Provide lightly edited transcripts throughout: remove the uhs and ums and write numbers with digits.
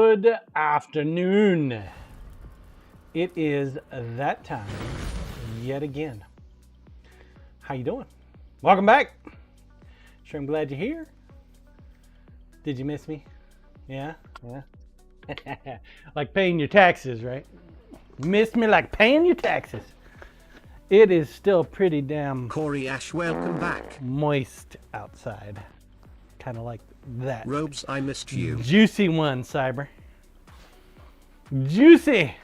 Good afternoon. It is that time yet again. How you doing? Welcome back. Sure, I'm glad you're here. Did you miss me? Yeah. Like paying your taxes, right? Miss me like paying your taxes. It is still pretty damn Corey Ash, welcome back. moist outside. Kind of like that. Robes, I missed you. Juicy one, Cyber. Juicy.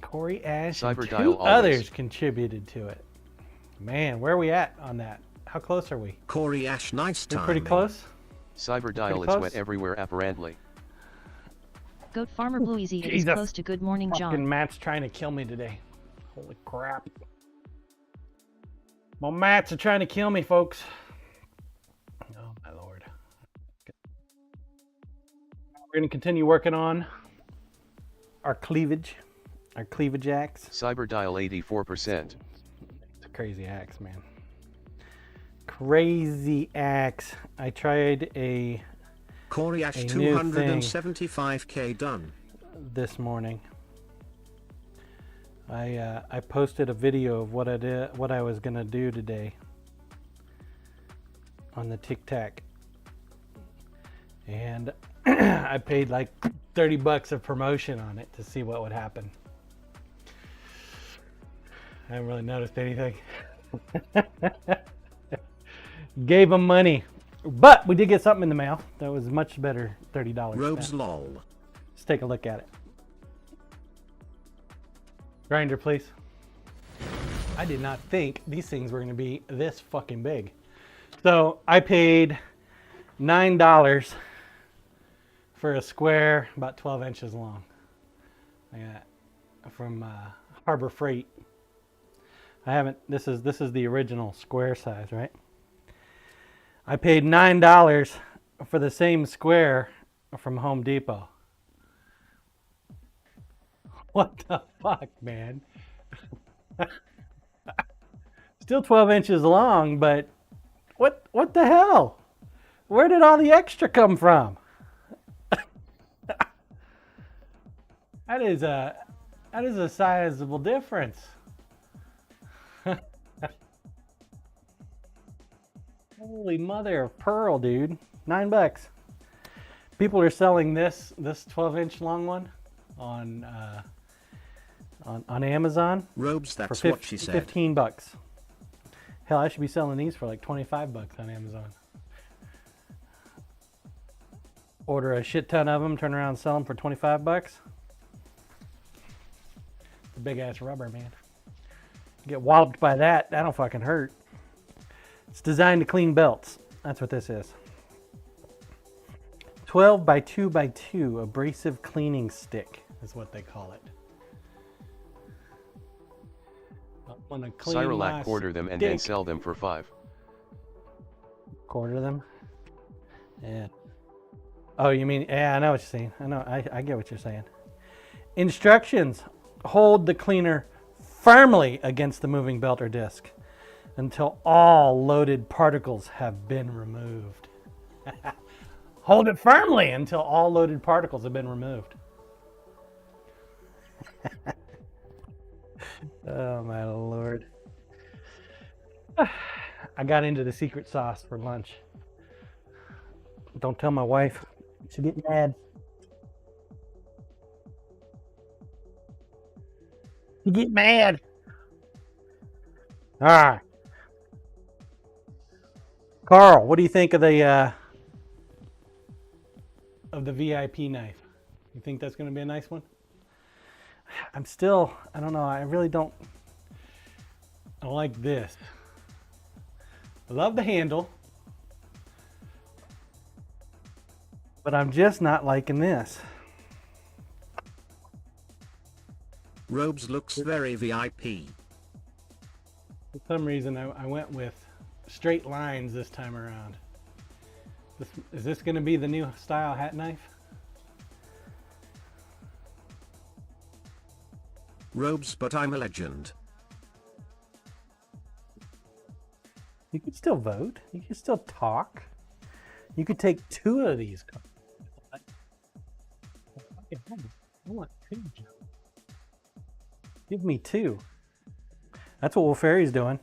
Corey Ash and Cyber two dial others always. contributed to it. Man, where are we at on that? How close are we? Corey Ash, nice We're time. pretty close. Cyber dial Pretty is close? wet everywhere apparently. Goat Farmer Blueezy is Jesus. close to Good Morning Fucking John. Matt's trying to kill me today. Holy crap. My mats are trying to kill me, folks. Oh, my Lord. We're going to continue working on our cleavage axe. Cyber dial 84%. It's a crazy axe, man. Crazy axe. I tried Corey Ash, A new 275k done. this morning. I posted a video of what I was gonna do today on the Tic Tac, and I paid like $30 of promotion on it to see what would happen. I haven't really noticed anything. Gave them money, but we did get something in the mail that was much better. $30. Robes, spent. lol. Let's take a look at it. Grinder, please. I did not think these things were going to be this fucking big. So I paid $9 for a square about 12 inches long. I got from Harbor Freight. I haven't. This is the original square size, right? I paid $9 for the same square from Home Depot. What the fuck, man? Still 12 inches long, but what the hell? Where did all the extra come from? That is a sizable difference. Holy mother of pearl, dude. $9. People are selling this 12-inch long one on Amazon Robes, that's for what she said. $15. Hell, I should be selling these for like $25 on Amazon. Order a shit ton of them, turn around and sell them for $25. Big ass rubber, man. You get walloped by that, that'll fucking hurt. It's designed to clean belts. That's what this is. 12 by 2 by 2 abrasive cleaning stick is what they call it. I wanna clean my Cyrolac quarter them and then stick. sell them for 5. Quarter them? Yeah. Oh, you mean, yeah, I know what you're saying. I know, I get what you're saying. Instructions. Hold the cleaner firmly against the moving belt or disc until all loaded particles have been removed. Hold it firmly until all loaded particles have been removed. Oh my Lord. I got into the secret sauce for lunch. Don't tell my wife. She'll get mad. You get mad. All right. Carl, what do you think of the VIP knife? You think that's going to be a nice one? I don't know. I really don't. I like this. I love the handle, but I'm just not liking this. Robes looks very VIP. For some reason, I went with straight lines this time around. Is this going to be the new style hat knife? Robes, but I'm a legend. You can still vote. You can still talk. You could take 2 of these. I want 2, Joe. Give me 2. That's what Wolf Fairy's doing.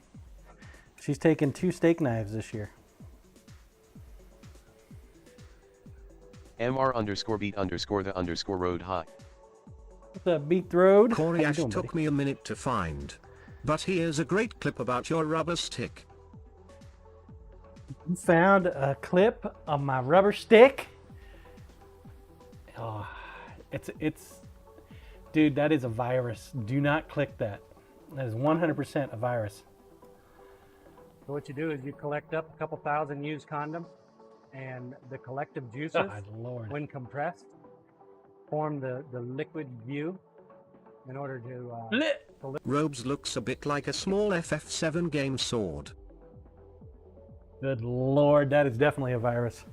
She's taking 2 steak knives this year. MR_beat_the_road high. What's up, Beat the Road? Corey How you Ash doing, took buddy? me a minute to find. But here's a great clip about your rubber stick. You found a clip of my rubber stick. Oh, it's, dude, that is a virus. Do not click that. That is 100% a virus. So what you do is you collect up a couple thousand used condoms, and the collective juices, God, Lord. when compressed, form the liquid view in order to Robes looks a bit like a small FF7 game sword. Good Lord, that is definitely a virus.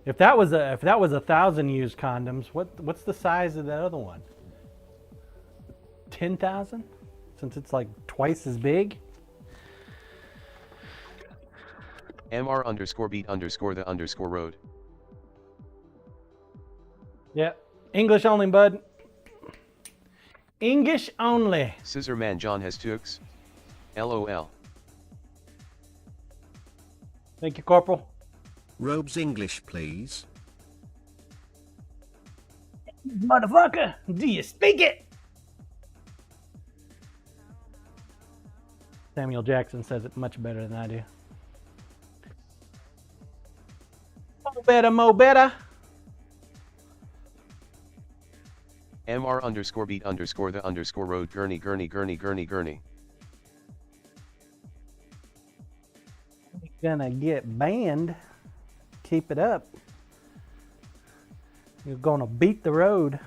If that was 1,000 used condoms, what's the size of that other one? 10,000? Since it's like twice as big. MR_beat_the_road. Yeah, English only, bud. English only. Scissorman John has tooks. LOL. Thank you, Corporal. Robes English, please. Motherfucker, do you speak it? Samuel Jackson says it much better than I do. Mo better. MR_beat_the_road gurney. Gonna get banned. Keep it up. You're gonna beat the road.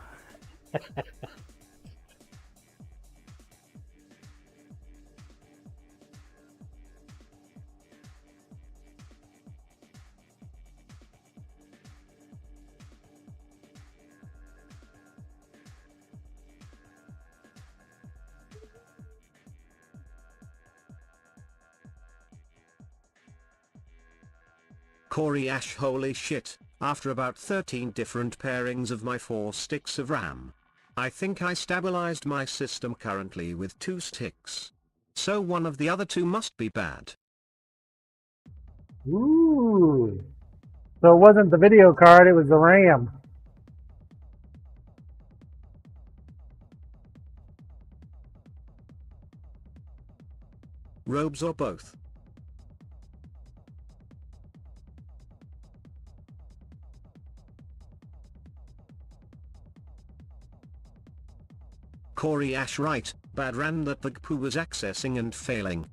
Corey Ash, holy shit, after about 13 different pairings of my 4 sticks of RAM. I think I stabilized my system currently with 2 sticks. So one of the other 2 must be bad. Ooh. So it wasn't the video card, it was the RAM. Robes or both. Corey Ash, right, bad RAM that the GPU was accessing and failing.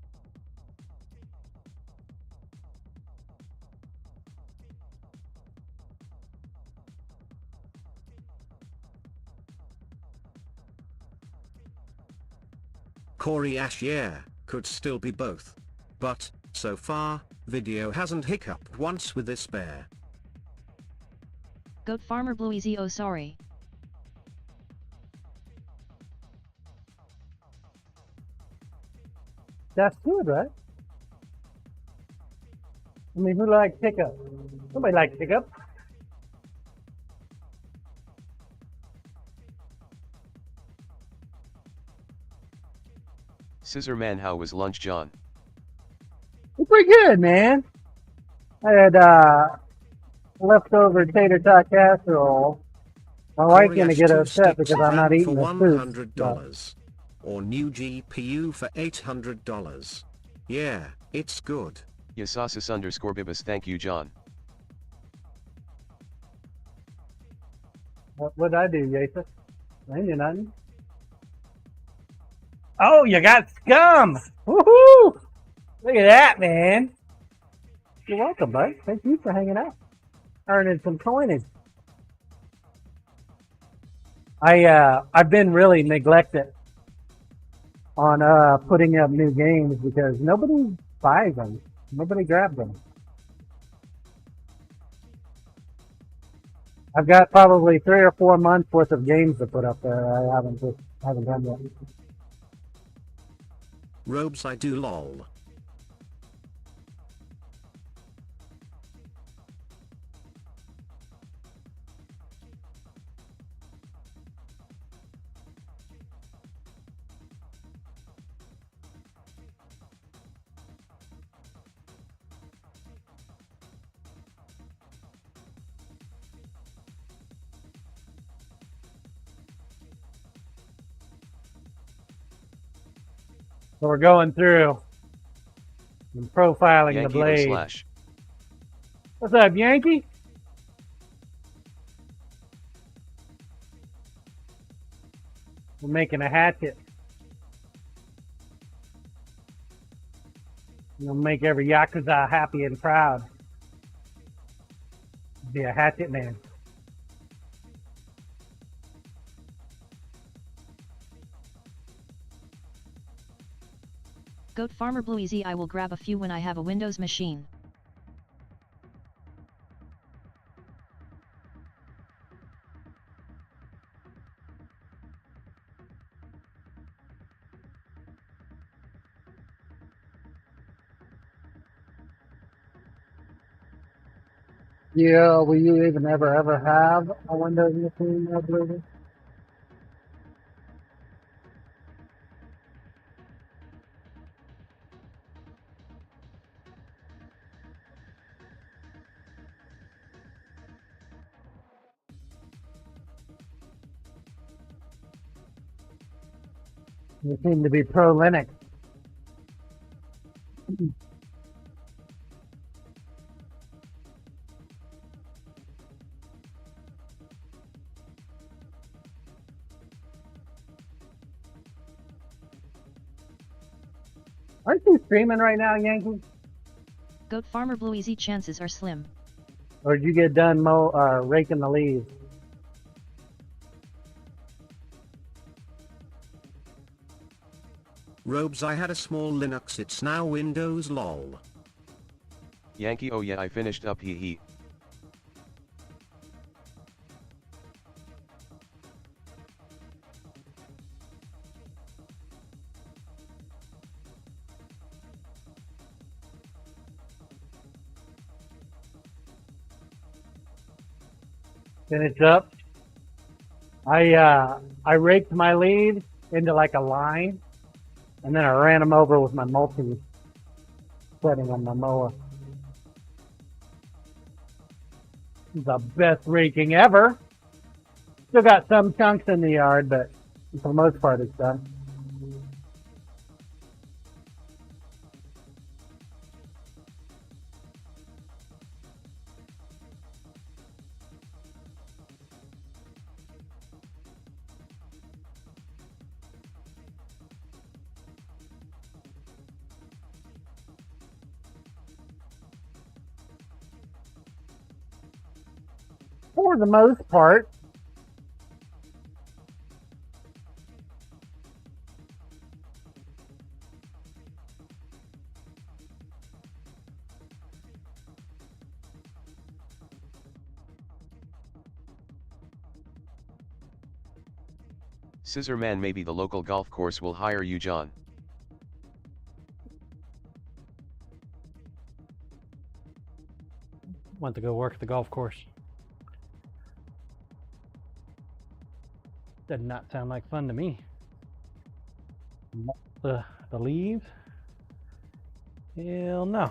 Corey Ash, yeah, could still be both. But, so far, video hasn't hiccuped once with this bear. Goat Farmer Bluezy, oh sorry. That's good, right? I mean, who likes pickup? Nobody likes pickup. Scissorman, how was lunch, John? It's pretty good, man. I had leftover tater tot casserole. My wife's Corey gonna Ash, get 2 upset sticks because I'm not RAM eating for the food. $100. Or new GPU for $800. Yeah, it's good. Yasasis_bibus, thank you, John. What'd I do, Yasa? I ain't do nothing. Oh, you got scum! Woohoo! Look at that, man. You're welcome, bud. Thank you for hanging out. Earning some coinage. I've been really neglected on putting up new games because nobody buys them. Nobody grabs them. I've got probably 3 or 4 months worth of games to put up there. I haven't done yet. Robes, I do lol. So we're going through and profiling the Yankee blade. / What's up, Yankee? We're making a hatchet. We'll make every Yakuza happy and proud. Be a hatchet man. Goat Farmer Bluezy, I will grab a few when I have a Windows machine. Yeah, will you even ever have a Windows machine, I believe? You seem to be pro Linux. Aren't you streaming right now, Yankee? Goat Farmer Bluezy, chances are slim. Or did you get done raking the leaves? Robes, I had a small Linux, it's now Windows lol. Yankee, oh yeah, I finished up, hee. Finished up. I raked my leaves into like a line, and then I ran them over with my multi setting on my mower. The best raking ever. Still got some chunks in the yard, but for the most part it's done. For the most part. Scissor Man, maybe the local golf course will hire you, John. Want to go work at the golf course. Did not sound like fun to me. The leaves? Hell no.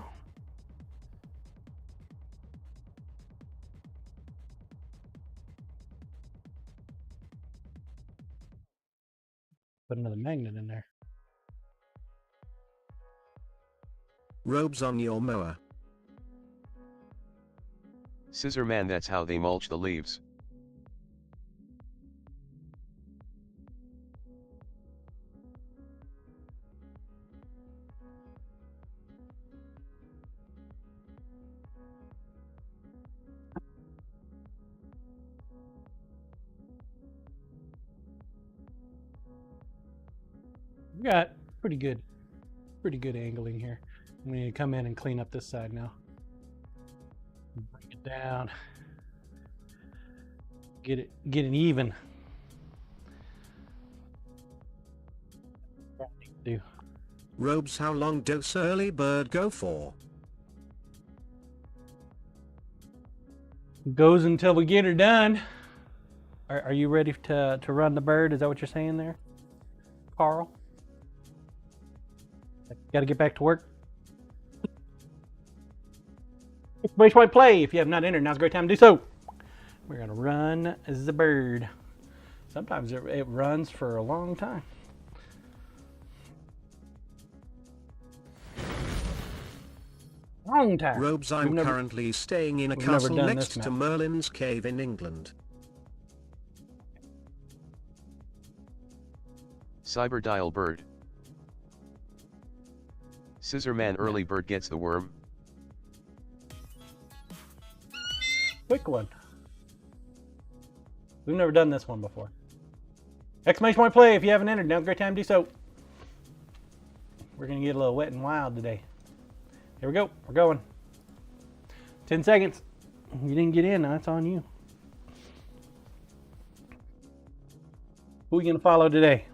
Put another magnet in there. Robes on your mower. Scissor Man, that's how they mulch the leaves. We got pretty good angling here. We need to come in and clean up this side now. Bring it down. Get it even. Do. Robes, how long does early bird go for? Goes until we get her done. Are you ready to run the bird? Is that what you're saying there, Carl? Got to get back to work. Which way play? If you have not entered, now's a great time to do so. We're gonna run the bird. Sometimes it runs for a long time. long time. Robes, I'm currently staying in a we've never castle done next this to map. Merlin's Cave in England. Cyberdial bird. Scissorman early bird gets the worm. Quick one. We've never done this one before. Exclamation point play if you haven't entered. Now's a great time to do so. We're going to get a little wet and wild today. Here we go. We're going. 10 seconds. You didn't get in. That's on you. Who are we going to follow today?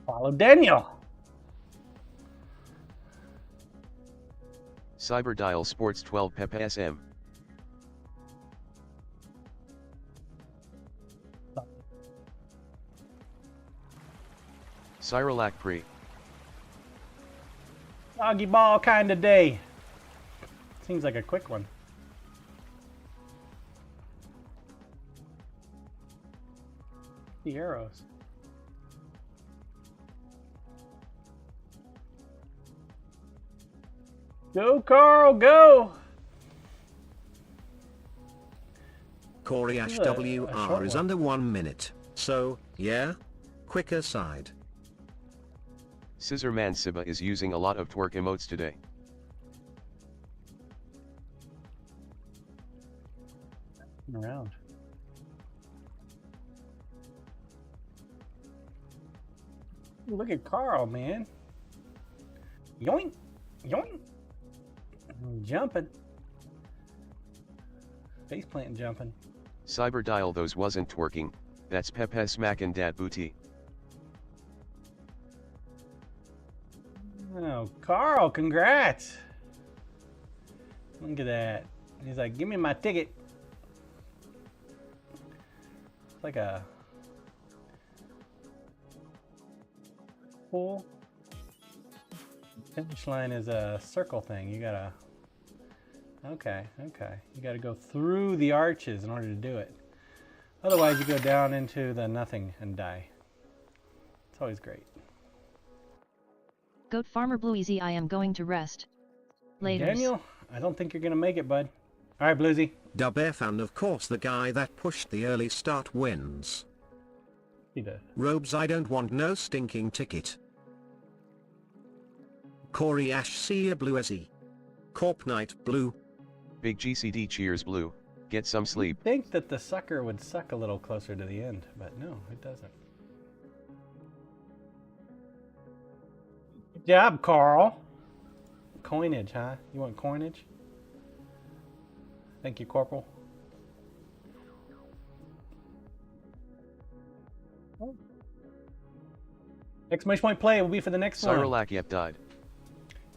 Follow Daniel. Cyberdial Sports 12 Pep SM. Cyrillac Pre. Doggy ball kind of day. Seems like a quick one. The arrows. Go, Carl, go! Corey This Ash is a short WR is one. under 1 minute. So, yeah? Quick aside. Scissorman Siba is using a lot of twerk emotes today. Around. Look at Carl, man. Yoink! Yoink! Jumping. Face planting jumping. Cyberdial those wasn't twerking, that's Pepe smackin' dat booty. Oh, Carl, congrats! Look at that. He's like, give me my ticket. It's like a full finish line is a circle thing. You gotta, okay. You gotta go through the arches in order to do it. Otherwise you go down into the nothing and die. It's always great. Goat Farmer Bluezy, I am going to rest. Later. Daniel, I don't think you're gonna make it, bud. All right, Bluesy. Dub fan, of course, the guy that pushed the early start wins. He does. Robes, I don't want no stinking ticket. Corey Ash, see ya Bluezy. Corp Night Blue. Big GCD cheers blue, get some sleep. Think that the sucker would suck a little closer to the end, but no, it doesn't. Good job, Carl. Coinage, huh? You want coinage? Thank you, Corporal. Oh. Exclamation point play will be for the next one. Cyrillac yep died.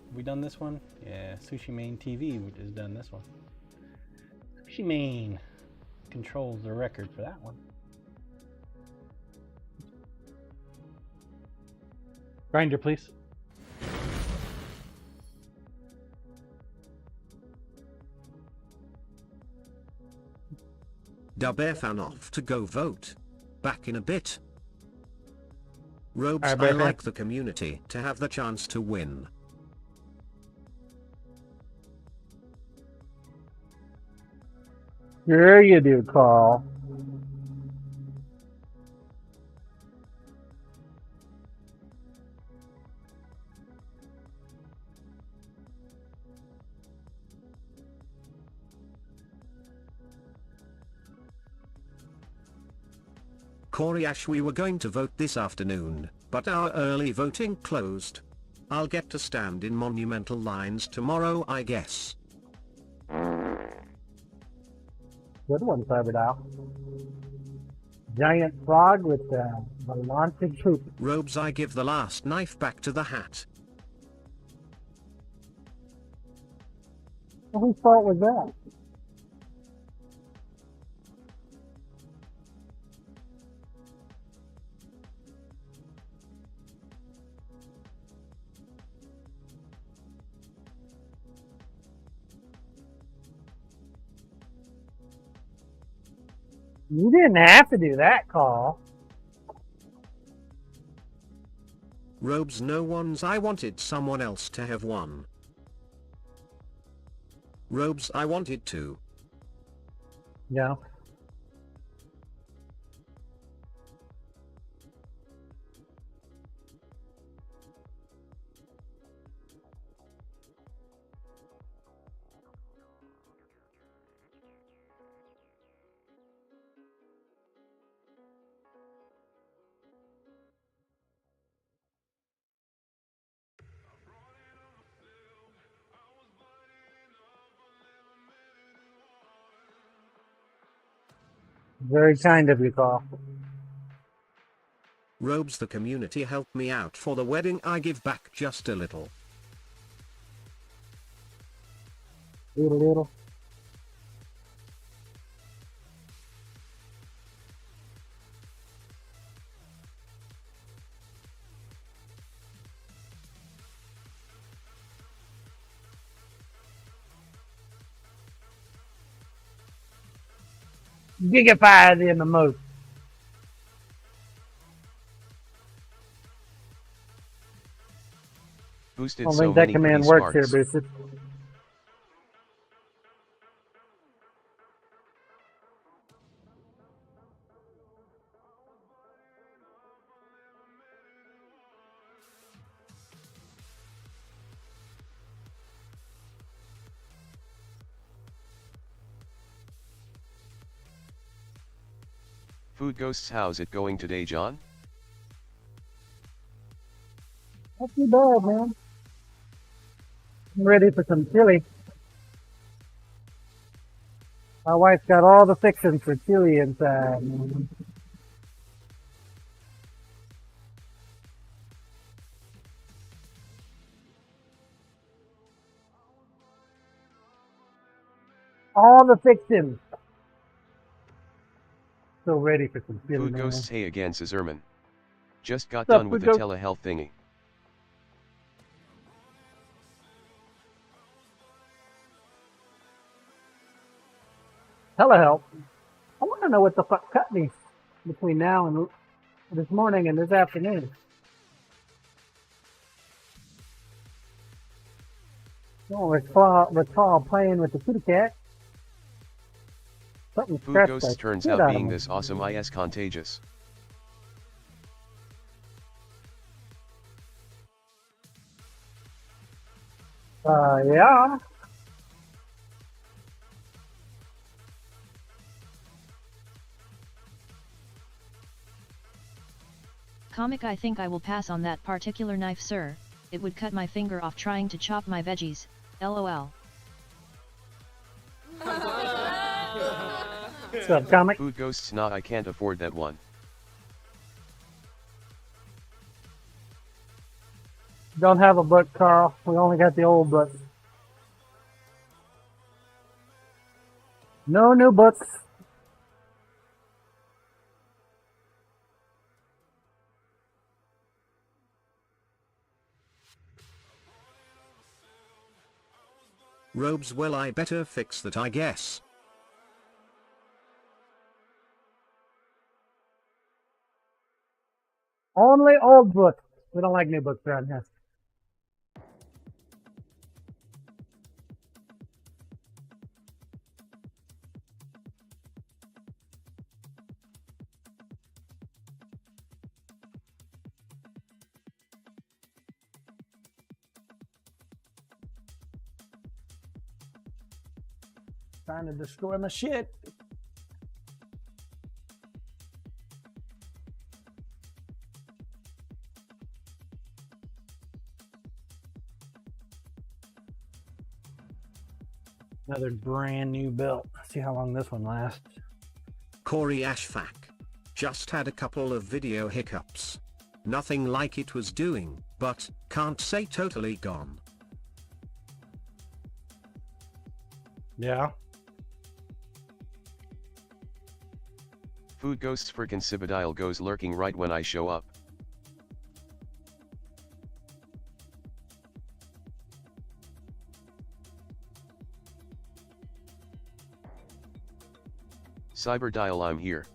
Have we done this one? Yeah, Sushi Main TV has done this one. Sushi Main controls the record for that one. Grinder, please. Dub fan off to go vote. Back in a bit. Robes, Alright, I Bear like the community to have the chance to win. Sure you do, Carl. Corey Ash, we were going to vote this afternoon, but our early voting closed. I'll get to stand in monumental lines tomorrow, I guess. Good one, Cyberdial. Giant frog with the launching troop. Robes, I give the last knife back to the hat. Well, whose fault was that? You didn't have to do that, Carl. Robes no ones, I wanted someone else to have one. Robes I wanted to. Yeah. Very kind of you, Carl. Robes the community helped me out for the wedding, I give back just a little. Little. Gigafied in the most. Boosted I don't so think that many command pretty works here, sparks. Boosted. Food Ghosts, how's it going today, John? Not too bad, man. I'm ready for some chili. My wife's got all the fixings for chili inside. All the fixings. So ready for some chili, Food man. Ghosts, hey again, says Erman. Just got What's up, done with Food the Ghost? telehealth thingy. Telehelp. I want to know what the fuck cut me between now and this morning and this afternoon. Don't recall playing with the kitty cat. Something Food scratched Ghosts the turns shit out out of being me. this awesome is contagious. Yeah. Comic, I think I will pass on that particular knife, sir. It would cut my finger off trying to chop my veggies. LOL. What's up, comic? Food Ghosts, nah, I can't afford that one. Don't have a book, Carl. We only got the old book. No new books. Robes, well I better fix that I guess. Only old books. We don't like new books around here. Trying to destroy my shit. Another brand new belt. See how long this one lasts. Corey Ashfack. Just had a couple of video hiccups. Nothing like it was doing, but can't say totally gone. Yeah. Food Ghosts, frickin' Cibadile goes lurking right when I show up. Cyberdial, I'm here.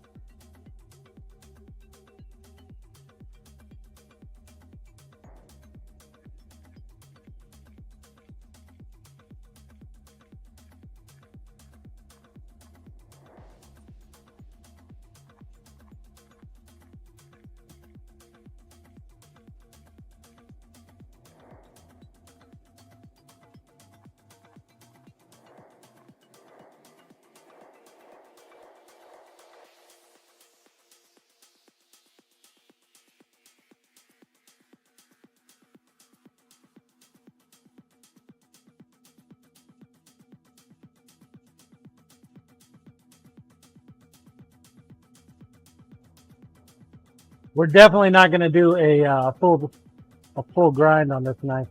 We're definitely not going to do a full grind on this knife.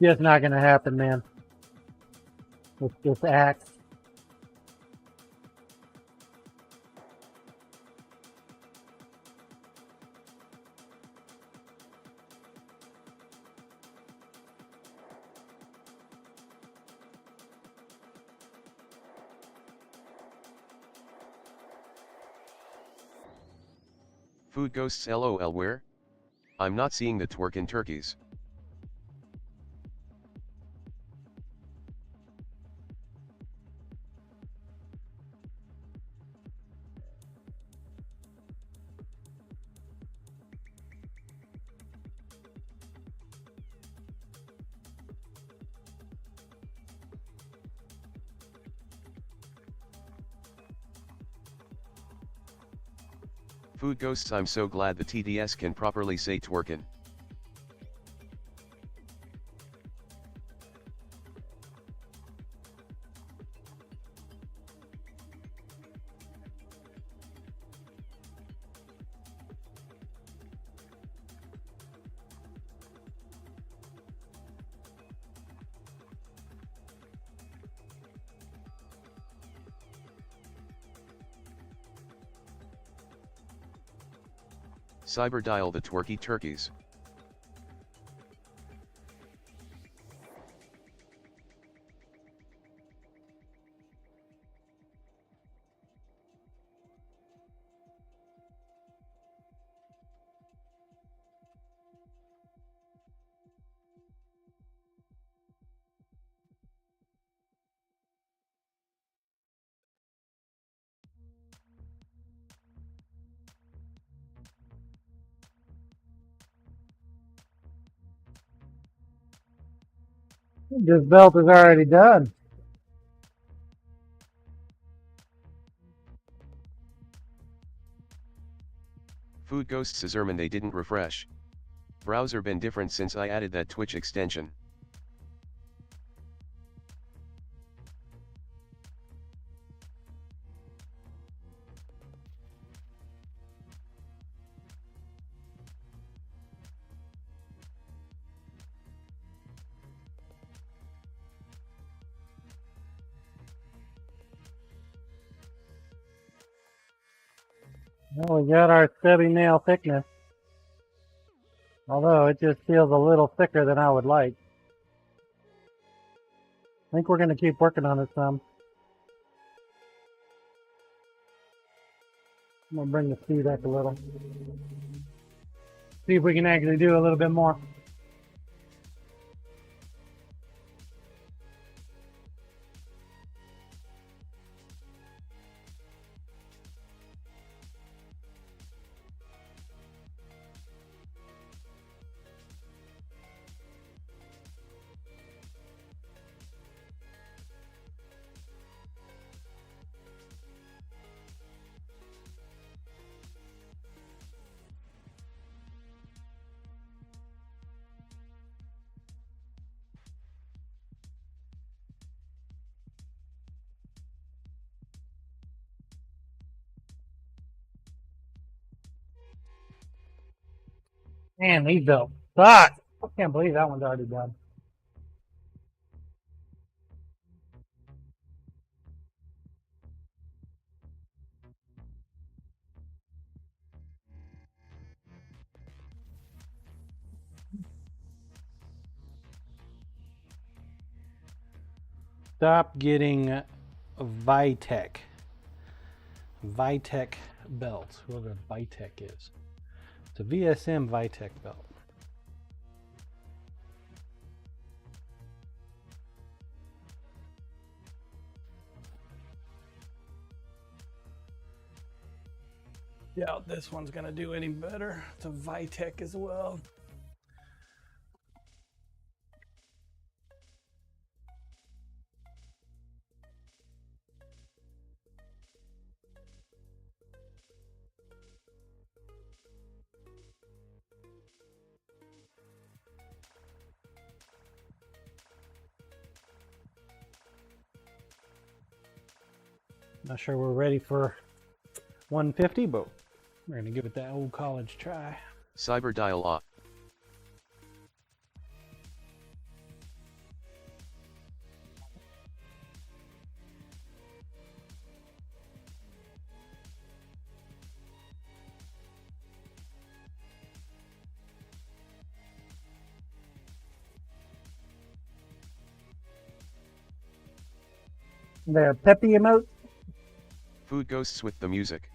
Just not going to happen, man. With this axe. Food ghosts LOL where? I'm not seeing the twerk in turkeys. Food ghosts, I'm so glad the TDS can properly say twerkin. Cyber dial the twerky turkeys. This belt is already done. Food ghosts Zerman, they didn't refresh. Browser been different since I added that Twitch extension. Well, we got our stubby nail thickness. Although it just feels a little thicker than I would like. I think we're going to keep working on it some. I'm going to bring the speed up a little. See if we can actually do a little bit more. Man, these belts suck. I can't believe that one's already done. Stop getting Vitek. Vitek belts, whoever Vitek is. It's a VSM Vitek belt. Doubt this one's gonna do any better. It's a Vitek as well. Not sure we're ready for 150, but we're gonna give it that old college try. Cyber dial off. The peppy emote. Food ghosts with the music.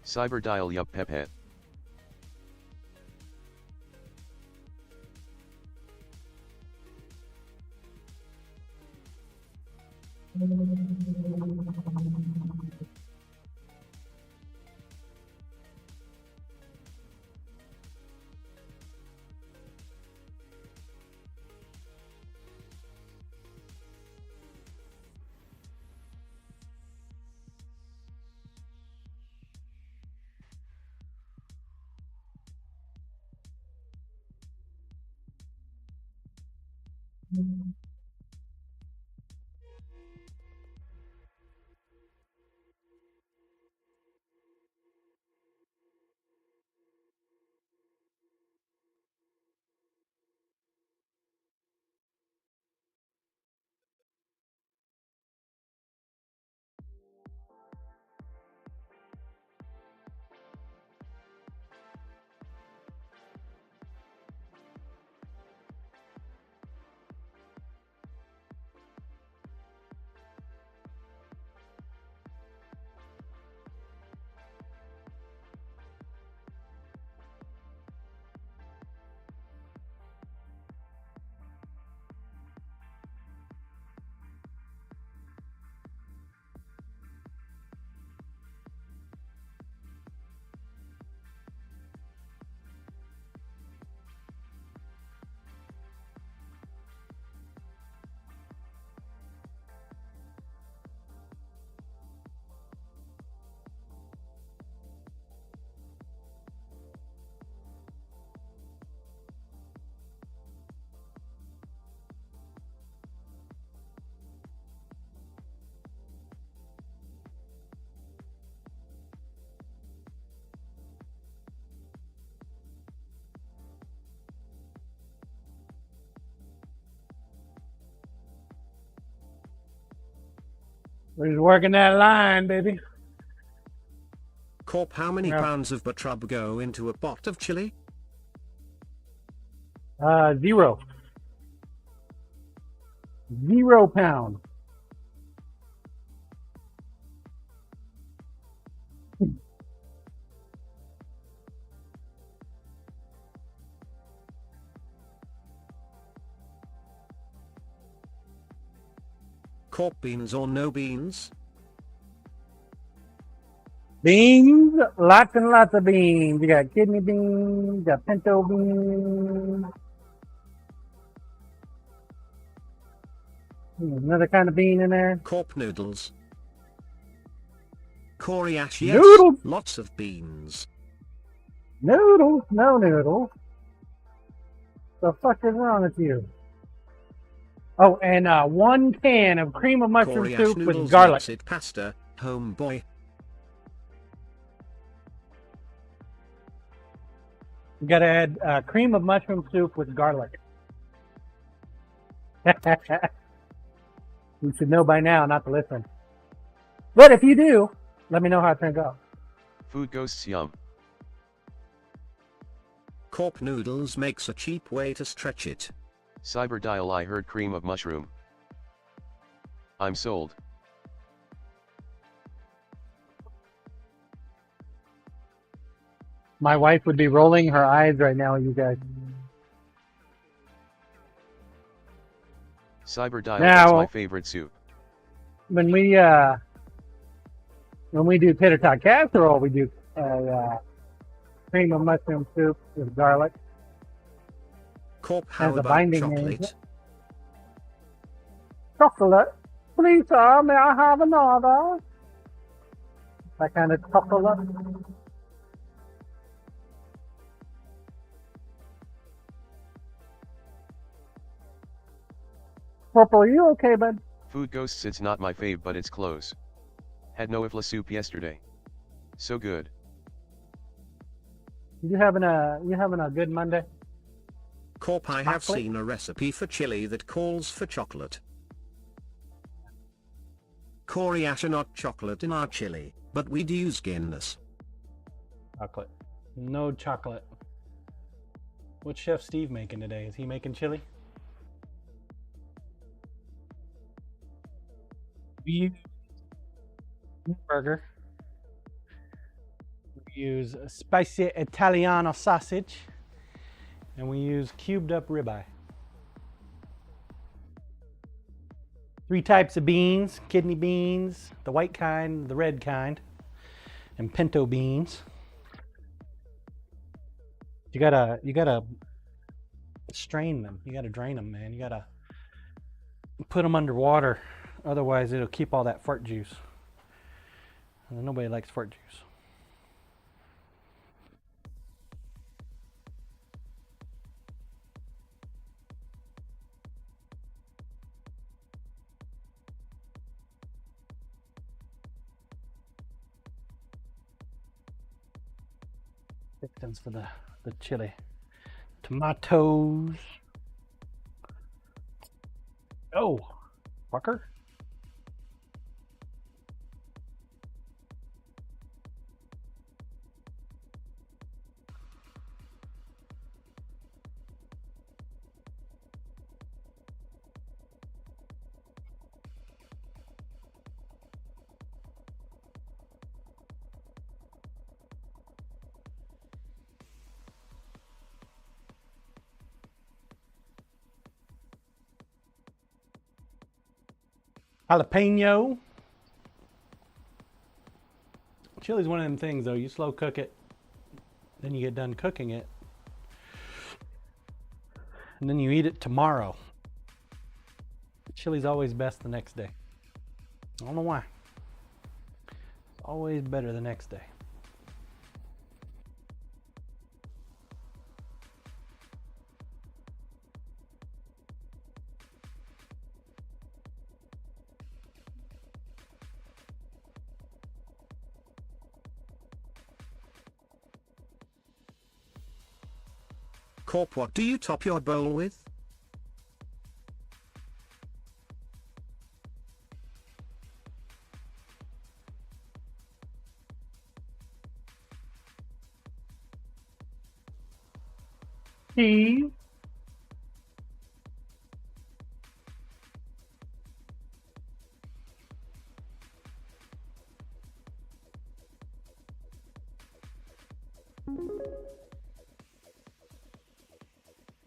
Cyber dial yup pepe. We're just working that line, baby. Corp, how many Yeah. pounds of butrub go into a pot of chili? 0. 0 pounds. Corp, beans or no beans? Beans, lots and lots of beans. You got kidney beans, you got pinto beans. Another kind of bean in there. Corp noodles. Corey Ash, yes. Noodles. Lots of beans. Noodles, no noodles. The fuck is wrong with you? Oh, and 1 can of cream of mushroom Corey Ash soup noodles with garlic. makes it pasta, homeboy. You gotta add cream of mushroom soup with garlic. You should know by now not to listen. But if you do, let me know how it turns out. Food ghosts yum. Corp noodles makes a cheap way to stretch it. Cyber dial I heard cream of mushroom. I'm sold. My wife would be rolling her eyes right now, you guys. Cyber dial, Now- that's my favorite soup. When we do tater tot casserole, we do cream of mushroom soup with garlic. Corp, how Has a about binding chocolate? name. Chocolate. Please, sir, may I have another? That kind of chocolate. Corporal, are you okay, bud? Food Ghosts, it's not my fave, but it's close. Had no ifla soup yesterday. So good. You having a good Monday? Corp, I have Chocolate? seen a recipe for chili that calls for chocolate. Corey Ash are not chocolate in our chili, but we'd use Guinness. Chocolate. No chocolate. What's Chef Steve making today? Is he making chili? We use burger. We use spicy Italiano sausage. And we use cubed up ribeye. 3 types of beans: kidney beans, the white kind, the red kind, and pinto beans. You gotta strain them. You gotta drain them, man. You gotta put them under water. Otherwise, it'll keep all that fart juice. And nobody likes fart juice. Victims for the chili. Tomatoes. Oh, fucker. Jalapeno. Chili's one of them things though, you slow cook it, then you get done cooking it, and then you eat it tomorrow. Chili's always best the next day. I don't know why. It's always better the next day. Corp, what do you top your bowl with? Steve.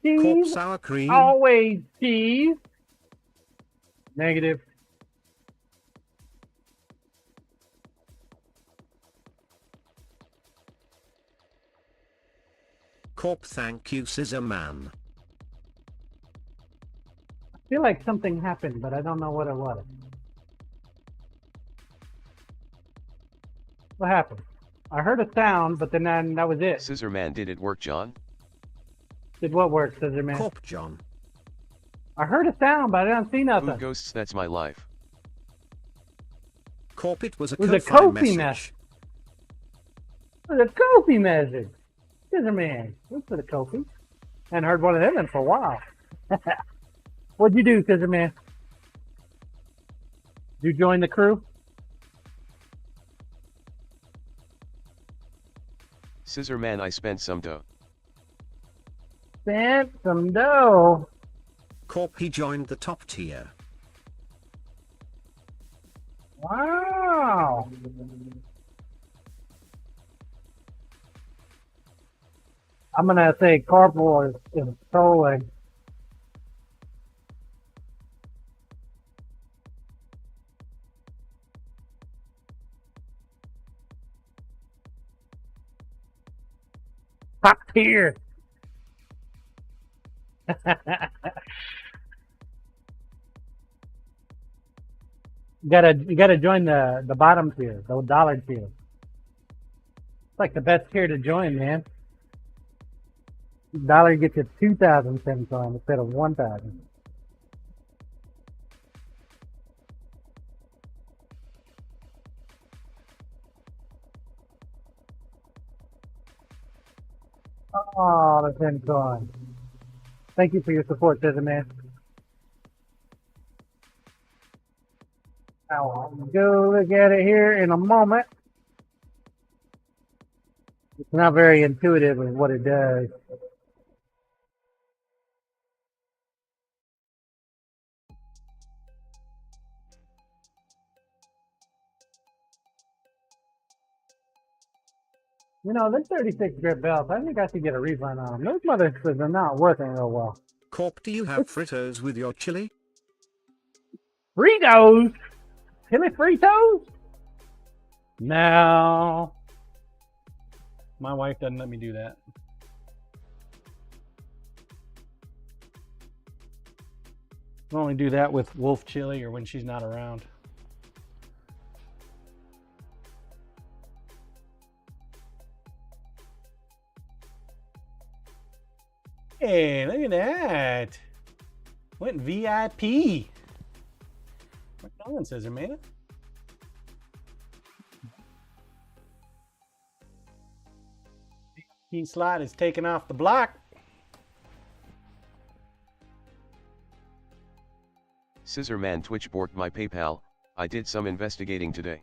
Corp, Steve. sour cream. Always Steve. Negative. Corp, thank you, Scissor Man. I feel like something happened, but I don't know what it was. What happened? I heard a sound, but then that was it. Scissor Man, did it work, John? Did what work, Scissor Man? Corp, John. I heard a sound, but I didn't see nothing. Food Ghosts, that's my life. Corp, it was a It was a Ko-Fi Kofi message. message. It was a Kofi message. Scissor Man. Look for the Kofi. Hadn't heard one of them in for a while. What'd you do, Scissor Man? Did you join the crew? Scissor Man, I spent some dough. Spent some dough. Corp, he joined the top tier. Wow. I'm gonna say Corporal is trolling. Top tier. You gotta join the bottom tier, the dollar tier. It's like the best tier to join, man. Dollar gets you 2,000 cents on instead of 1,000. Oh, the pin's gone. Thank you for your support, Scissor Man. I'll go look at it here in a moment. It's not very intuitive of what it does. You know, this 36 grit belts, I think I should get a refund on them. Those motherfuckers are not working real well. Corp, do you have fritters with your chili? Fritos? Chili Fritos? No. My wife doesn't let me do that. I only do that with wolf chili or when she's not around. Hey, look at that. Went VIP. What's on, Scissor Man? VIP slot is taken off the block. Scissorman Twitch borked my PayPal. I did some investigating today.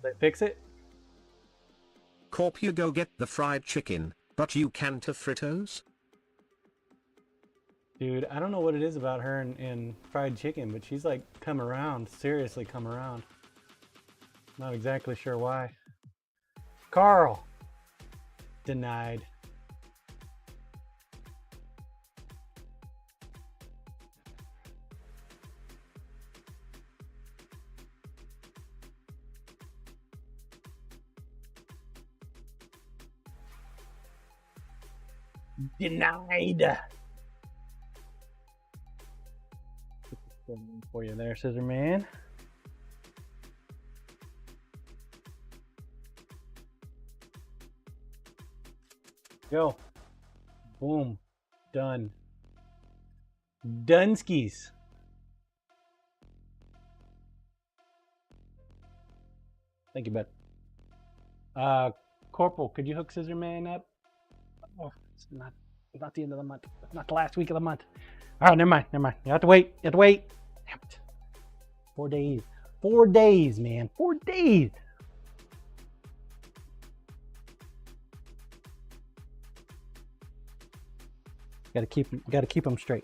Did they fix it? Corp, you go get the fried chicken, but you can't have fritters? Dude, I don't know what it is about her and fried chicken, but she's like come around, seriously come around. Not exactly sure why. Carl. Denied. Denied. For you there, Scissor Man. Go. Boom. Done. Dunskies. Thank you, bud. Corporal, could you hook Scissor Man up? Oh, it's not the end of the month. It's not the last week of the month. All right, never mind. You have to wait. Damn it. 4 days. 4 days, man. 4 days. Gotta keep them straight.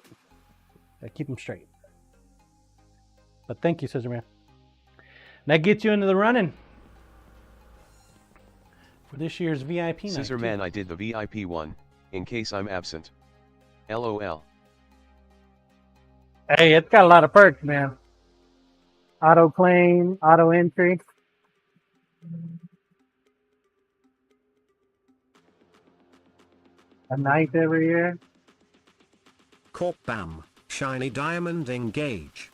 Gotta keep them straight. But thank you, Scissor Man. That gets you into the running for this year's VIP night. Scissorman, I did the VIP one, in case I'm absent. LOL. Hey, it's got a lot of perks, man. Auto claim, auto entry. A ninth every year. Corp, bam, shiny diamond engage.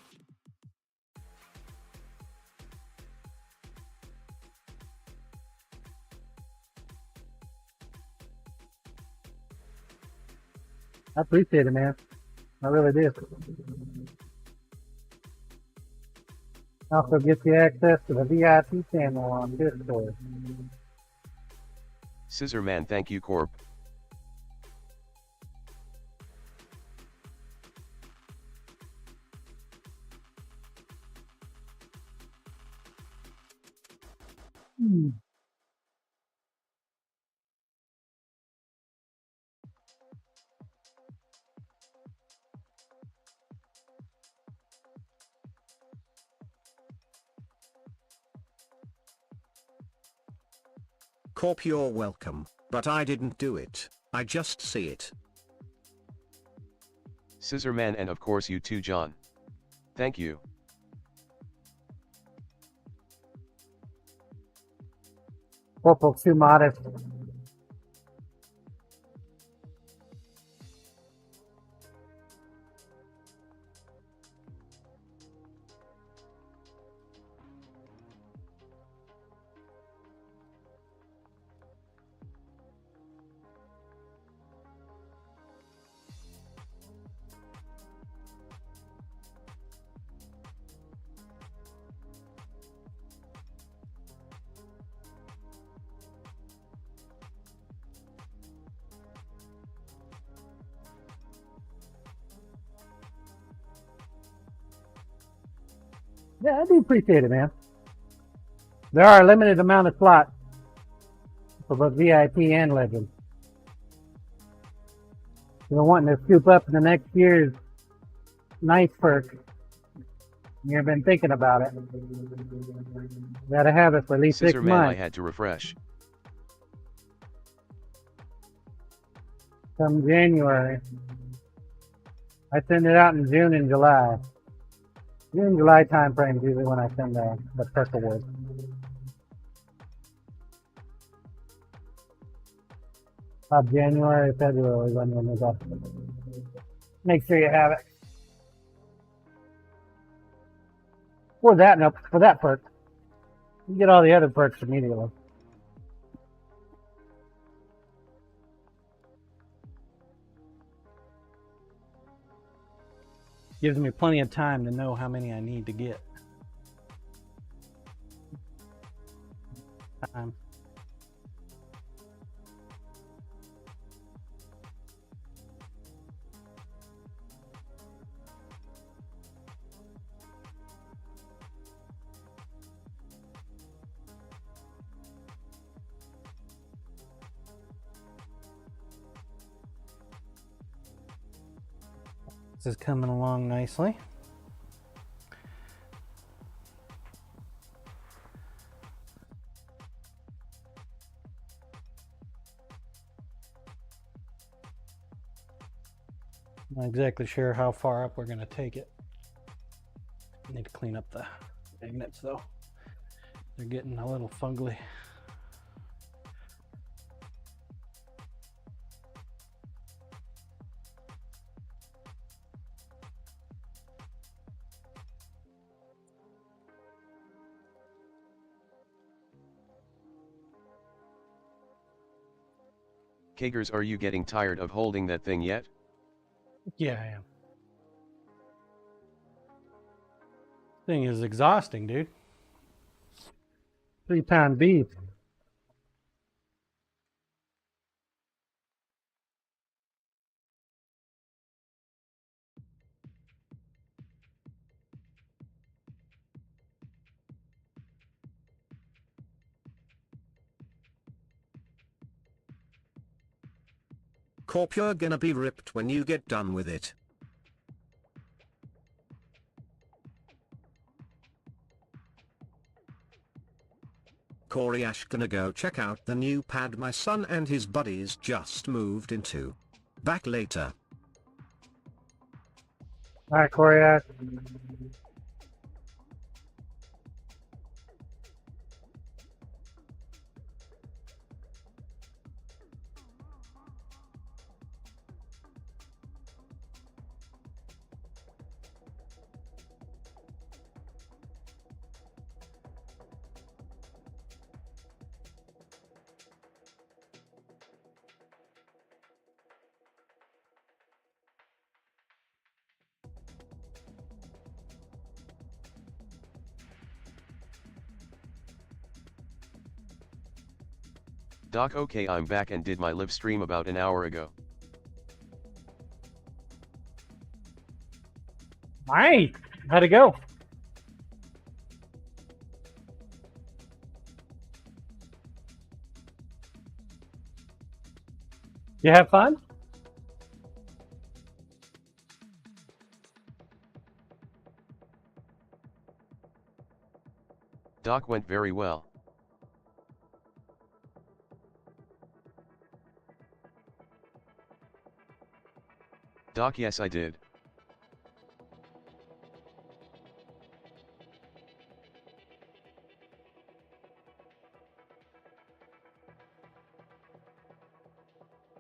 I appreciate it, man. I really do. Also gets you access to the VIP channel on Discord. Scissorman, thank you, Corp. Corp, you're welcome, but I didn't do it. I just see it. Scissorman, and of course you too, John. Thank you. Corporal too modest. Yeah, I do appreciate it, man. There are a limited amount of slots for both VIP and Legend. If you're wanting to scoop up in the next year's nice perk, you've been thinking about it. Gotta have it for at least 6 Scissor man, I months. had to refresh. Come January. I send it out in June and July. June, July time frame is usually when I send the perk award. January, February when it's up. Make sure you have it. For that, no, for that perk. You get all the other perks immediately. Gives me plenty of time to know how many I need to get. This is coming along nicely. Not exactly sure how far up we're going to take it. Need to clean up the magnets though. They're getting a little fungly. Kagers, are you getting tired of holding that thing yet? Yeah, I am. Thing is exhausting, dude. 3-pound beef. Corp, you're gonna be ripped when you get done with it. Corey Ash gonna go check out the new pad my son and his buddies just moved into. Back later. Alright, Corey. Doc, okay, I'm back and did my live stream about an hour ago. Alright, how'd it go? You have fun? Doc, went very well. Doc, yes I did.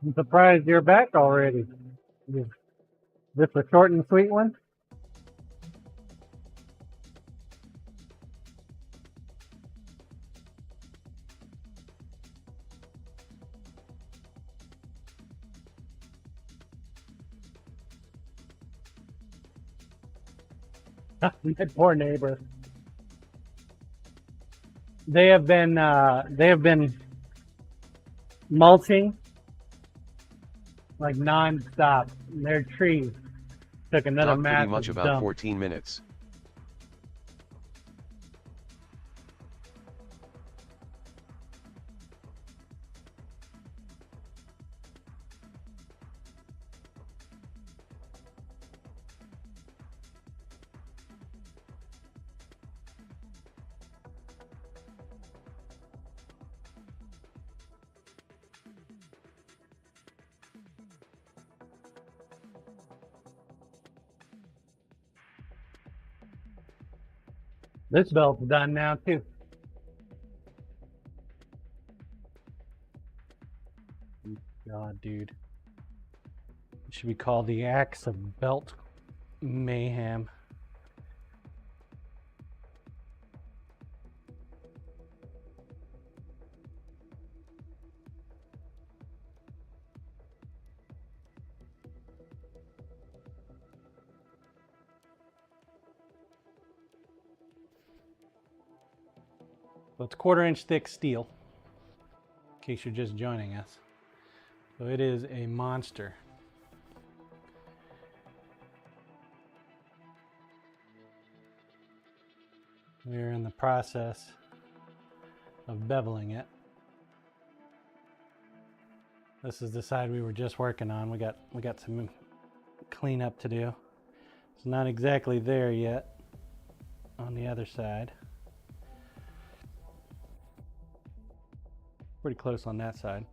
I'm surprised you're back already. Is this a short and sweet one? That poor neighbor. They have been mulching like non-stop. Their trees took another Doc, pretty massive much about dump. 14 minutes. This belt's done now too. God, dude. It should be called the Axe of Belt Mayhem. So it's 1/4 inch thick steel, in case you're just joining us. So it is a monster. We're in the process of beveling it. This is the side we were just working on. We got some cleanup to do. It's not exactly there yet on the other side. Pretty close on that side.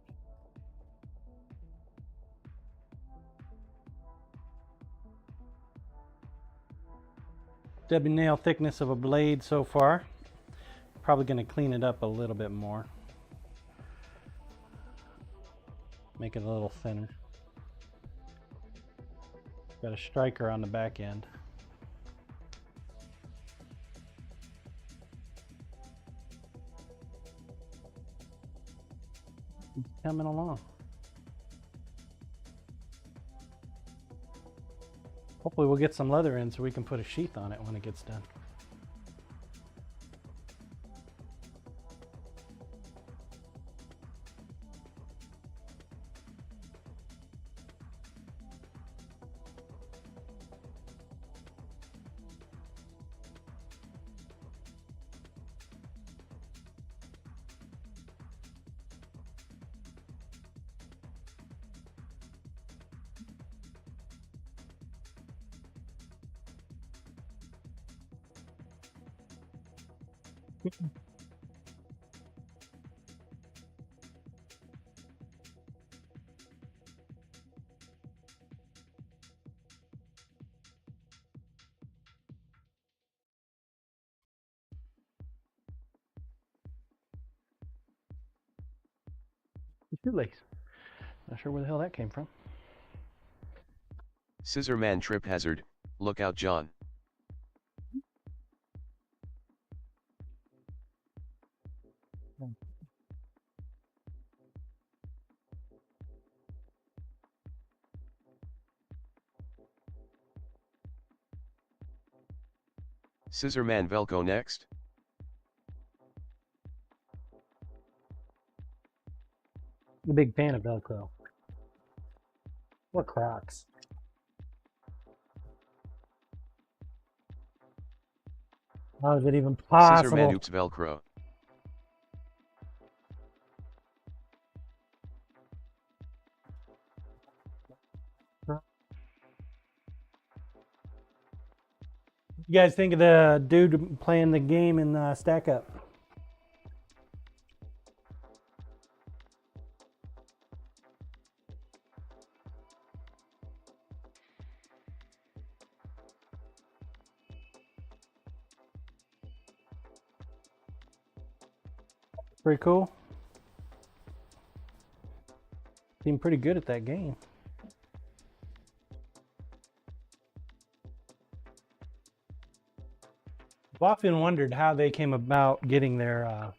Stubby nail thickness of a blade so far. Probably going to clean it up a little bit more. Make it a little thinner. Got a striker on the back end. It's coming along. Hopefully we'll get some leather in so we can put a sheath on it when it gets done. Shoelace. Not sure where the hell that came from. Scissor man trip hazard, look out John. Scissor man Velcro next. I'm a big fan of Velcro. Or Crocs. How is it even possible? Scissor man oops Velcro. You guys think of the dude playing the game in Stack Up? Pretty cool. Seemed pretty good at that game. I've often wondered how they came about getting their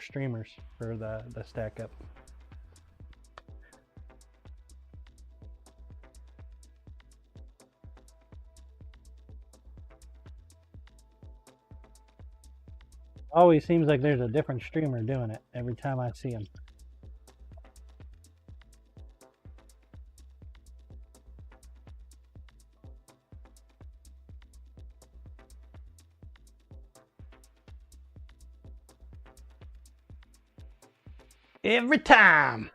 streamers for the Stack Up. Always seems like there's a different streamer doing it every time I see him. Every time.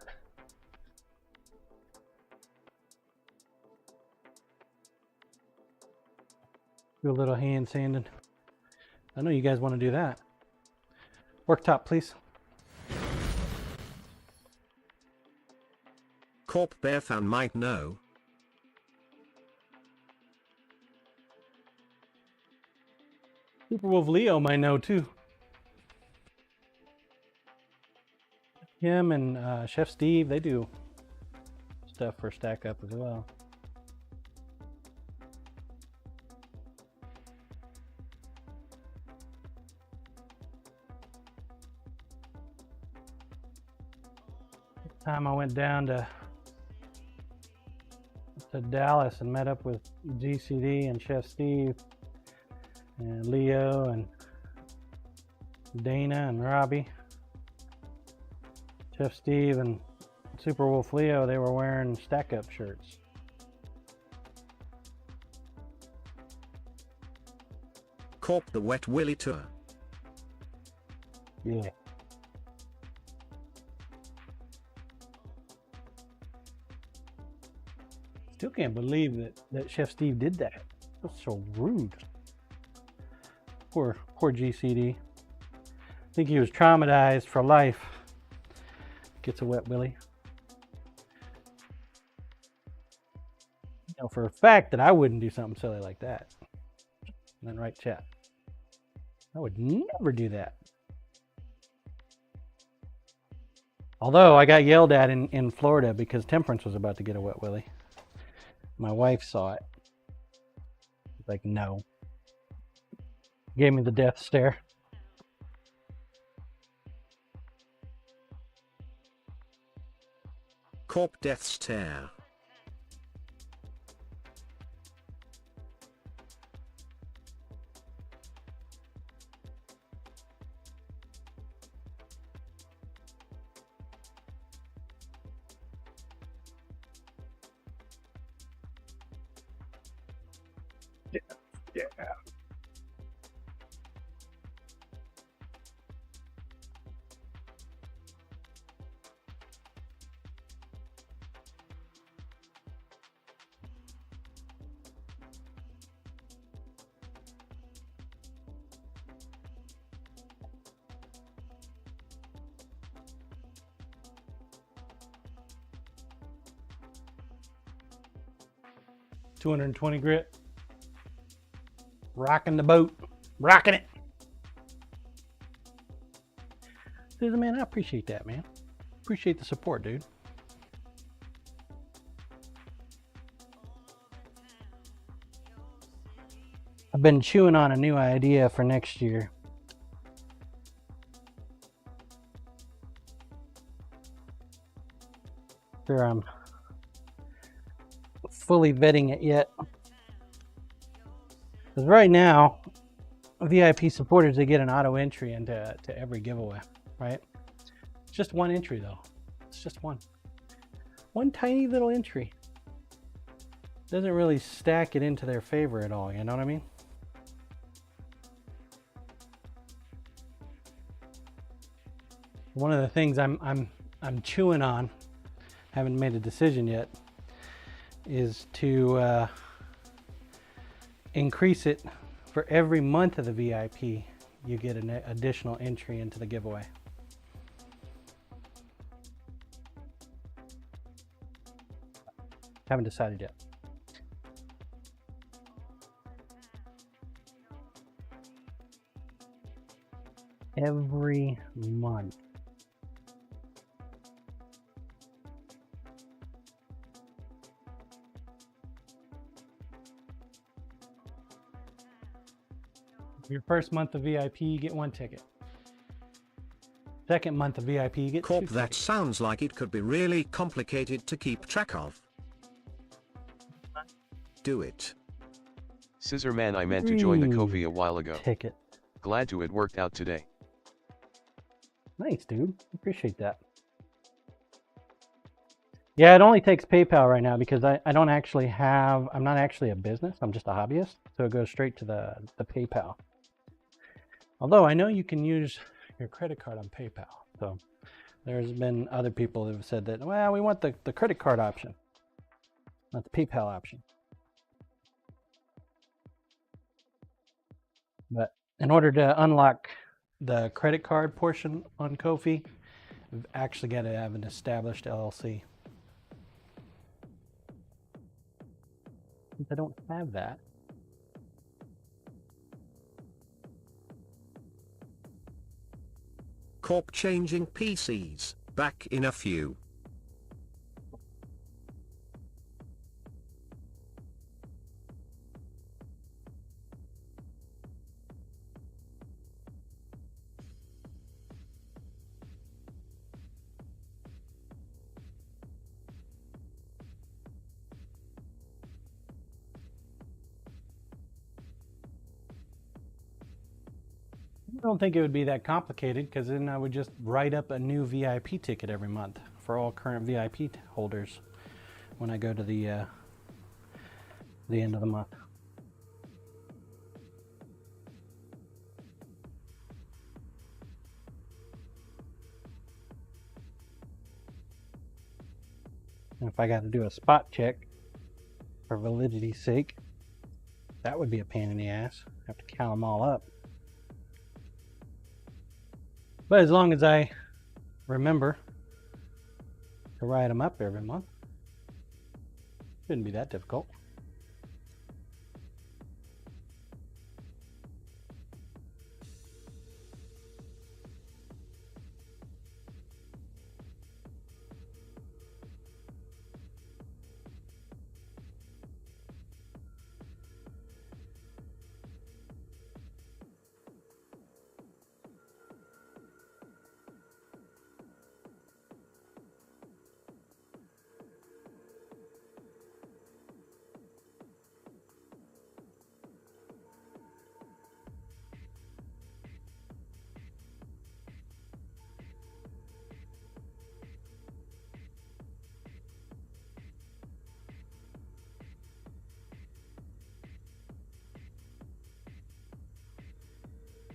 Do a little hand sanding. I know you guys want to do that. Worktop, please. Corp Bear fan might know. Super Wolf Leo might know too. Him and Chef Steve, they do stuff for Stack Up as well. Time I went down to Dallas and met up with GCD and Chef Steve and Leo and Dana and Robbie. Chef Steve and Super Wolf Leo, they were wearing Stack Up shirts. Corp the Wet Willy Tour. Yeah. Still can't believe that Chef Steve did that. That's so rude. Poor GCD. I think he was traumatized for life. Gets a wet willy. You know for a fact that I wouldn't do something silly like that. And then write chat. I would never do that. Although I got yelled at in Florida because Temperance was about to get a wet willy. My wife saw it. Like, no. Gave me the death stare. Corp Death Stare. Yeah. 220 grit. Rocking the boat. Rocking it. Susan, man, I appreciate that, man. Appreciate the support, dude. I've been chewing on a new idea for next year. Sure, I'm fully vetting it yet. Because right now, VIP supporters, they get an auto entry into every giveaway, right? It's just one entry though. It's just one. One tiny little entry. Doesn't really stack it into their favor at all, you know what I mean? One of the things I'm chewing on, haven't made a decision yet, is to increase it for every month of the VIP. You get an additional entry into the giveaway. Haven't decided yet. Every month. Your first month of VIP, you get one ticket. Second month of VIP, you get Corp, two that tickets. sounds like it could be really complicated to keep track of. Do it. Scissor Man, I meant to join the Ko-fi a while ago. Ticket. Glad to it worked out today. Nice, dude. Appreciate that. Yeah, it only takes PayPal right now because I don't actually have, I'm not actually a business. I'm just a hobbyist. So it goes straight to the PayPal. Although I know you can use your credit card on PayPal. So there's been other people that have said that, well, we want the credit card option, not the PayPal option. But in order to unlock the credit card portion on Ko-fi, we've actually got to have an established LLC. Since I don't have that, Corp changing PCs, back in a few. I don't think it would be that complicated, because then I would just write up a new VIP ticket every month for all current VIP holders when I go to the end of the month. And if I got to do a spot check for validity's sake, that would be a pain in the ass. Have to count them all up. But as long as I remember to write them up every month, shouldn't be that difficult.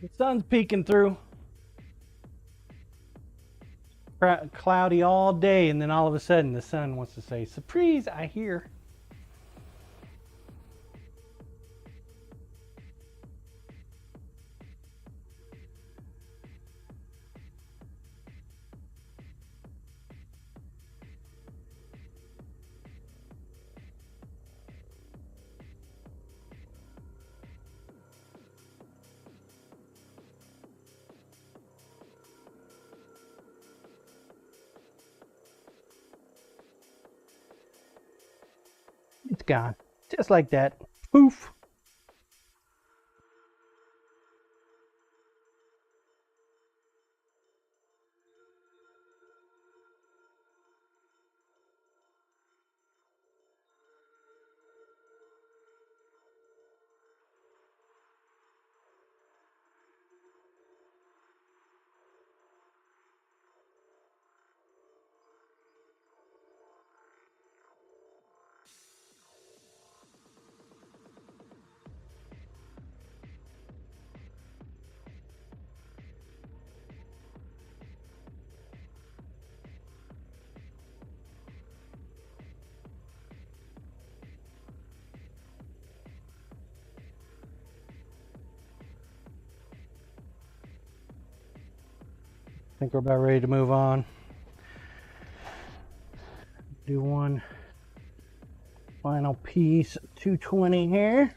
The sun's peeking through. Cloudy all day, and then all of a sudden the sun wants to say, "Surprise, I hear." It's gone. Just like that. Poof. I think we're about ready to move on. Do one final piece, 220 here.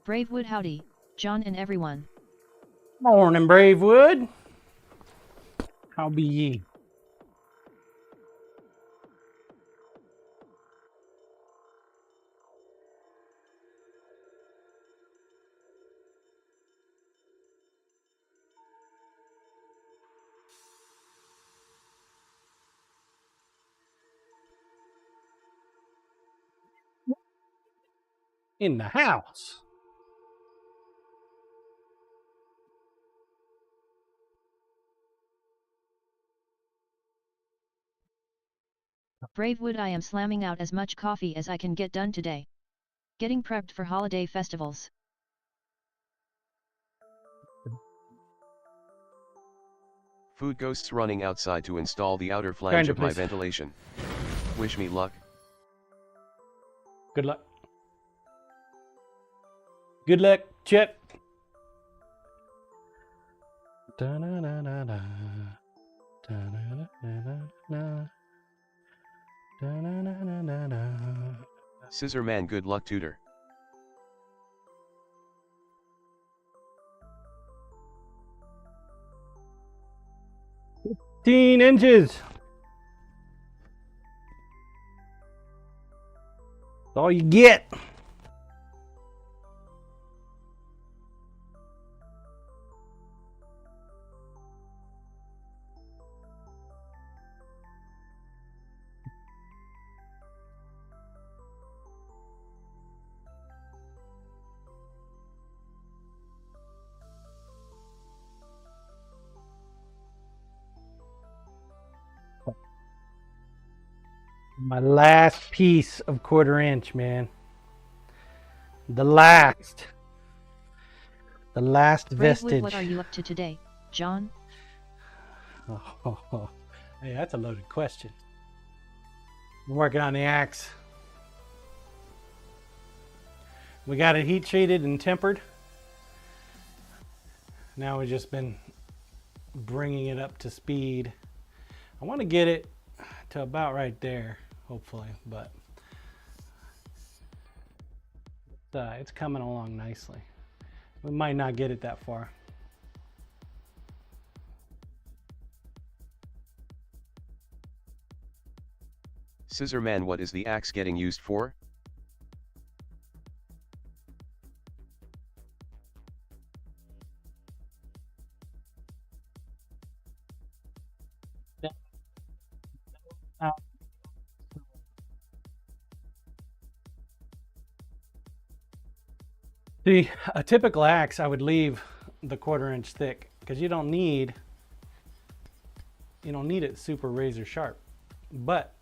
Bravewood howdy, John and everyone. Morning, Bravewood. How be ye? In the house. Bravewood, I am slamming out as much coffee as I can get done today. Getting prepped for holiday festivals. Food ghosts running outside to install the outer flange Grinder, of my please. ventilation. Wish me luck. Good luck. Good luck, Chip. Da-na-na-na-na. Da-na-na-na-na. Da-na-na-na-na. Scissor man, good luck, tutor. Teen inches. That's all you get. My last piece of 1/4 inch, man. The last Bravewood, vestige. what are you up to today, John? Oh, hey, that's a loaded question. I'm working on the axe. We got it heat treated and tempered. Now we've just been bringing it up to speed. I want to get it to about right there, hopefully, but it's coming along nicely. We might not get it that far. Scissor man, what is the axe getting used for? See, a typical axe, I would leave the 1/4 inch thick because you don't need it super razor sharp. But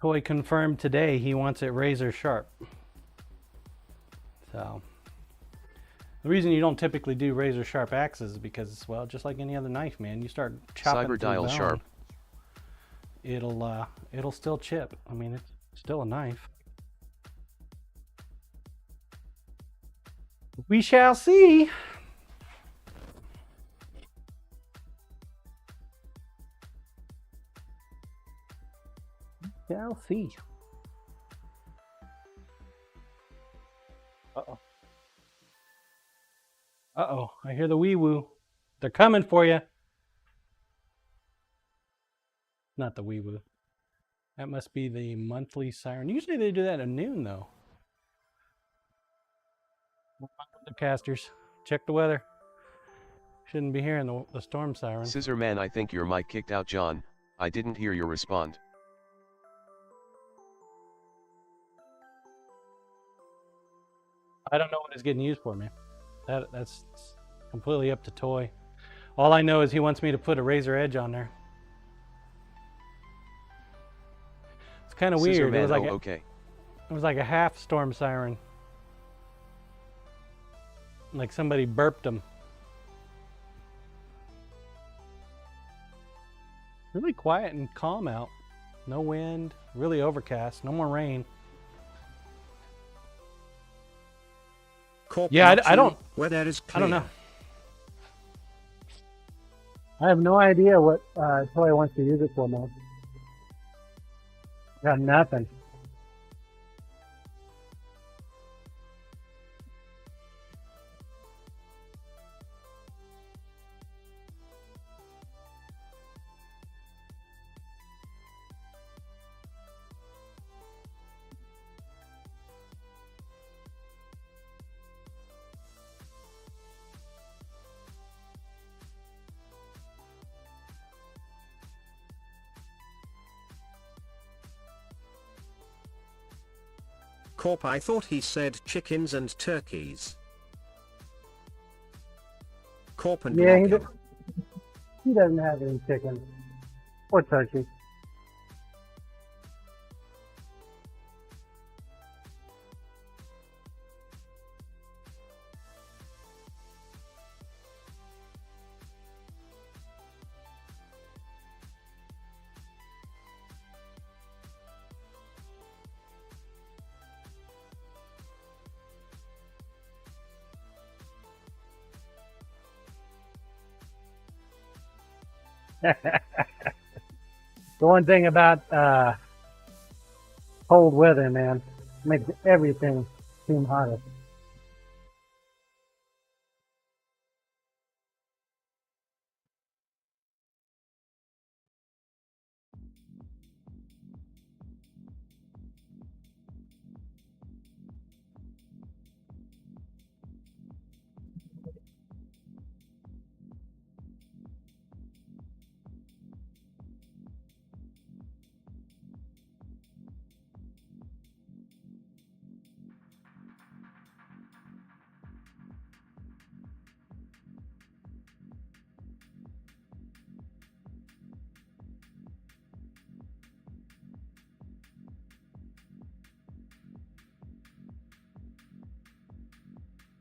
Toy confirmed today he wants it razor sharp. So the reason you don't typically do razor sharp axes is because, well, just like any other knife, man, you start chopping Cyber through dial bone, sharp. it'll still chip. I mean, it's still a knife. We shall see. Shall see. Uh-oh. Uh-oh. I hear the wee woo. They're coming for you. Not the wee woo. That must be the monthly siren. Usually they do that at noon, though. Casters, check the weather. Shouldn't be hearing the storm siren. Scissor man, I think your mic kicked out, John. I didn't hear your respond. I don't know what it's getting used for, man. That's completely up to Toy. All I know is he wants me to put a razor edge on there. It's kind of Scissor weird. man, It was like a half storm siren. Like somebody burped them. Really quiet and calm out. No wind, really overcast, no more rain. Yeah, I don't. Where there is I don't know. I have no idea what Toy wants to use it for, man. Got nothing. Corp, I thought he said chickens and turkeys. Corp and Yeah, Login. he doesn't have any chicken or turkey. The one thing about cold weather, man, makes everything seem hotter.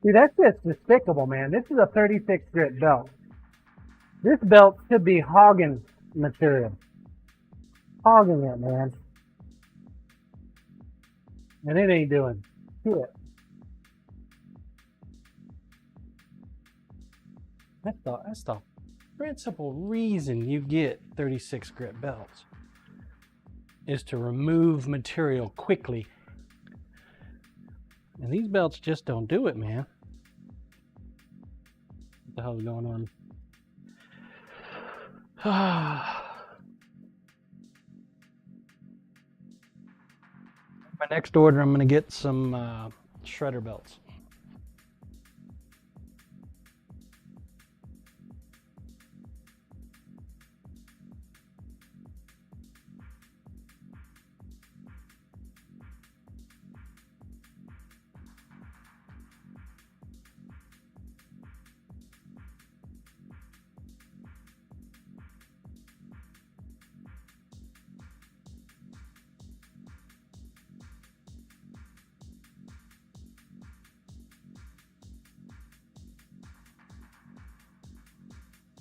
See, that's just despicable, man. This is a 36 grit belt. This belt should be hogging material. Hogging it, man. And it ain't doing shit. That's the principal reason you get 36 grit belts is to remove material quickly. And these belts just don't do it, man. What the hell's going on? My next order, I'm going to get some shredder belts.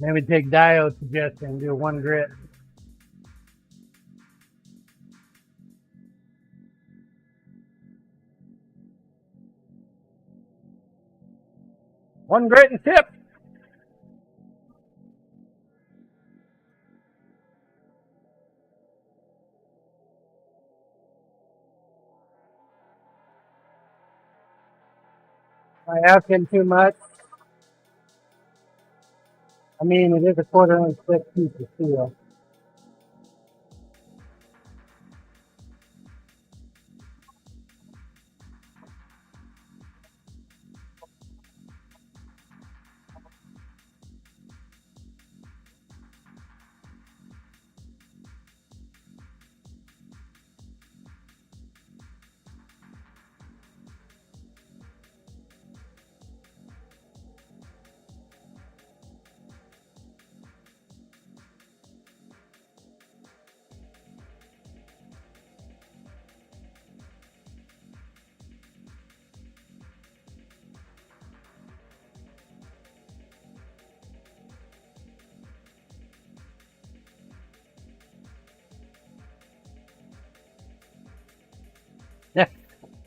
Maybe take Dio's suggestion and do 1 grit. One grit and tip. I ask him too much. I mean, it is a 1/4 inch thick piece of steel.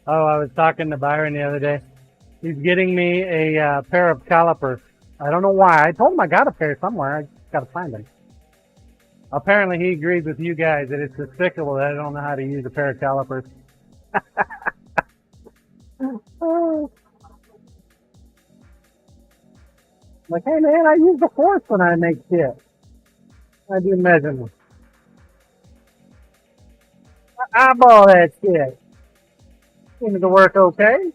Oh, I was talking to Byron the other day. He's getting me a pair of calipers. I don't know why. I told him I got a pair somewhere. I just got to find them. Apparently, he agrees with you guys that it's despicable that I don't know how to use a pair of calipers. Like, hey man, I use the force when I make shit. I do measurements. I eyeball that shit. Seems to work okay.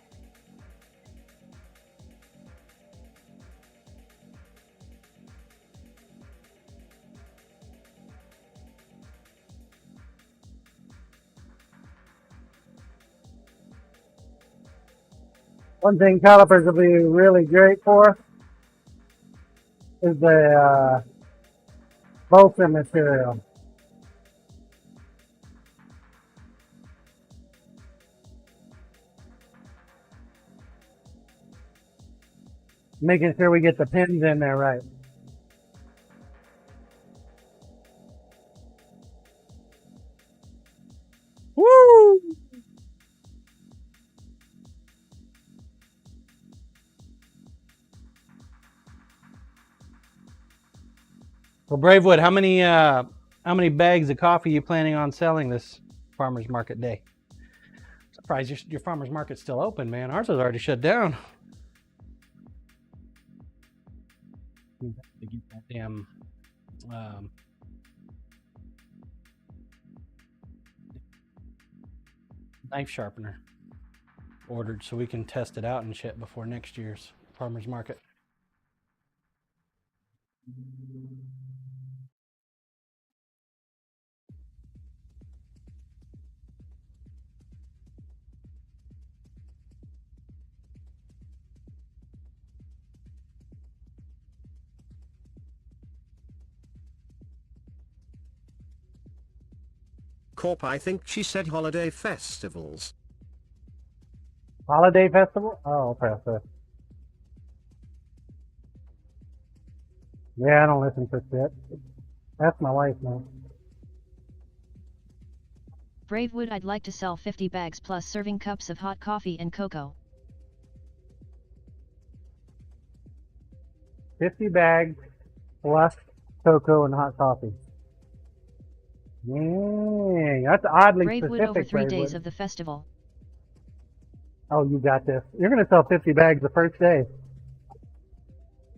One thing calipers will be really great for is the bolster material. Making sure we get the pins in there right. Woo! Well, Bravewood, how many bags of coffee are you planning on selling this farmer's market day? Surprised your farmer's market's still open, man. Ours was already shut down. To get that damn knife sharpener ordered so we can test it out and shit before next year's farmer's market. Corp, I think she said holiday festivals. Holiday festival? Oh, okay. Yeah, I don't listen for shit. That's my wife, man. Bravewood, I'd like to sell 50 bags plus serving cups of hot coffee and cocoa. 50 bags plus cocoa and hot coffee. Dang, that's oddly Bravewood specific. over 3 Bravewood. days of the festival. Oh, you got this. You're going to sell 50 bags the first day.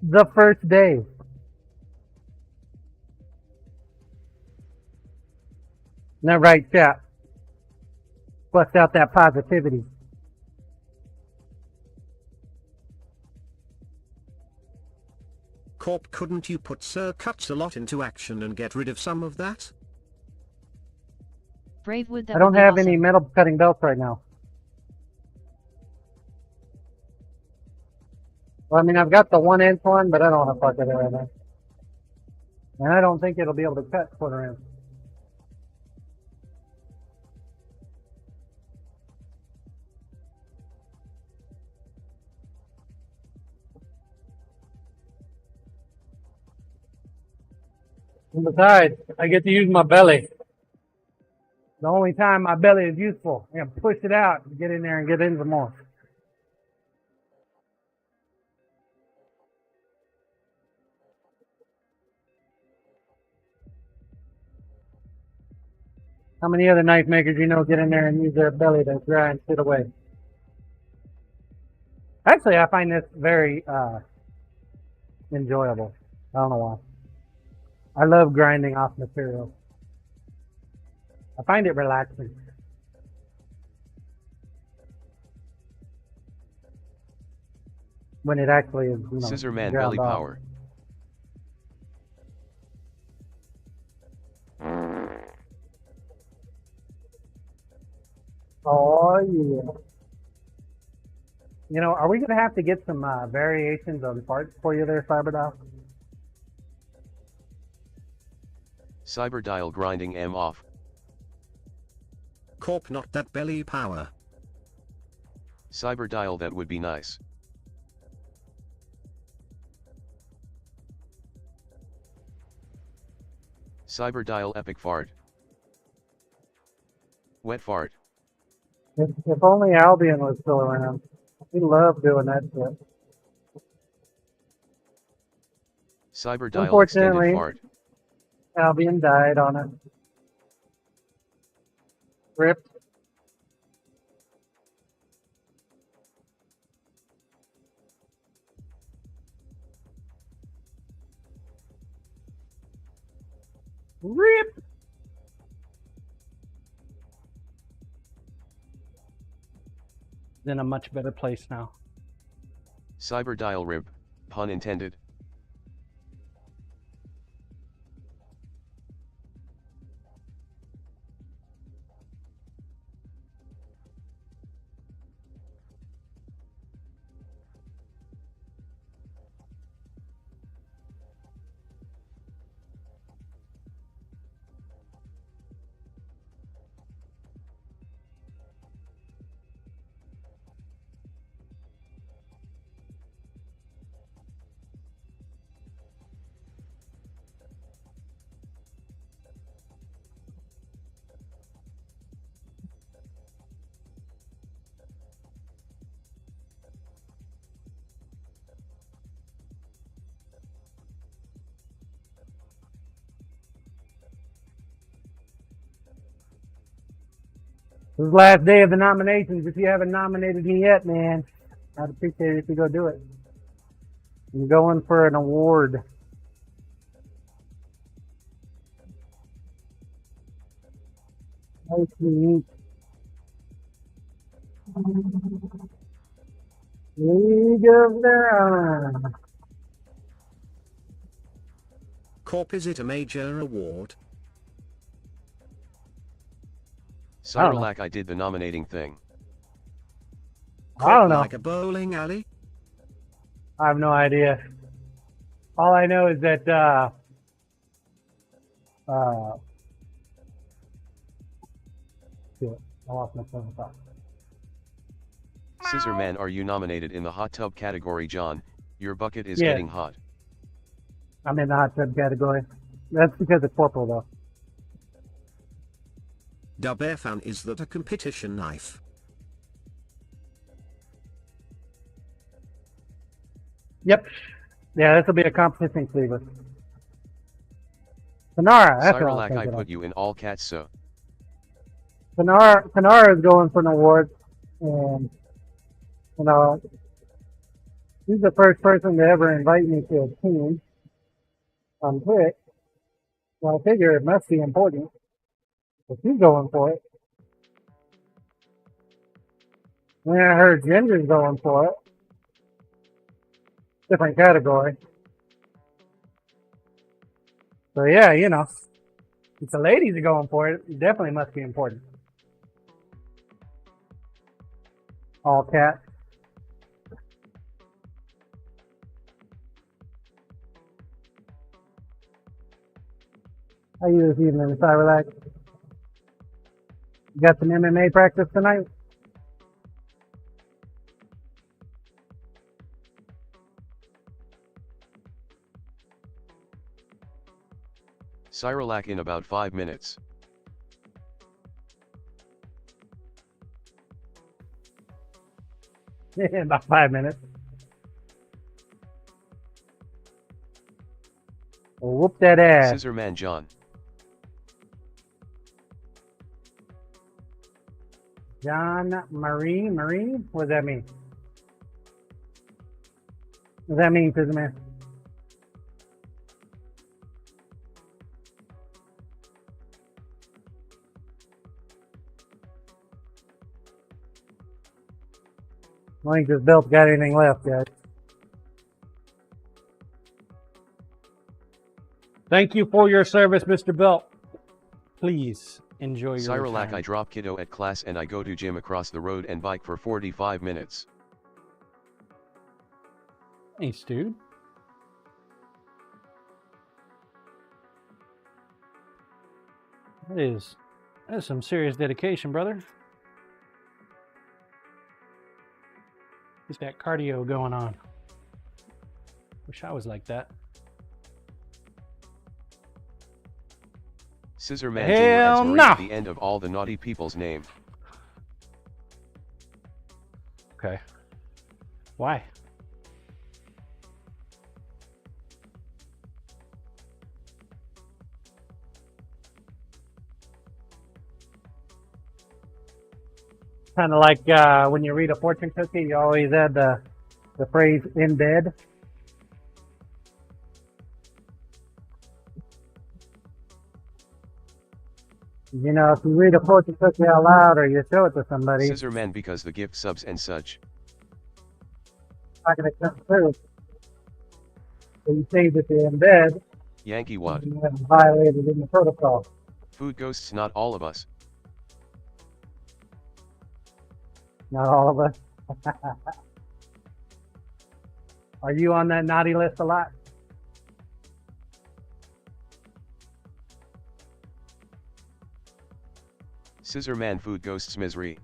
The first day. Isn't that right, chap? Bust out that positivity. Corp, couldn't you put Sir Cuts-a-Lot into action and get rid of some of that? Bravewood, that I don't would be have awesome. any metal cutting belts right now. Well, I mean, I've got the 1-inch one, but I don't want to fuck with it right now. And I don't think it'll be able to cut 1/4 inch. And besides, I get to use my belly. The only time my belly is useful. I can push it out and get in there and get in some more. How many other knife makers you know get in there and use their belly to grind shit away? Actually, I find this very enjoyable. I don't know why. I love grinding off material. I find it relaxing. When it actually is, you know, Scissor man ground belly off. power. Oh yeah. You know, are we gonna have to get some variations on parts for you there, Cyberdial? Cyber dial grinding M off. Corp, not that belly power. Cyber dial, that would be nice. Cyber dial epic fart. Wet fart. If only Albion was still around. He loved doing that shit. Cyber dial extended Unfortunately, fart. Albion died on it. Ripped. Rip. In a much better place now. Cyber dial rip, pun intended. This is the last day of the nominations. If you haven't nominated me yet, man, I'd appreciate it if you go do it. I'm going for an award. Nice to meet. League of Their Own. Corp, is it a major award? I don't know. Cyrillac, I did the nominating thing. I don't know. Like a bowling alley? I have no idea. All I know is that shit, I lost my train of thought. Scissorman, are you nominated in the hot tub category, John? Your bucket is Yeah. getting hot. I'm in the hot tub category. That's because of Corporal though. Dubfan, is that a competition knife? Yep. Yeah, this will be a competition cleaver. Panara, that's what I was Cyrillac, I thinking put of. you in all cats, so. Panara is going for an award, and you know, he's the first person to ever invite me to a team on Twitch. Well, I figure it must be important. If he's going for it. Then I heard Ginger's going for it. Different category. So yeah, you know, if the ladies are going for it, it definitely must be important. All cats. How you this evening, Cyrillac? You got some MMA practice tonight? Cyrillac in about 5 minutes. About 5 minutes. Well, whoop that ass. Scissorman John. John Marie? What does that mean? What does that mean, Prison Man? I think this belt's got anything left, guys. Thank you for your service, Mr. Belt. Please enjoy your Cyrillac, I retirement. drop kiddo at class and I go to gym across the road and bike for 45 minutes. Thanks, dude. That is some serious dedication, brother. Get that cardio going on. Wish I was like that. Scissorman Hell Junior adds Marie no! at the end of all the naughty people's name. Okay. Why? Kind of like when you read a fortune cookie, you always add the phrase "in bed." You know, if you read a fortune cookie out loud or you show it to somebody, it's Scissorman because the gift subs and such. not going to come through. So you say that they're in bed, Yankee what? and you haven't violated any protocol. Food ghosts, not all of us. Not all of us. Are you on that naughty list a lot? Scissorman food ghosts misery.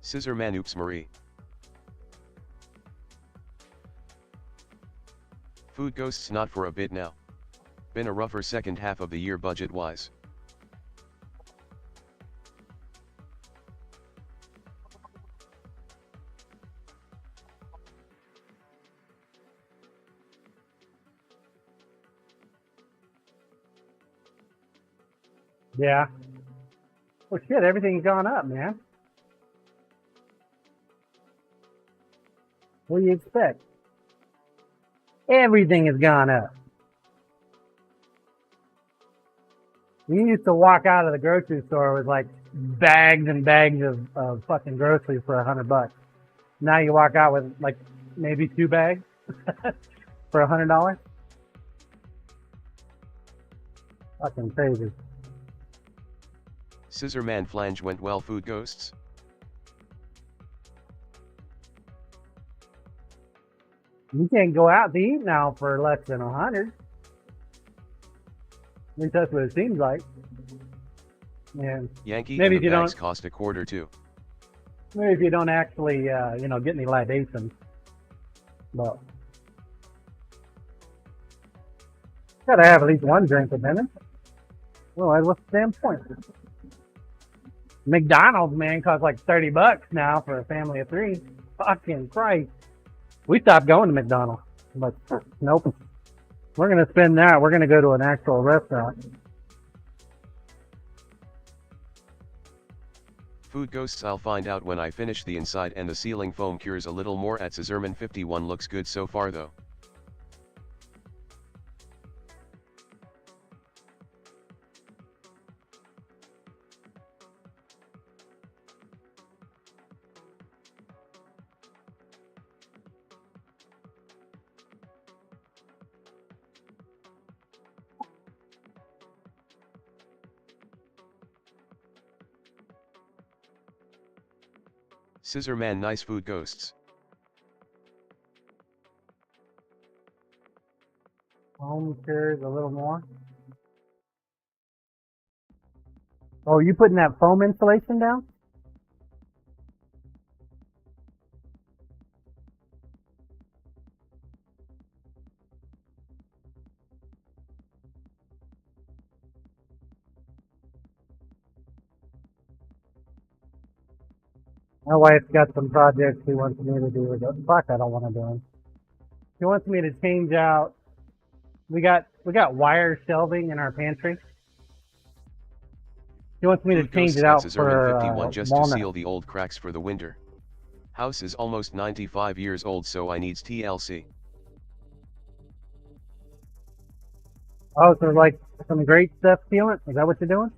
Scissorman oops Marie. Food ghosts not for a bit now. Been a rougher second half of the year budget wise. Yeah. Well, shit, everything's gone up, man. What do you expect? Everything has gone up. You used to walk out of the grocery store with like bags and bags of fucking groceries for $100. Now you walk out with like maybe 2 bags for $100. Fucking crazy. Scissor man flange went well. Food ghosts. You can't go out to eat now for less than 100. At least that's what it seems like. And Yankee maybe and if the you bags don't, cost $1 too. maybe if you don't actually, you know, get any libations. But gotta have at least one drink a minute. Otherwise, what's the damn point? McDonald's, man, costs like $30 now for a family of 3. Fucking Christ. We stopped going to McDonald's. But nope. We're gonna spend that. We're gonna go to an actual restaurant. Food ghosts. I'll find out when I finish the inside, and the ceiling foam cures a little more at Scissorman 51. Looks good so far though. Scissor man, nice. Food ghosts. Foam cures a little more. Oh, you putting that foam insulation down? My wife's got some projects she wants me to do with it. Fuck, I don't want to do them. She wants me to change out. We got wire shelving in our pantry. She wants me to Food change ghosts it at out Scissorman for 51 just to walnut. seal the old cracks for the winter. House is almost 95 years old, so I needs TLC. Oh, so like some great stuff sealant? Is that what you're doing?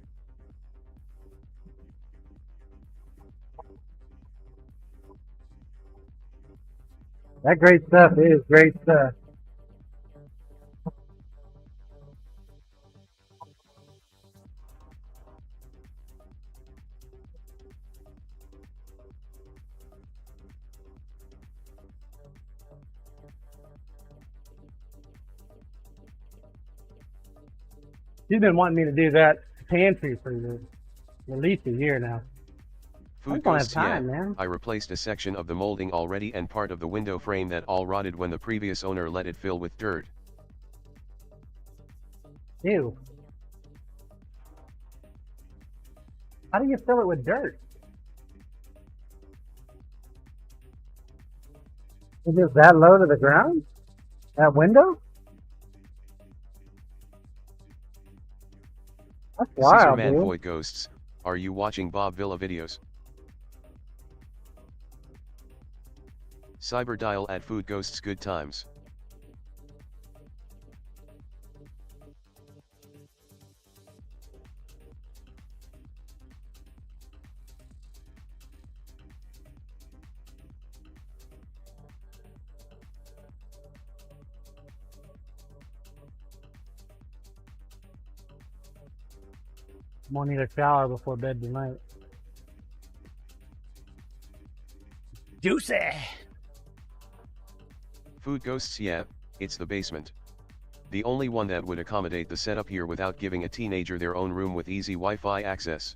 That great stuff is great stuff. She's been wanting me to do that pantry for at least a year now. I Food don't have ghosts. time, Yeah, man. I replaced a section of the molding already and part of the window frame that all rotted when the previous owner let it fill with dirt. Ew. How do you fill it with dirt? Is it that low to the ground? That window? That's Scissor wild, man dude. void ghosts. Are you watching Bob Villa videos? Cyber dial at Food Ghosts. Good times. I'm gonna need a shower before bed tonight. Juicy! Food ghosts. Yeah, it's the basement. The only one that would accommodate the setup here without giving a teenager their own room with easy Wi-Fi access.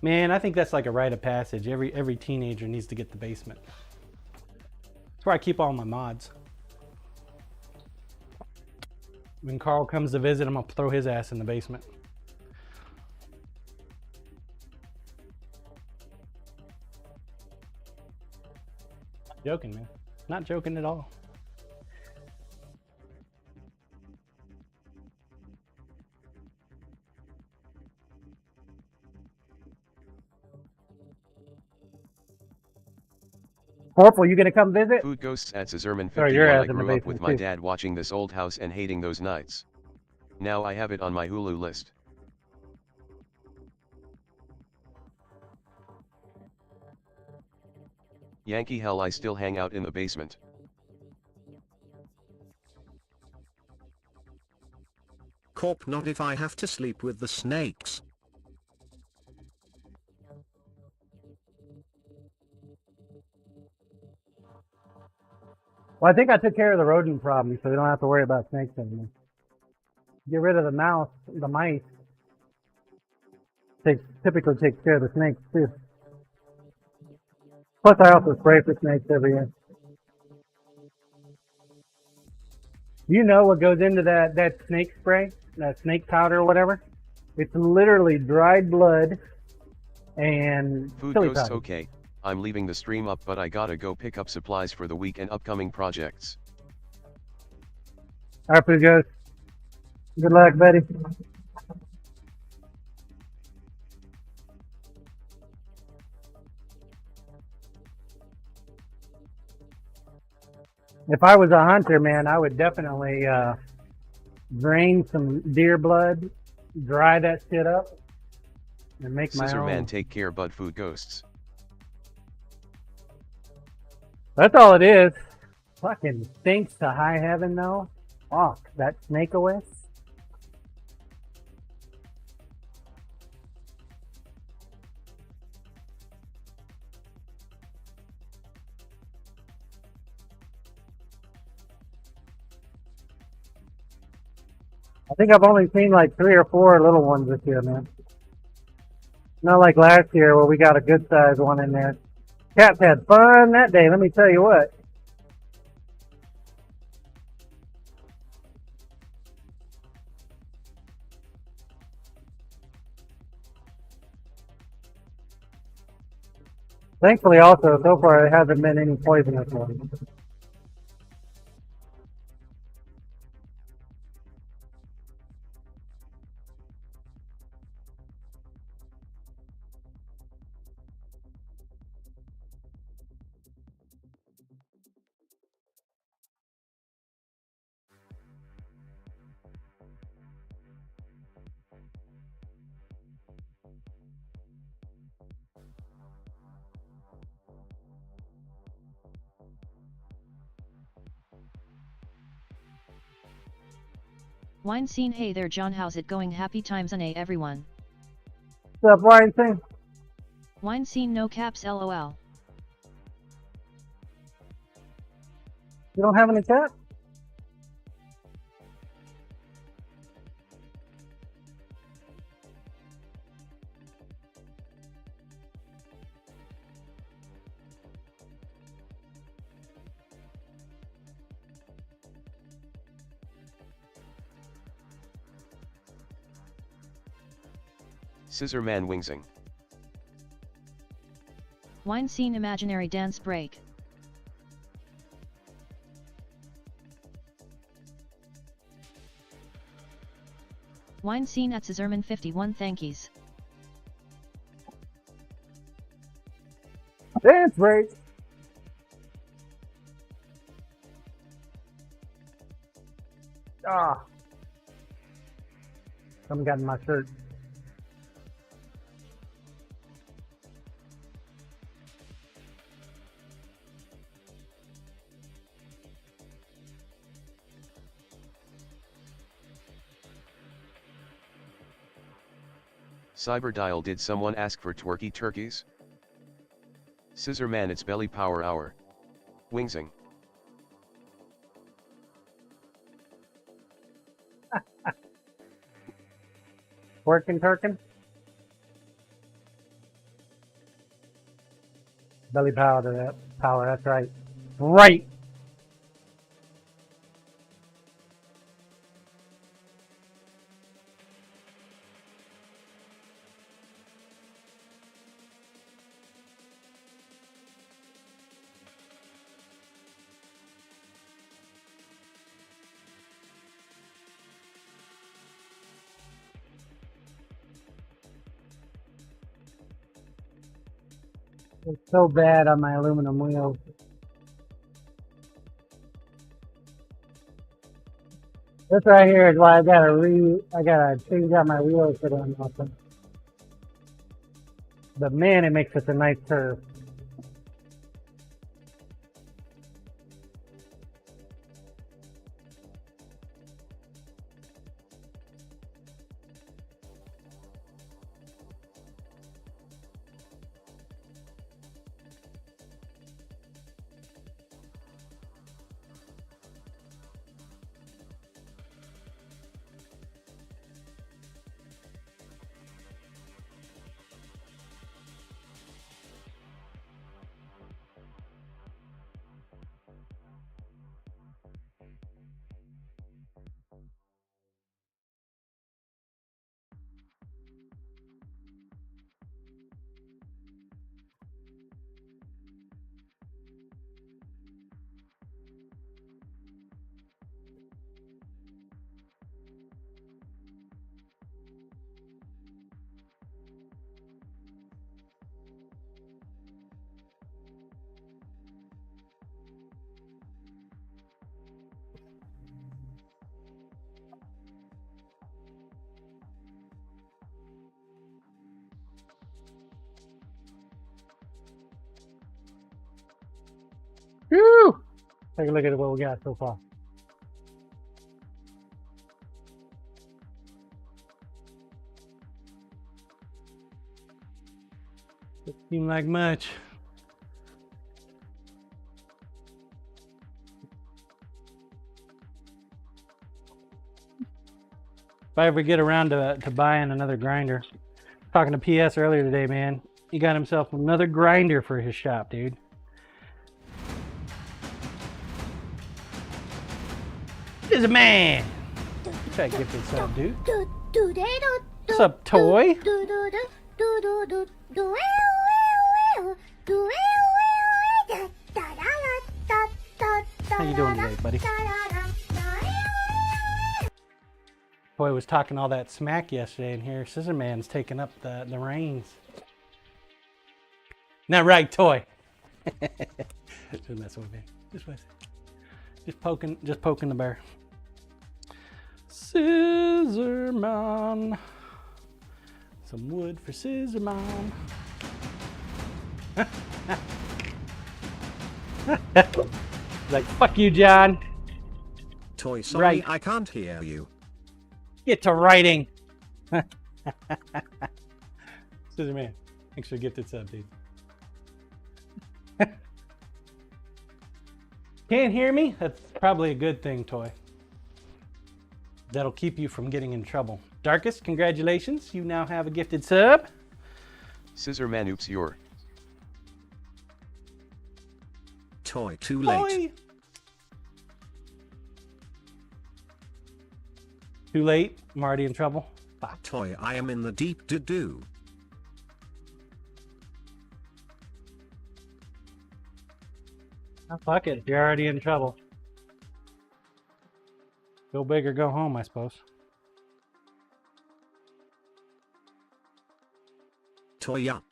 Man, I think that's like a rite of passage. Every teenager needs to get the basement. That's where I keep all my mods. When Carl comes to visit, I'm gonna throw his ass in the basement. Not joking, man. Not joking at all. Hopefully, you gonna come visit? Food Ghosts at Scissorman Sorry, 51. your ass I in the grew up basement, with my too. dad watching this old house and hating those nights. Now I have it on my Hulu list. Yankee hell, I still hang out in the basement. Corp, not if I have to sleep with the snakes. Well, I think I took care of the rodent problem, so we don't have to worry about snakes anymore. Get rid of the mice. Typically takes care of the snakes too. Plus, I also spray for snakes every year. Do you know what goes into that snake spray? That snake powder or whatever? It's literally dried blood and Food chili Ghosts, powder. okay, I'm leaving the stream up, but I gotta go pick up supplies for the week and upcoming projects. Alright, Food Ghost. Good luck, buddy. If I was a hunter, man, I would definitely drain some deer blood, dry that shit up, and make my Scissor own. Man, take care, bud. Food Ghosts. That's all it is. Fucking stinks to high heaven, though. Fuck, that snake OS. I think I've only seen like 3 or 4 little ones this year, man. Not like last year where we got a good sized one in there. Cats had fun that day, let me tell you what. Thankfully also, so far there hasn't been any poisonous ones. Wine scene. Hey there John, how's it going? Happy times on everyone. What's up, Wine Thing? Wine scene, no caps, lol. You don't have any cats? Scissor Man wingsing. Wine scene, imaginary dance break. Wine scene at Scissorman 51, thankies. Dance break. Ah. Something got in my shirt. Cyberdial, did someone ask for twerky turkeys? Scissor Man, it's belly power hour. Wingsing. Working Turkin? Belly power to that power, that's right. Right! It's so bad on my aluminum wheels. This right here is why I gotta change out my wheels for them often. But man, it makes such a nice curve. Whew! Take a look at what we got so far. Doesn't seem like much. If I ever get around to buying another grinder, talking to PS earlier today, man, he got himself another grinder for his shop, dude. Is a man. Try to get this up, dude. What's up, toy? How you doing today, buddy? Toy was talking all that smack yesterday, and here Scissor Man's taking up the reins. Not right, Toy. Just messing with me. Just poking the bear. Scissor Man. Some wood for Scissor Man. Like, fuck you, John. Toy, sorry, Right. I can't hear you. Get to writing. Scissor Man, thanks for gifted sub, dude. Can't hear me? That's probably a good thing, Toy. That'll keep you from getting in trouble. Darkest, congratulations. You now have a gifted sub. Scissor Man, oops, your. Toy, too late. Toy. Too late? I'm already in trouble. Fuck. Toy, I am in the deep doo-doo. Oh, fuck it. You're already in trouble. Go big or go home, I suppose. Toy up.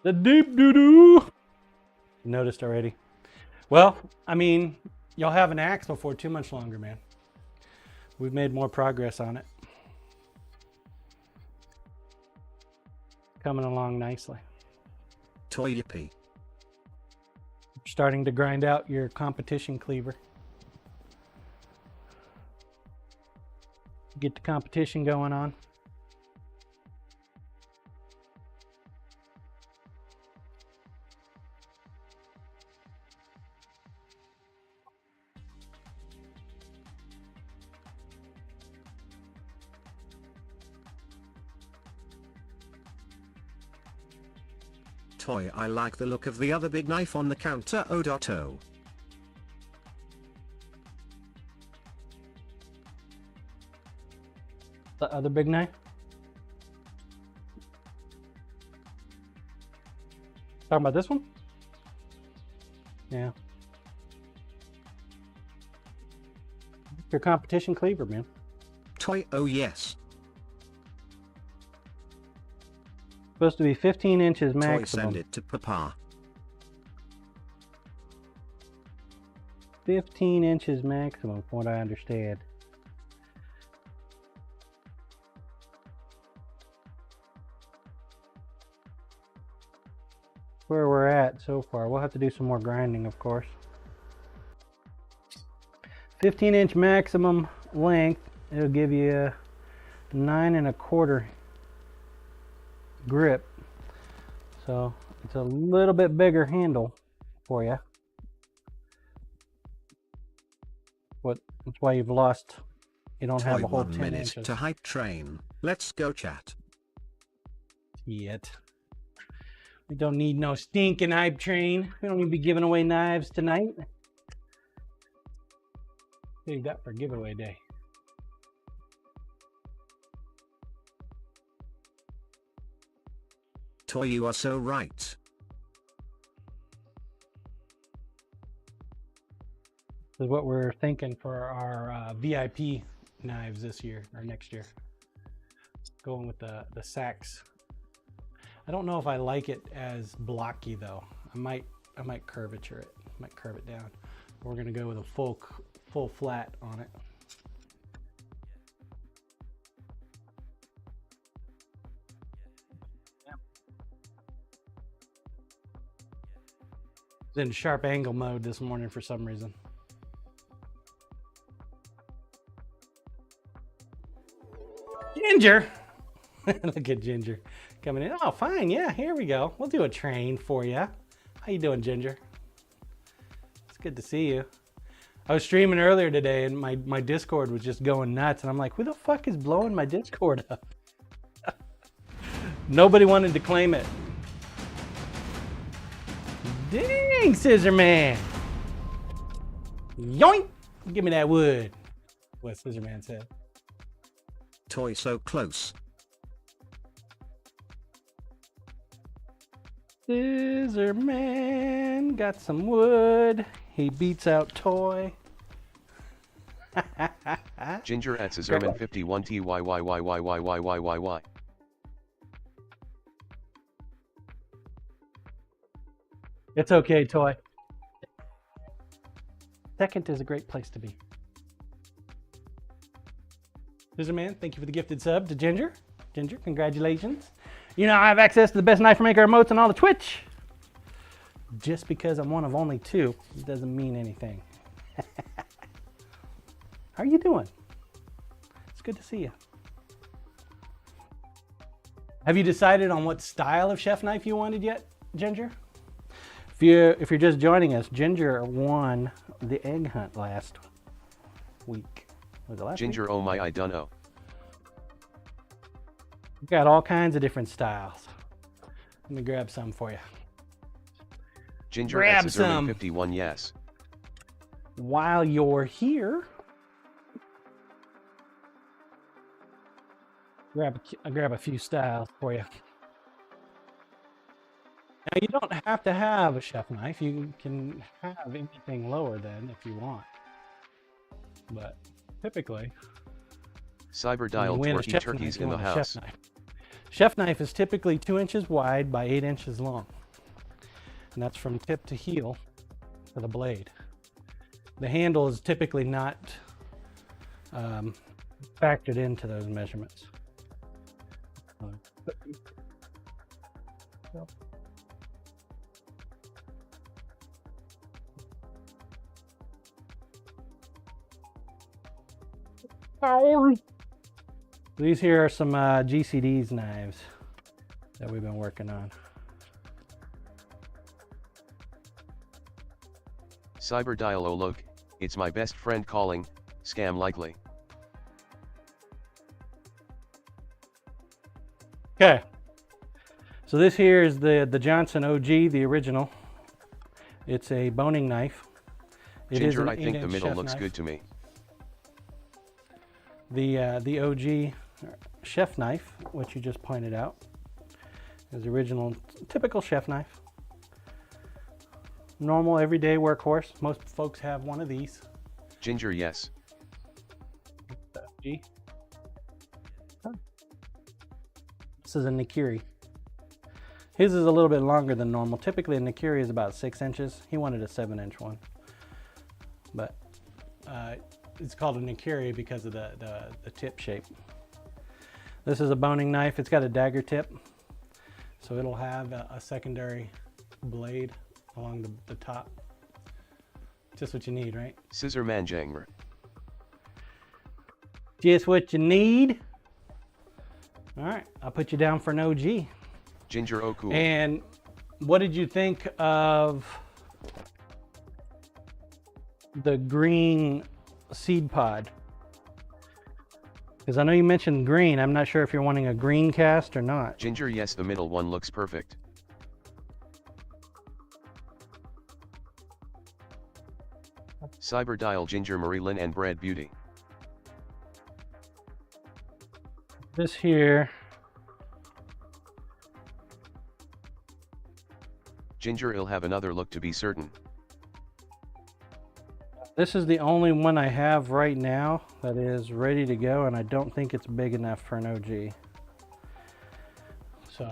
The deep doo-doo. Noticed already. Well, I mean, you'll have an axe before too much longer, man. We've made more progress on it. Coming along nicely. Toy yippee. Starting to grind out your competition cleaver. Get the competition going on. Toy, I like the look of the other big knife on the counter. Oh. The other big knife. Talking about this one? Yeah. Your competition cleaver, man. Toy, oh yes. Supposed to be 15 inches Toy, maximum. send it to Papa. 15 inches maximum, from what I understand. Where we're at so far. We'll have to do some more grinding, of course. 15-inch maximum length. It'll give you a 9 1/4 grip. So it's a little bit bigger handle for you. That's why you've lost. You don't have Toy, a whole 1 10 minute inches. to hype train. Let's go chat. Yet. We don't need no stinking hype train. We don't need to be giving away knives tonight. Save that for giveaway day. Toy, you are so right. This is what we're thinking for our VIP knives this year or next year. Going with the Sachs. I don't know if I like it as blocky though. I might curvature it. Might curve it down. We're gonna go with a full flat on it. It's in sharp angle mode this morning for some reason. Ginger! Look at Ginger coming in. Oh, fine. Yeah, here we go. We'll do a train for you. How you doing, Ginger? It's good to see you. I was streaming earlier today and my Discord was just going nuts. And I'm like, who the fuck is blowing my Discord up? Nobody wanted to claim it. Dang, Scissor Man. Yoink! Give me that wood. What Scissor Man said. Toy, so close. Scissor Man got some wood. He beats out Toy. Ginger at Scissorman 51 TYYYYYYYYY. It's okay, Toy. Second is a great place to be. Scissor Man, thank you for the gifted sub to Ginger. Ginger, congratulations. You know I have access to the best knife maker emotes on all the Twitch. Just because I'm one of only 2 doesn't mean anything. How are you doing? It's good to see you. Have you decided on what style of chef knife you wanted yet, Ginger? If you're just joining us, Ginger won the egg hunt last week. Was it last Ginger, week? oh my, I dunno. We've got all kinds of different styles. Let me grab some for you. Ginger Grab at some. Scissorman 51, yes. While you're here, I'll grab a few styles for you. Now you don't have to have a chef knife. You can have anything lower than if you want. But typically, Cyber when dial you win a twerky chef turkeys knife, you in the want a house. chef knife. Chef knife is typically 2 inches wide by 8 inches long. And that's from tip to heel for the blade. The handle is typically not factored into those measurements. These here are some GCD's knives that we've been working on. Cyber dial, oh look, it's my best friend calling, scam likely. Okay, so this here is the Johnson OG, the original. It's a boning knife. It is Ginger, an I think the 8-inch middle chef looks knife. good to me. The OG chef knife, which you just pointed out, is the original typical chef knife. normal everyday workhorse. Most folks have one of these. Ginger, yes. This is a Nikiri. His is a little bit longer than normal. Typically a Nikiri is about 6 inches. He wanted a 7-inch one. But it's called a Nikiri because of the tip shape. This is a boning knife. It's got a dagger tip. So it'll have a secondary blade along the top. Just what you need, right? Scissor manjangmer. Just what you need. All right, I'll put you down for an OG. Ginger, oh cool. And what did you think of the green seed pod? Because I know you mentioned green. I'm not sure if you're wanting a green cast or not. Ginger, yes, the middle one looks perfect. Cyber dial Ginger, Marie-Lynn and Bread Beauty. This here. Ginger, it'll have another look to be certain. This is the only one I have right now that is ready to go, and I don't think it's big enough for an OG. So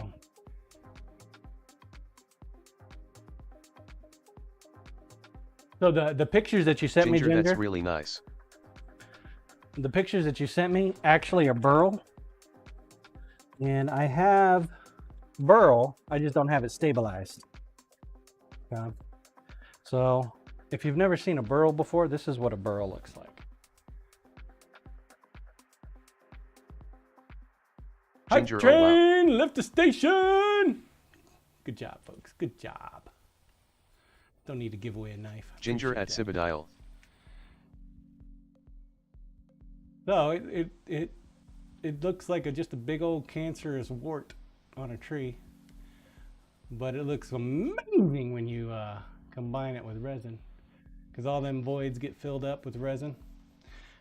the pictures that you sent me, Ginger, that's really nice. The pictures that you sent me actually are burl. And I have burl, I just don't have it stabilized. So if you've never seen a burl before, this is what a burl looks like. Ginger, Hype train, oh wow. left the station. Good job, folks. Good job. Don't need to give away a knife. Ginger at Cibadial. So it looks like just a big old cancerous wart on a tree, but it looks amazing when you combine it with resin, because all them voids get filled up with resin.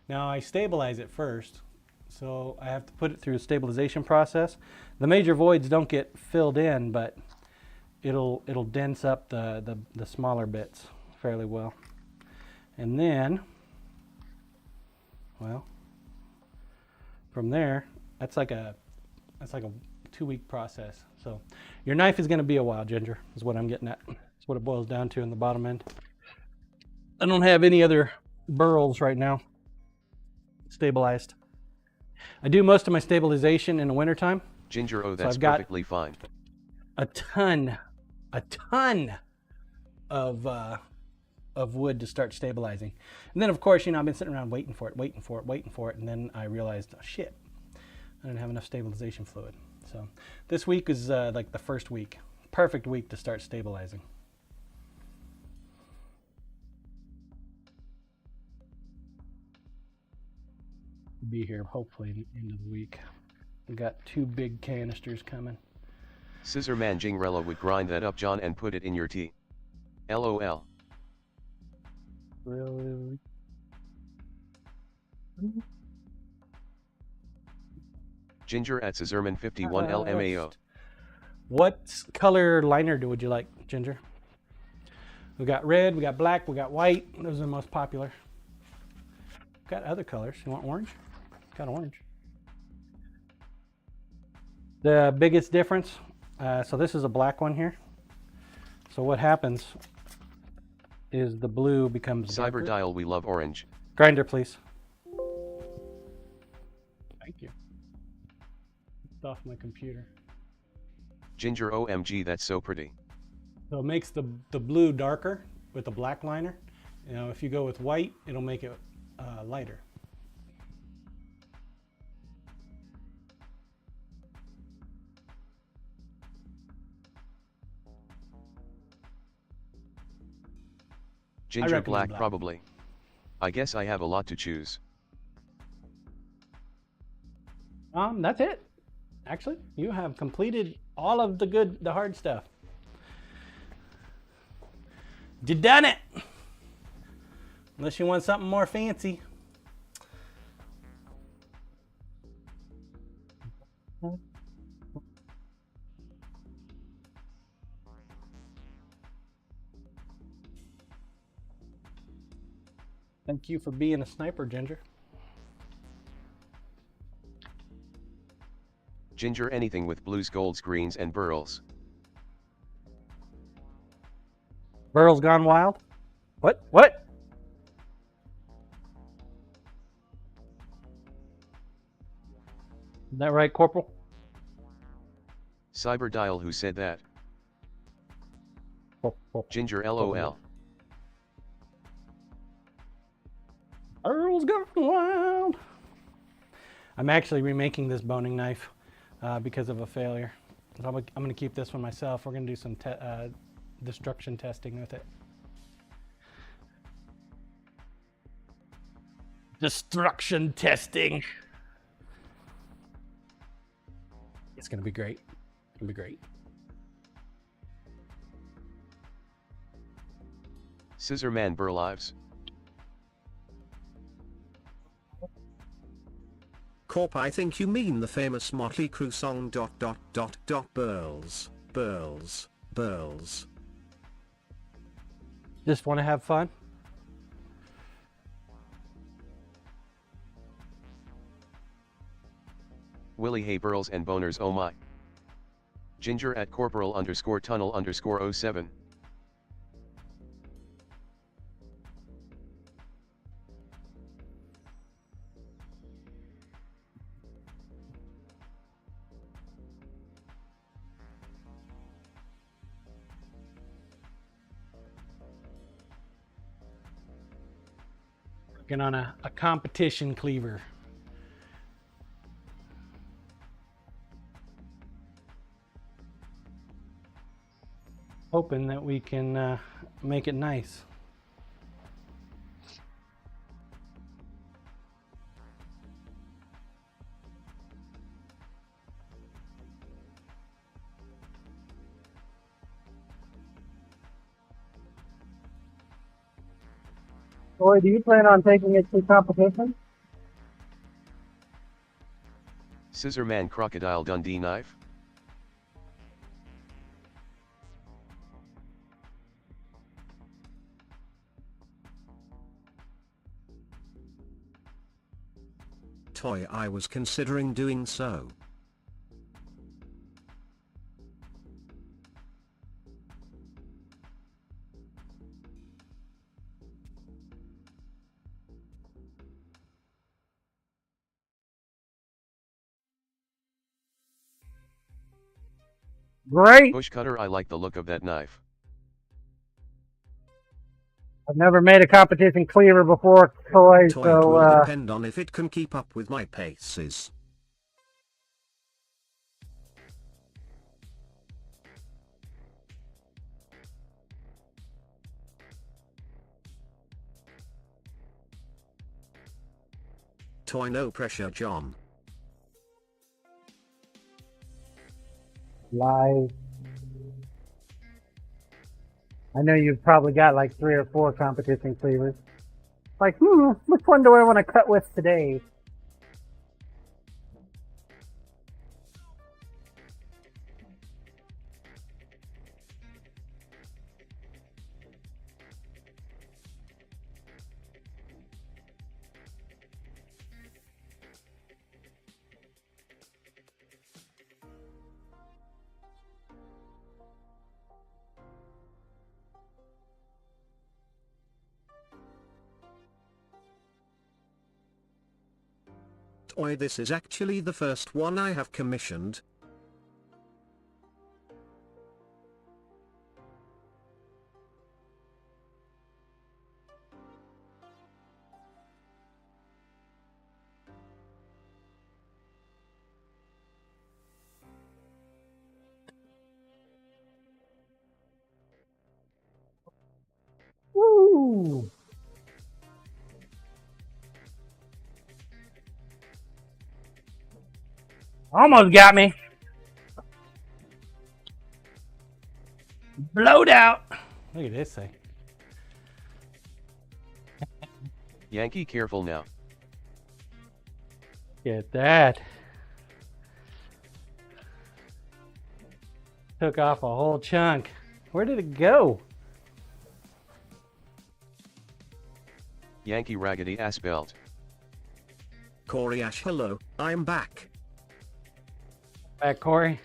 Now I stabilize it first, so I have to put it through a stabilization process. The major voids don't get filled in, but it'll dense up the smaller bits fairly well. And then, well, from there, that's like a 2-week process. So your knife is going to be a while, Ginger, is what I'm getting at. That's what it boils down to in the bottom end. I don't have any other burls right now stabilized. I do most of my stabilization in the wintertime. Ginger, oh, that's I've got perfectly fine. A ton of wood to start stabilizing. And then of course, you know, I've been sitting around waiting for it, and then I realized, oh shit, I didn't have enough stabilization fluid. So this week is like the first week, perfect week to start stabilizing. Be here hopefully at the end of the week. We got 2 big canisters coming. Scissor man Jingrella would grind that up, John, and put it in your tea. LOL. Really? Ginger at Scissorman 51 LMAO. What color liner would you like, Ginger? We got red, we got black, we got white. Those are the most popular. Got other colors. You want orange? Got orange. The biggest difference, so this is a black one here. So what happens is the blue becomes darker. Cyber dial, we love orange. Grinder, please. Thank you. It's off my computer. Ginger, OMG, that's so pretty. So it makes the blue darker with the black liner. You know, if you go with white, it'll make it lighter. Ginger black, probably. I guess I have a lot to choose. That's it. Actually, you have completed all of the hard stuff. You done it. Unless you want something more fancy. Thank you for being a sniper, Ginger. Ginger anything with blues, golds, greens and burls. Burl's gone wild? What? What? Is that right, Corporal? Cyberdial who said that? Ginger LOL. Burl's gone wild. I'm actually remaking this boning knife because of a failure. I'm going to keep this one myself. We're going to do some destruction testing with it. Destruction testing. It's going to be great. It's going to be great. Scissor Man Burr Lives. Corp, I think you mean the famous Motley Crue song ... Burls, burls, burls. Just want to have fun. Willie hey burls and boners oh my. Ginger at corporal_tunnel_07. Working on a competition cleaver. Hoping that we can make it nice. Boy, do you plan on taking it to competition? Scissor Man Crocodile Dundee knife. Toy, I was considering doing so. Great. Bush cutter I like the look of that knife. I've never made a competition cleaver before, Toy, Toy, it so will depend on if it can keep up with my paces. Toy, no pressure, John. live. I know you've probably got like 3 or 4 competition cleavers. Like, which one do I want to cut with today? Toy, this is actually the first one I have commissioned. Woo! Almost got me. Blowed out. Look at this thing. Yankee, careful now. Get that. Took off a whole chunk. Where did it go? Yankee raggedy ass belt. Corey Ash, hello, I'm back. Back, Corey.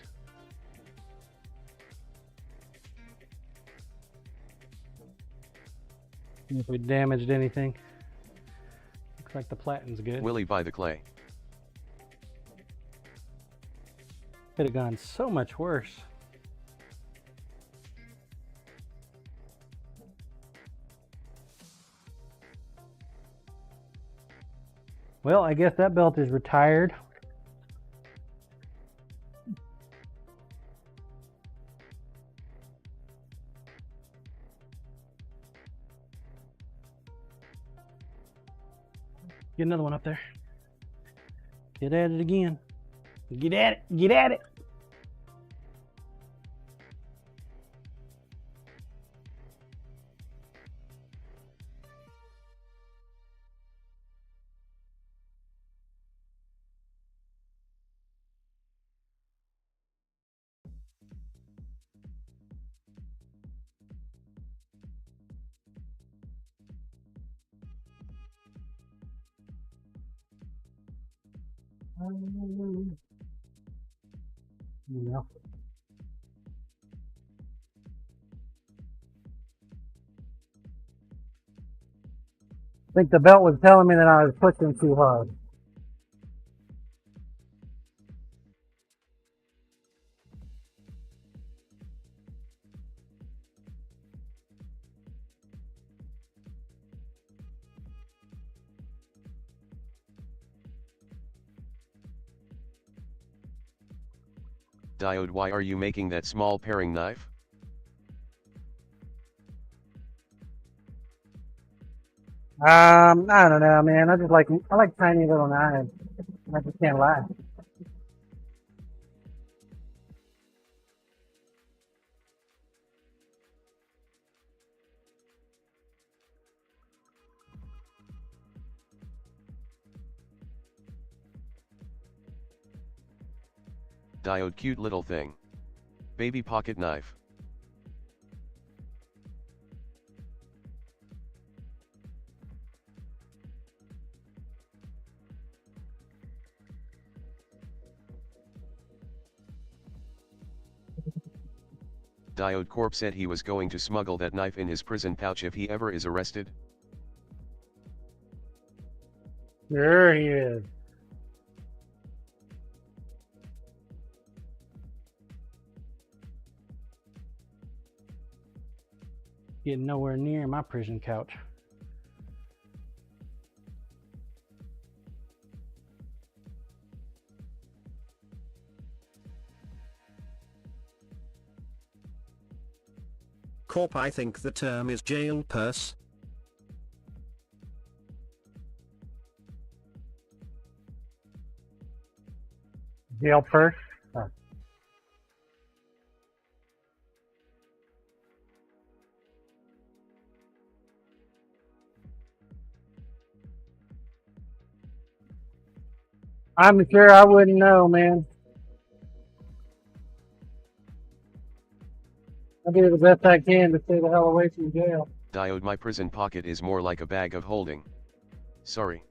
See if we damaged anything. Looks like the platinum's good. Willie buy the clay. Could have gone so much worse. Well, I guess that belt is retired. Get another one up there. Get at it again. Get at it. Get at it. Yeah. I think the belt was telling me that I was pushing too hard. Diode, why are you making that small paring knife? I don't know, man. I like tiny little knives. I just can't lie. Diode, cute little thing. Baby pocket knife. Diode Corp said he was going to smuggle that knife in his prison pouch if he ever is arrested. There he is. Getting nowhere near my prison couch. Corp, I think the term is jail purse. Jail purse. Oh. I'm sure I wouldn't know, man. I'll do the best I can to stay the hell away from jail. Diode, my prison pocket is more like a bag of holding. Sorry.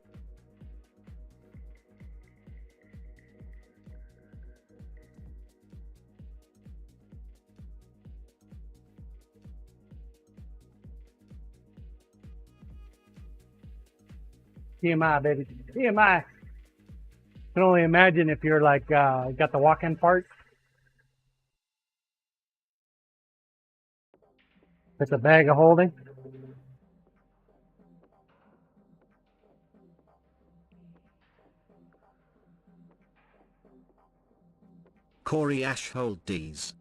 TMI, baby. TMI. I can only imagine if you're like, got the walk-in part. It's a bag of holding. Corey Ash, hold these.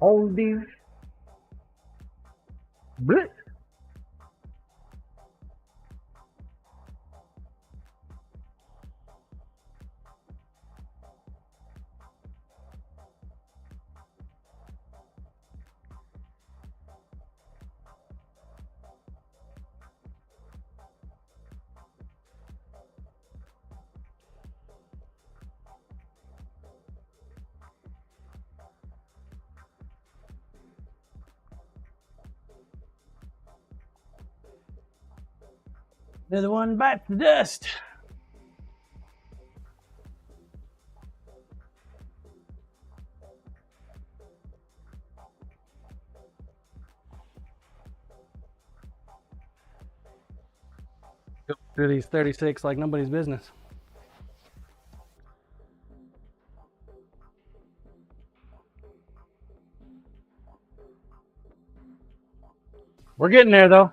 Hold these. Blech. Another one bites the dust. Go through these 36 like nobody's business. We're getting there though.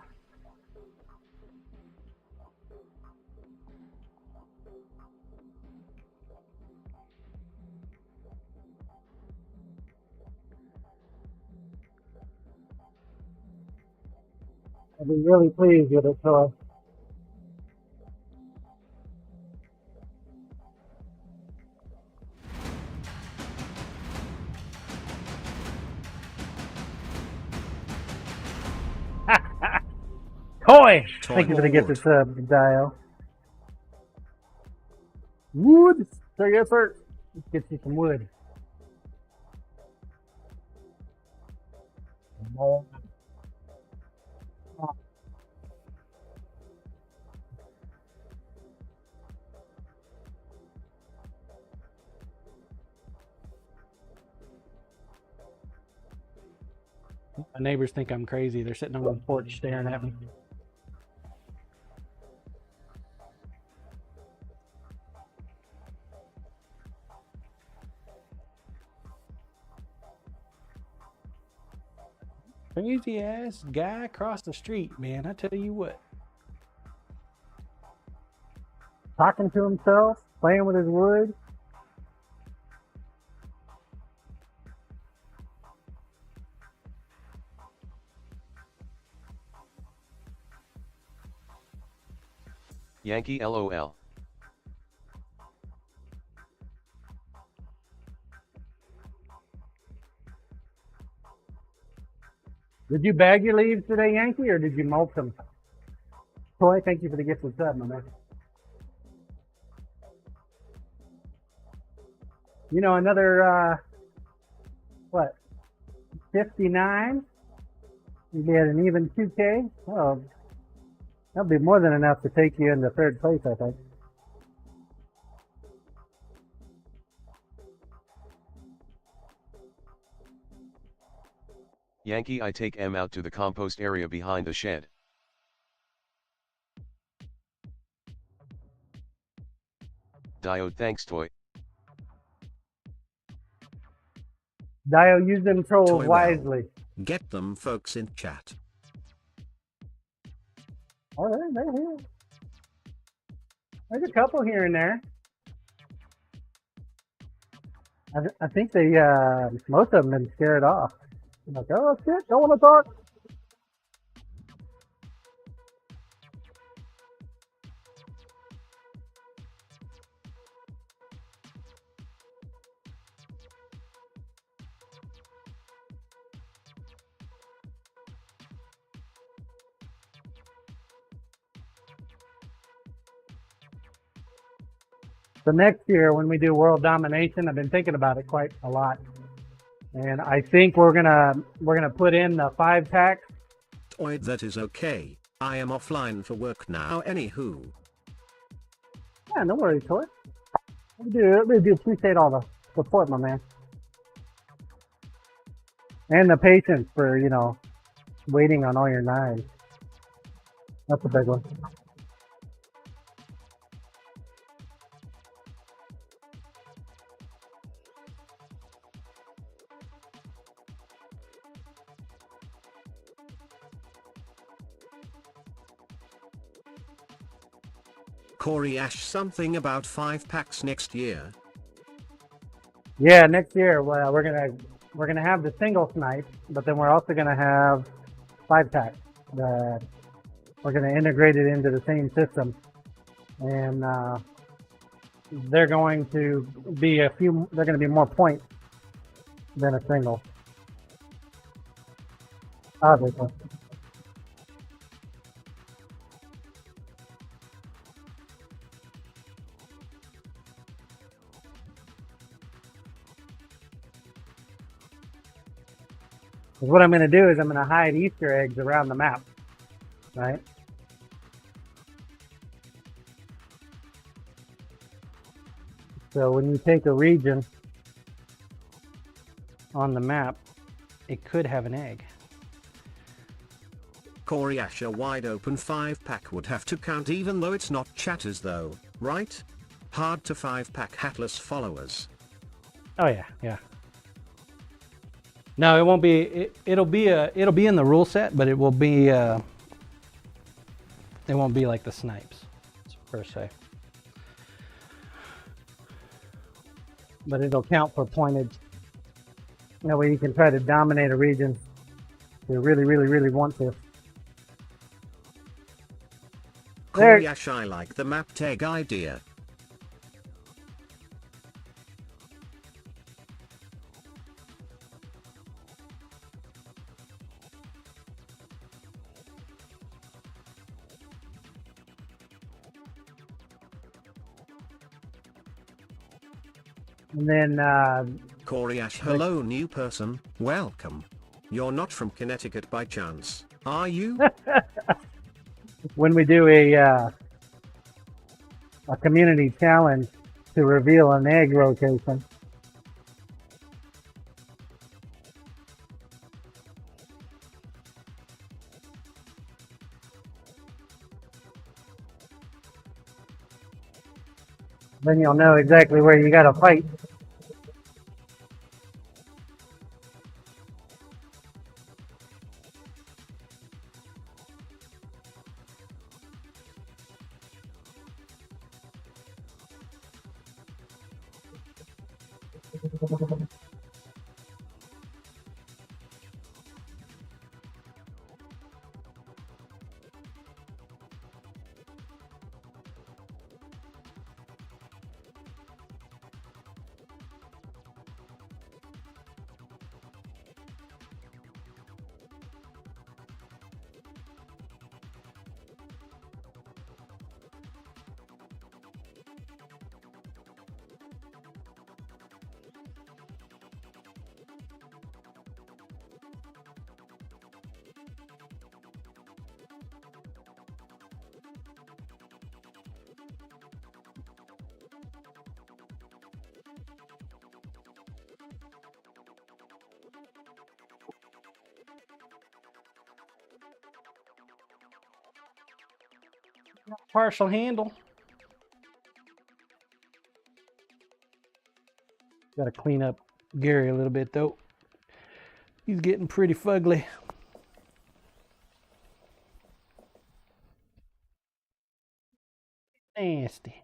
I'll be really pleased with it, so Toy! Thank you for the gifted sub, Dio. Wood! Sir, yes, sir. Let's get you some wood. Oh. My neighbors think I'm crazy. They're sitting on the porch staring at me. Crazy ass guy across the street, man. I tell you what. Talking to himself, playing with his wood. Yankee LOL. Did you bag your leaves today, Yankee, or did you mulch them? Toy, thank you for the gifted sub, my man. You know, another, what, 59? You get an even 2K? Oh, that'll be more than enough to take you into third place, I think. Yankee, I take M out to the compost area behind the shed. Diode, thanks, Toy. Dio, use them trolls Toy well. wisely. Get them folks in chat. Oh, they're here. There's a couple here and there. I think they, most of them been scared off. I'm like, oh shit, don't want to talk. So next year when we do world domination, I've been thinking about it quite a lot. And I think we're gonna put in the 5 tax. Toy, that is okay. I am offline for work now. Anywho. Yeah, no worries, Toy. We do appreciate all the support, my man. And the patience for, you know, waiting on all your knives. That's a big one. Corey Ash, something about 5 packs next year. Yeah, next year, well, we're gonna have the single snipe, but then we're also gonna have 5 tax. We're gonna integrate it into the same system, and they're going to be they're gonna be more points than a single. Obviously. What I'm going to do is I'm going to hide Easter eggs around the map, right? So when you take a region on the map, it could have an egg. Corey Ash, a wide open 5-pack would have to count even though it's not chatters though, right? Hard to 5-pack hatless followers. Oh yeah, yeah. No, it won't be. It'll be in the rule set, but it will be. It won't be like the snipes, per se. But it'll count for pointage. That way you can try to dominate a region if you really, really, really want to. Corey Ash, I like the map tag idea. And then Corey Ash, hello new person, welcome. You're not from Connecticut by chance, are you? when we do a community challenge to reveal an egg rotation, then you'll know exactly where you got to fight. Partial handle. Got to clean up Gary a little bit though. He's getting pretty fugly. Nasty.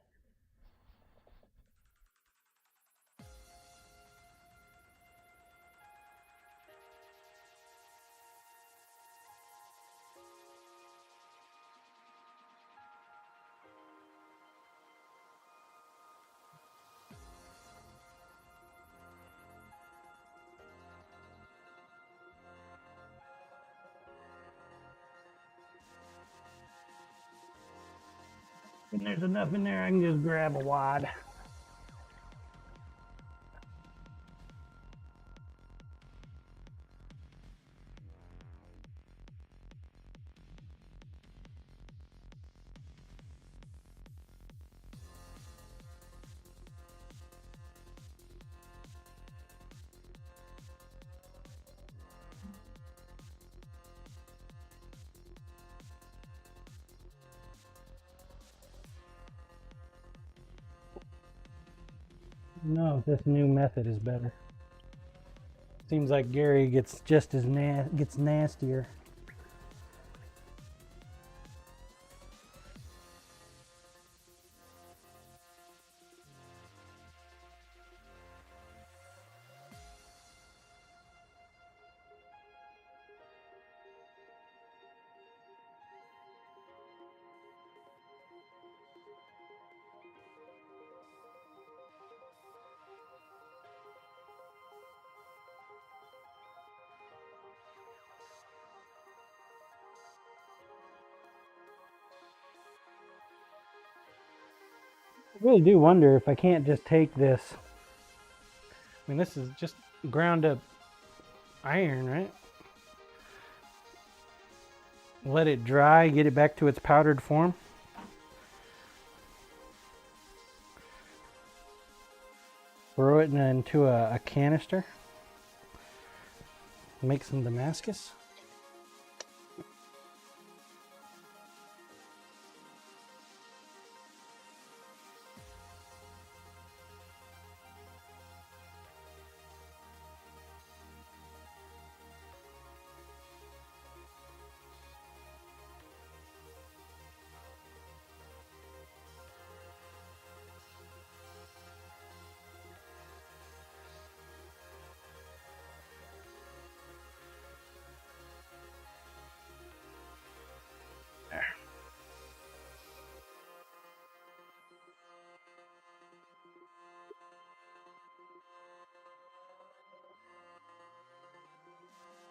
And there's enough in there I can just grab a wad. No, this new method is better. Seems like Gary gets just as gets nastier. I really do wonder if I can't just take this. I mean, this is just ground up iron, right? Let it dry, get it back to its powdered form. throw it into a canister, make some Damascus.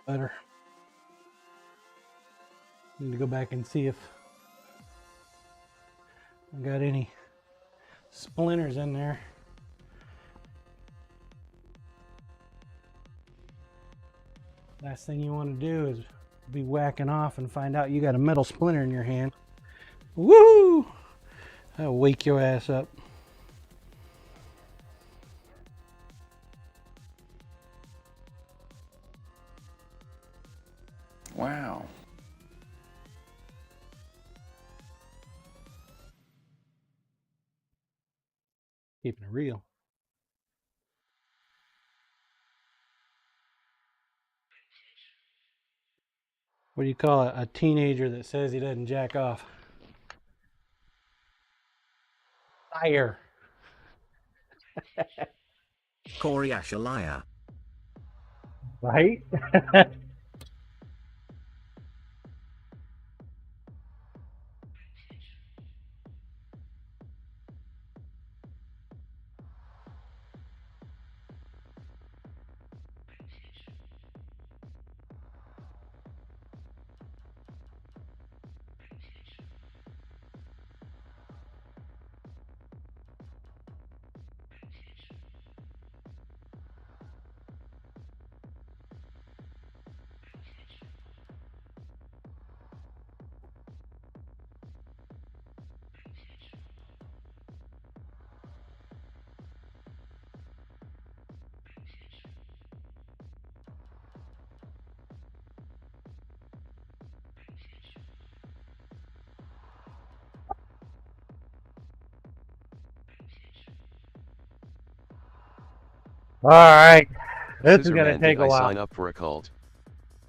Better. Need to go back and see if I got any splinters in there. Last thing you want to do is be whacking off and find out you got a metal splinter in your hand. Woo! That'll wake your ass up. Wow. Keeping it real. What do you call it? A teenager that says he doesn't jack off? Fire. Corey Ash a liar. Right? All right. This is Scissor going to man, take did a I while. sign up for a cult?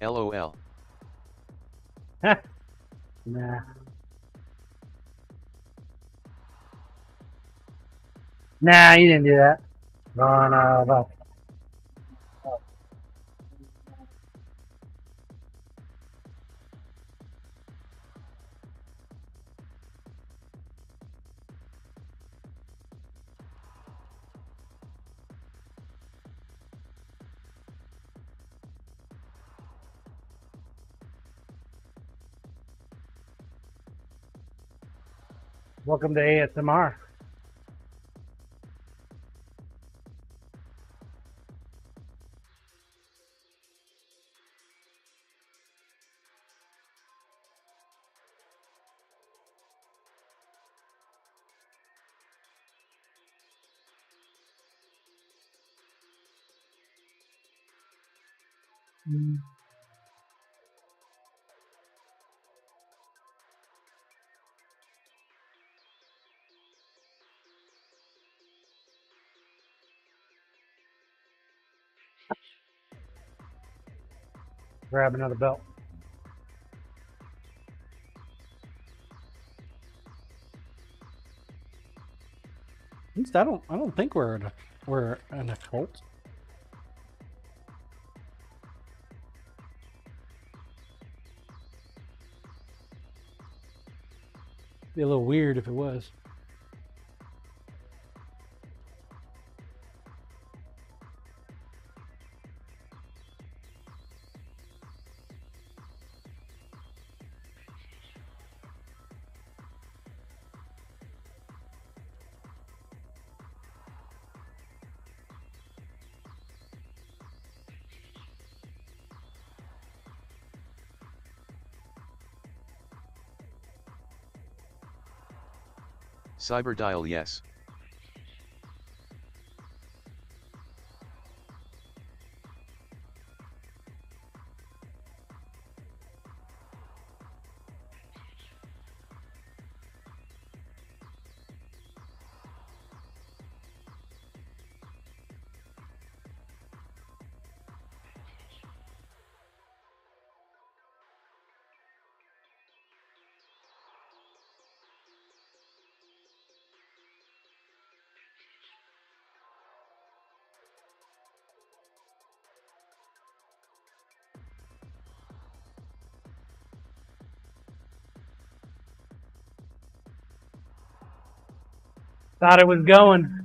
LOL. Nah. Nah, you didn't do that. No. Welcome to ASMR. Grab another belt. At least I don't think we're an occult. Be a little weird if it was. Cyber dial yes. Thought it was going.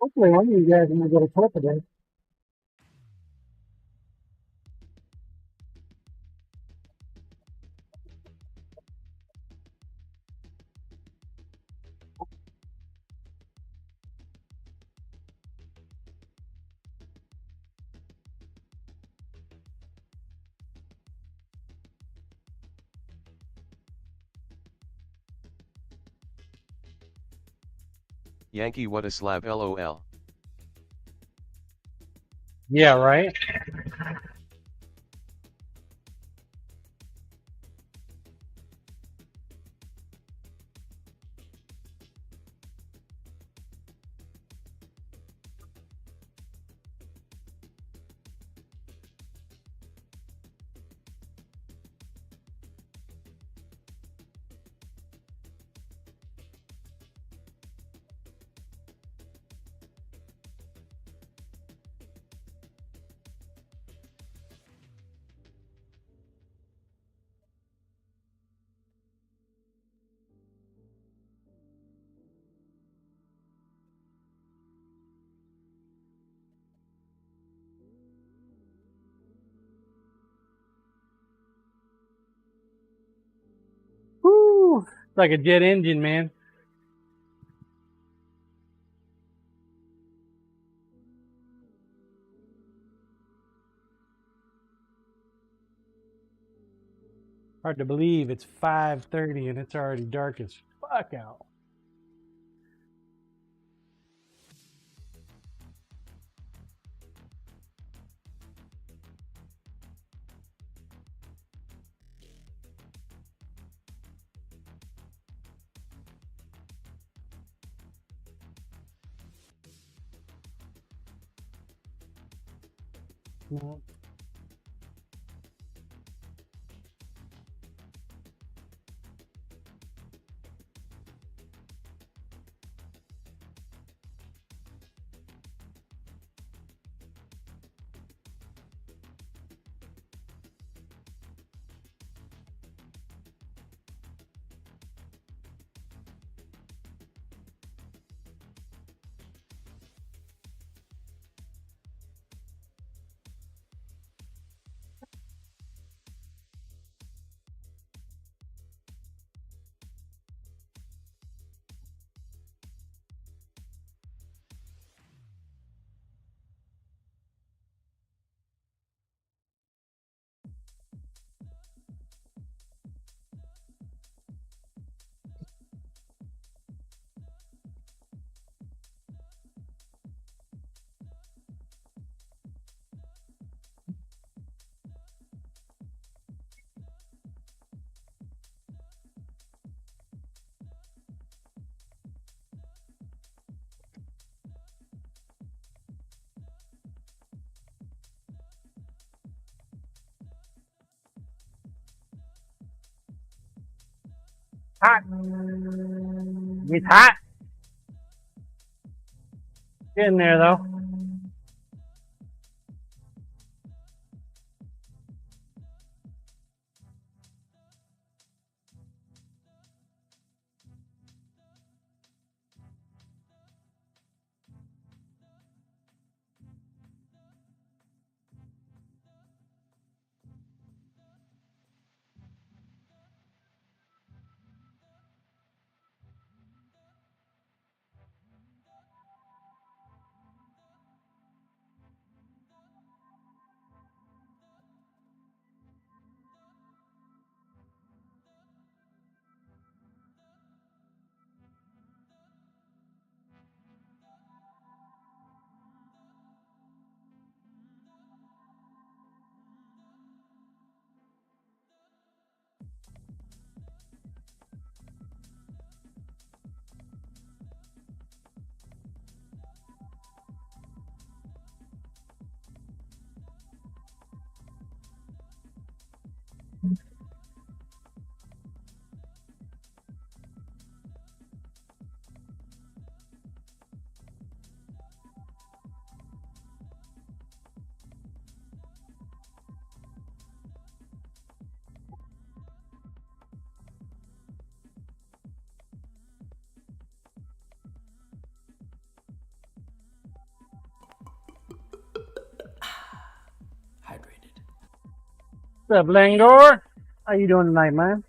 Hopefully one of you guys are going to get a clip of this. Yankee what a slab lol. Yeah, right? Woo! It's like a jet engine, man. Hard to believe it's 5:30 and it's already dark as fuck out. No. Hot. It's hot. Getting there though. What's up, Langor? How you doing tonight, man?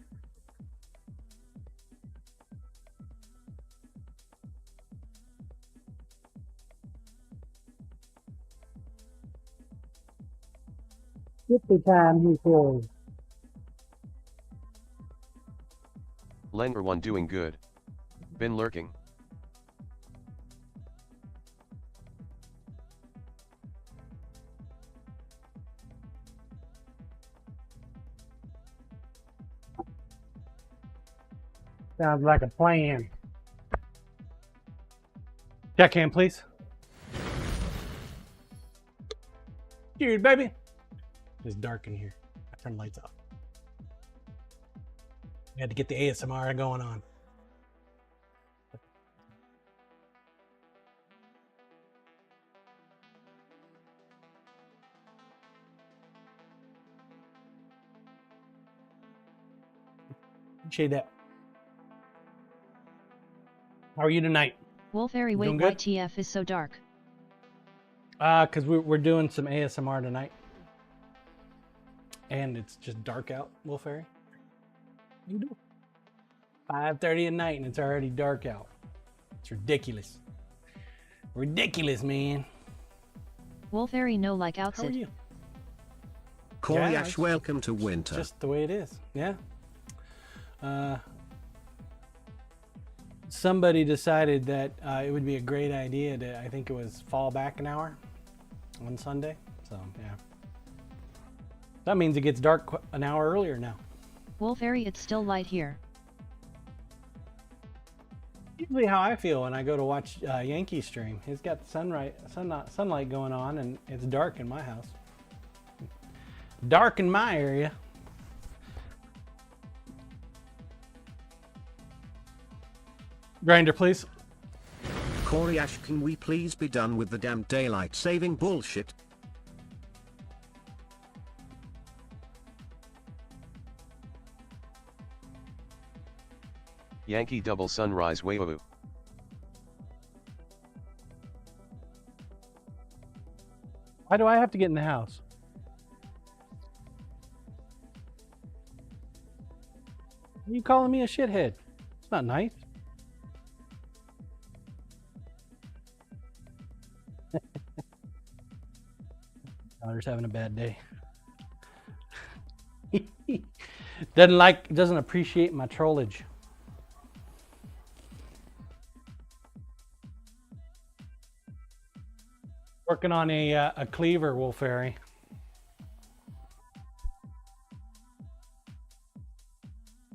Skippy time, he says. Lender one doing good. Been lurking. Sounds like a plan. Deckhand, please. Dude, baby. It's dark in here. I turned the lights off. We had to get the ASMR going on. Appreciate that. How are you tonight? Wolfberry, wait, Doing good? YTF is so dark. Because we're doing some ASMR tonight. And it's just dark out, Wolfberry. You do. 5:30 at night and it's already dark out. It's ridiculous. Ridiculous, man. Wolfberry no like How are outsit. you? Corey Yeah, Ash, it's welcome to winter. Just the way it is. Yeah. Somebody decided that it would be a great idea to, I think it was fall back an hour on Sunday. So, yeah. That means it gets dark an hour earlier now. Wolfberry, it's still light here. Usually how I feel when I go to watch Yankee stream. He's got sunlight going on and it's dark in my house. Dark in my area. Grinder, please. Corey Ash, can we please be done with the damn daylight saving bullshit? Yankee double sunrise wavoo. Why do I have to get in the house? Are you calling me a shithead? It's not nice. Daughter's having a bad day. Doesn't appreciate my trollage. Working on a cleaver, Wolfberry.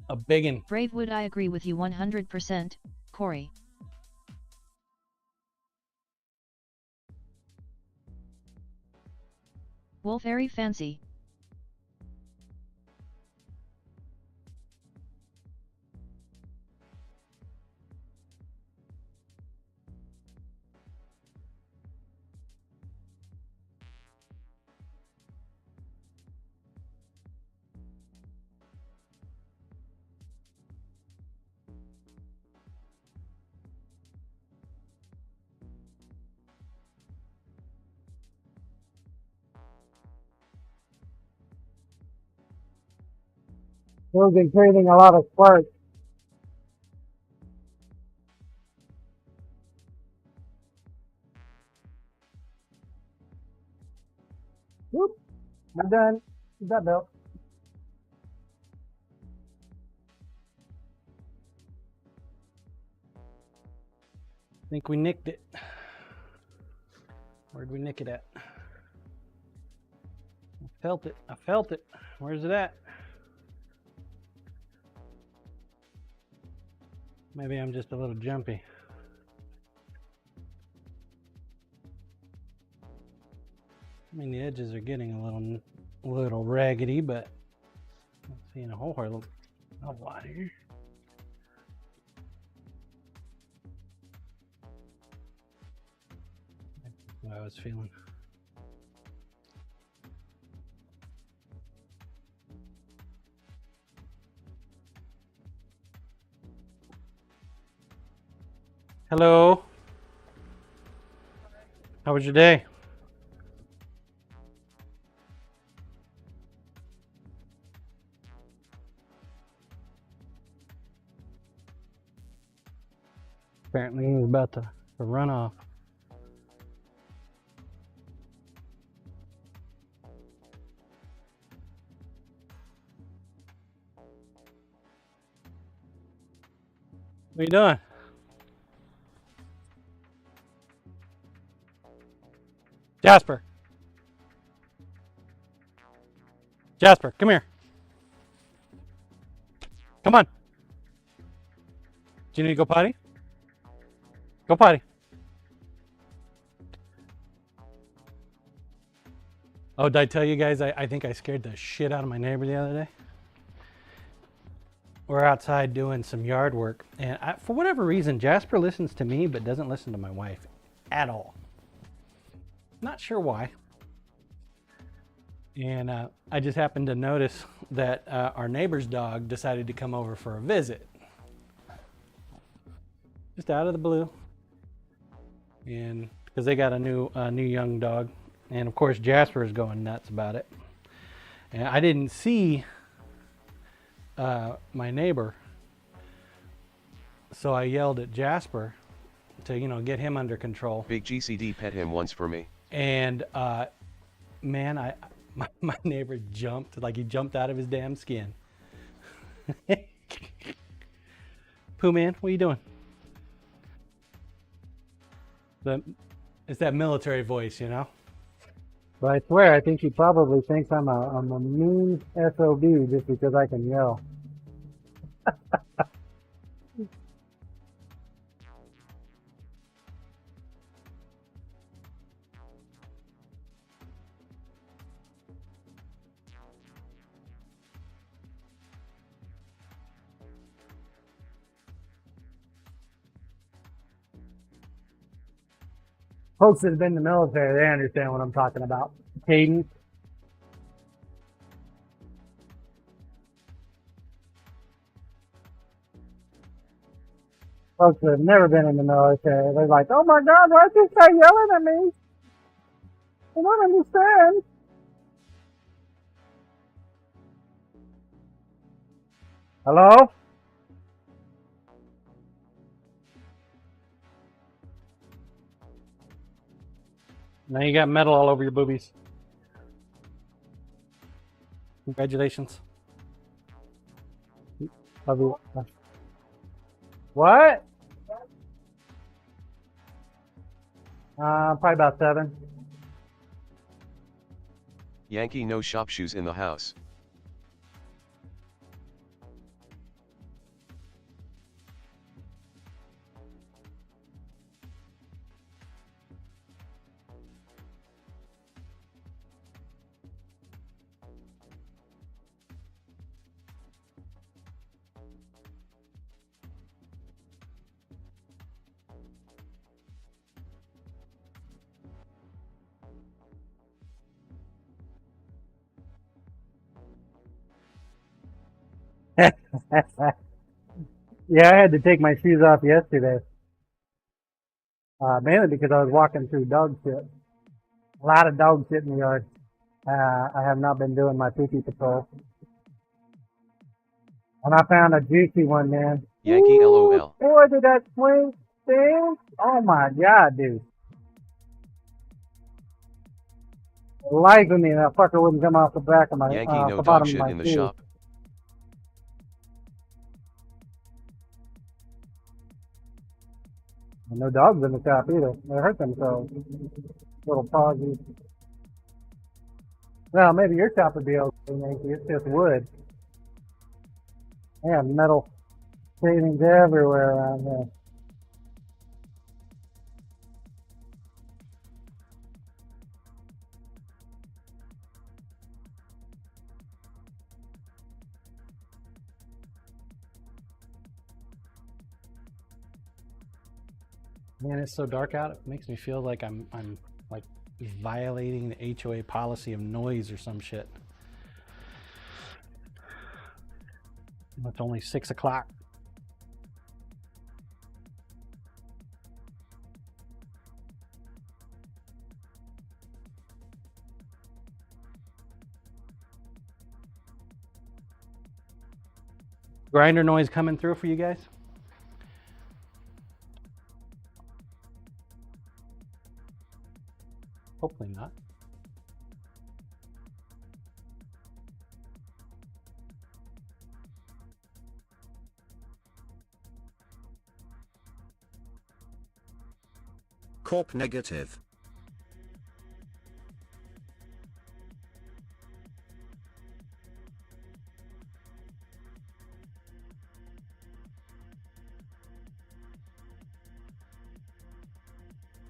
A biggin. Bravewood, I agree with you 100%, Corey. Wolfberry fancy. We've been creating a lot of sparks. Whoop. I'm done. Is that belt? I think we nicked it. Where'd we nick it at? I felt it. I felt it. Where's it at? Maybe I'm just a little jumpy. I mean, the edges are getting a little raggedy, but I'm seeing a whole lot here. That's what I was feeling. Hello. How was your day? Apparently he was about to run off. What are you doing? Jasper. Jasper, come here. Come on. Do you need to go potty? Go potty. Oh, did I tell you guys I think I scared the shit out of my neighbor the other day? We're outside doing some yard work, and for whatever reason, Jasper listens to me but doesn't listen to my wife at all. Not sure why. And I just happened to notice that our neighbor's dog decided to come over for a visit. Just out of the blue. And because they got a new young dog. And of course Jasper is going nuts about it. And I didn't see my neighbor. So I yelled at Jasper to, you know, get him under control. Big GCD pet him once for me. And man, my neighbor jumped, like he jumped out of his damn skin. Pooh man, what are you doing? It's that military voice, you know? But I swear, I think he probably thinks I'm a mean SOB just because I can yell. Folks that have been in the military, they understand what I'm talking about. Cadence. Folks that have never been in the military, they're like, oh my God, why'd you start yelling at me? I don't understand. Hello? Now you got metal all over your boobies. Congratulations. What? Probably about 7. Yankee no shop shoes in the house. Yeah, I had to take my shoes off yesterday. Mainly because I was walking through dog shit. A lot of dog shit in the yard. I have not been doing my pee-pee patrol. And I found a juicy one, man. Yankee Ooh, LOL. boy, did that swing thing. Oh my God, dude. Life with me, that fucker wouldn't come off the back of my Yankee the no dog bottom of shit my in the shoe. shop. And no dogs in the shop either. They hurt themselves. Little poggies. Well, maybe your shop would be okay, Yankee. It's just wood. They have metal shavings everywhere around here. Man, it's so dark out. It makes me feel like I'm like violating the HOA policy of noise or some shit. It's only 6 o'clock. Grinder noise coming through for you guys? Corp negative.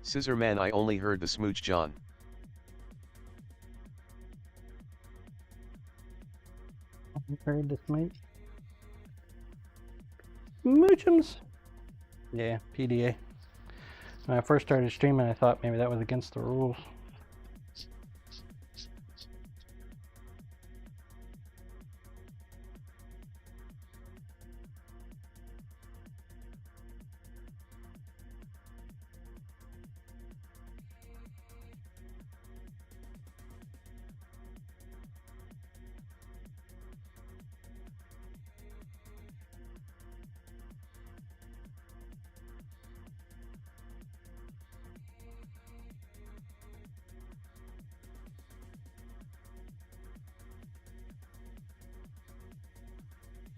Scissor man, I only heard the smooch John. Heard the smooch. Smoochums. Yeah, PDA. When I first started streaming, I thought maybe that was against the rules.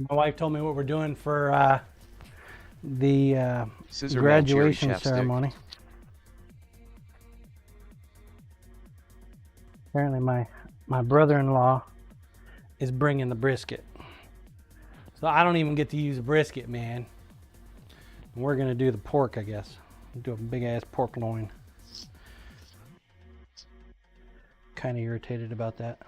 My wife told me what we're doing for the Scissor man, graduation cherry chapstick. ceremony. Apparently my brother-in-law is bringing the brisket. So I don't even get to use a brisket, man. We're gonna do the pork, I guess. Do a big ass pork loin. Kind of irritated about that.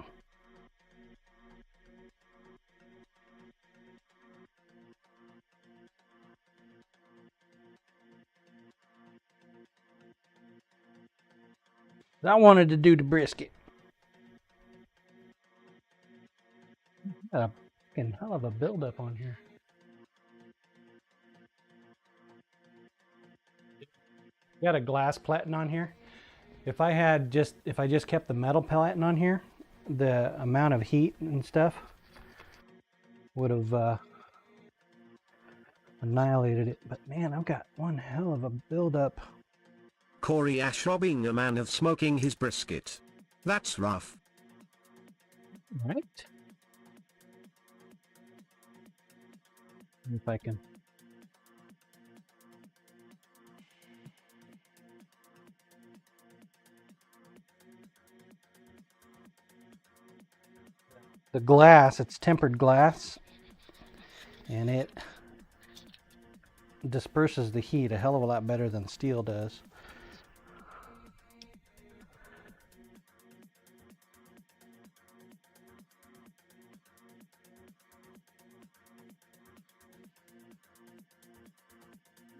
I wanted to do the brisket. Got a fucking hell of a buildup on here. Got a glass platen on here. If I just kept the metal platen on here, the amount of heat and stuff would have annihilated it. But man, I've got one hell of a buildup. Corey Ash robbing a man of smoking his brisket. That's rough. Right? If I can. The glass, it's tempered glass, and it disperses the heat a hell of a lot better than steel does.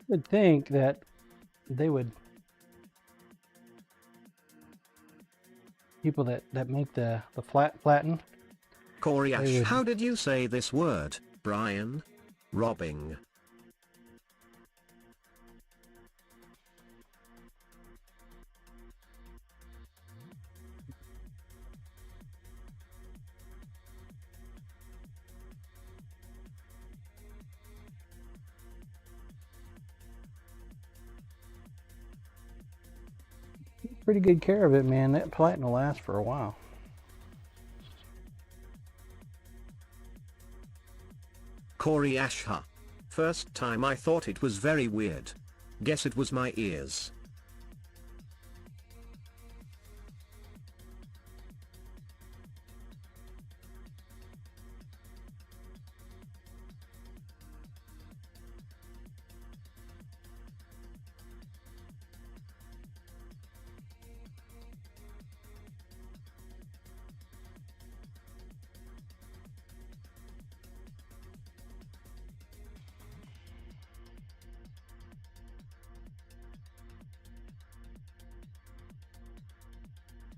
Would think that they would, people that make the flat platen. Corey They Ash, would- how did you say this word, Brian? Robbing. Pretty good care of it, man. That platen will last for a while. Corey Ash, huh? First time I thought it was very weird. Guess it was my ears.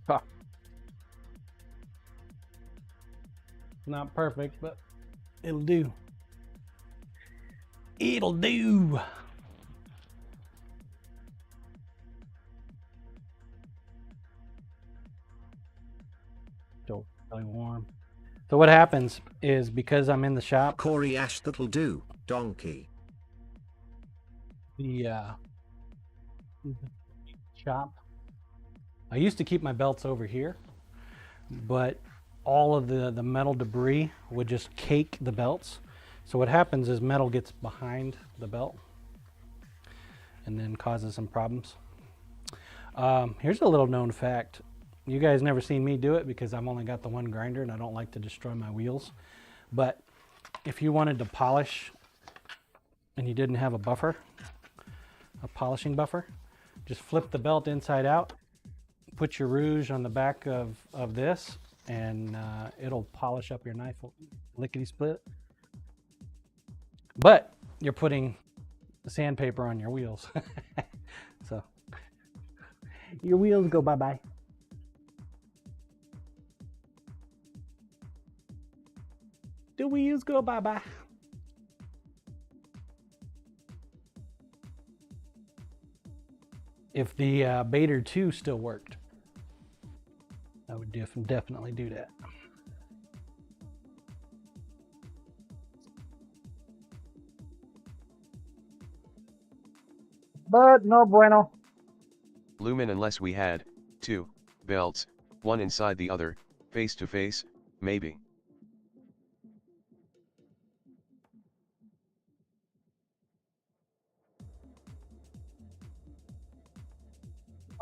Huh. Not perfect, but it'll do. It'll do. Still really warm. So what happens is, because I'm in the shop, Corey Ash, that'll do, donkey. the shop, I used to keep my belts over here, but all of the metal debris would just cake the belts. So what happens is metal gets behind the belt and then causes some problems. Here's a little known fact. You guys never seen me do it because I've only got the one grinder and I don't like to destroy my wheels. But if you wanted to polish and you didn't have a buffer, a polishing buffer, just flip the belt inside out, put your rouge on the back of this, and it'll polish up your knife lickety split. But you're putting sandpaper on your wheels. So your wheels go bye-bye. The wheels go bye-bye. If the Bader 2 still worked, I would definitely do that. But no bueno. Lumen, unless we had 2 belts, one inside the other, face to face, maybe.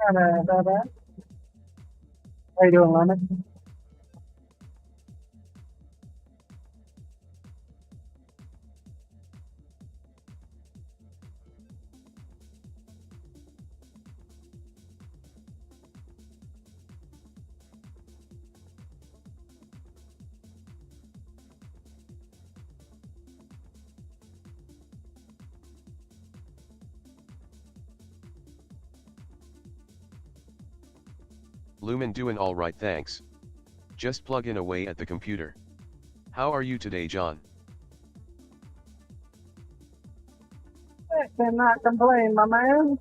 How you doing, Lemon? Lumen doing alright, thanks. Just plugging away at the computer. How are you today, John? I cannot complain, my man.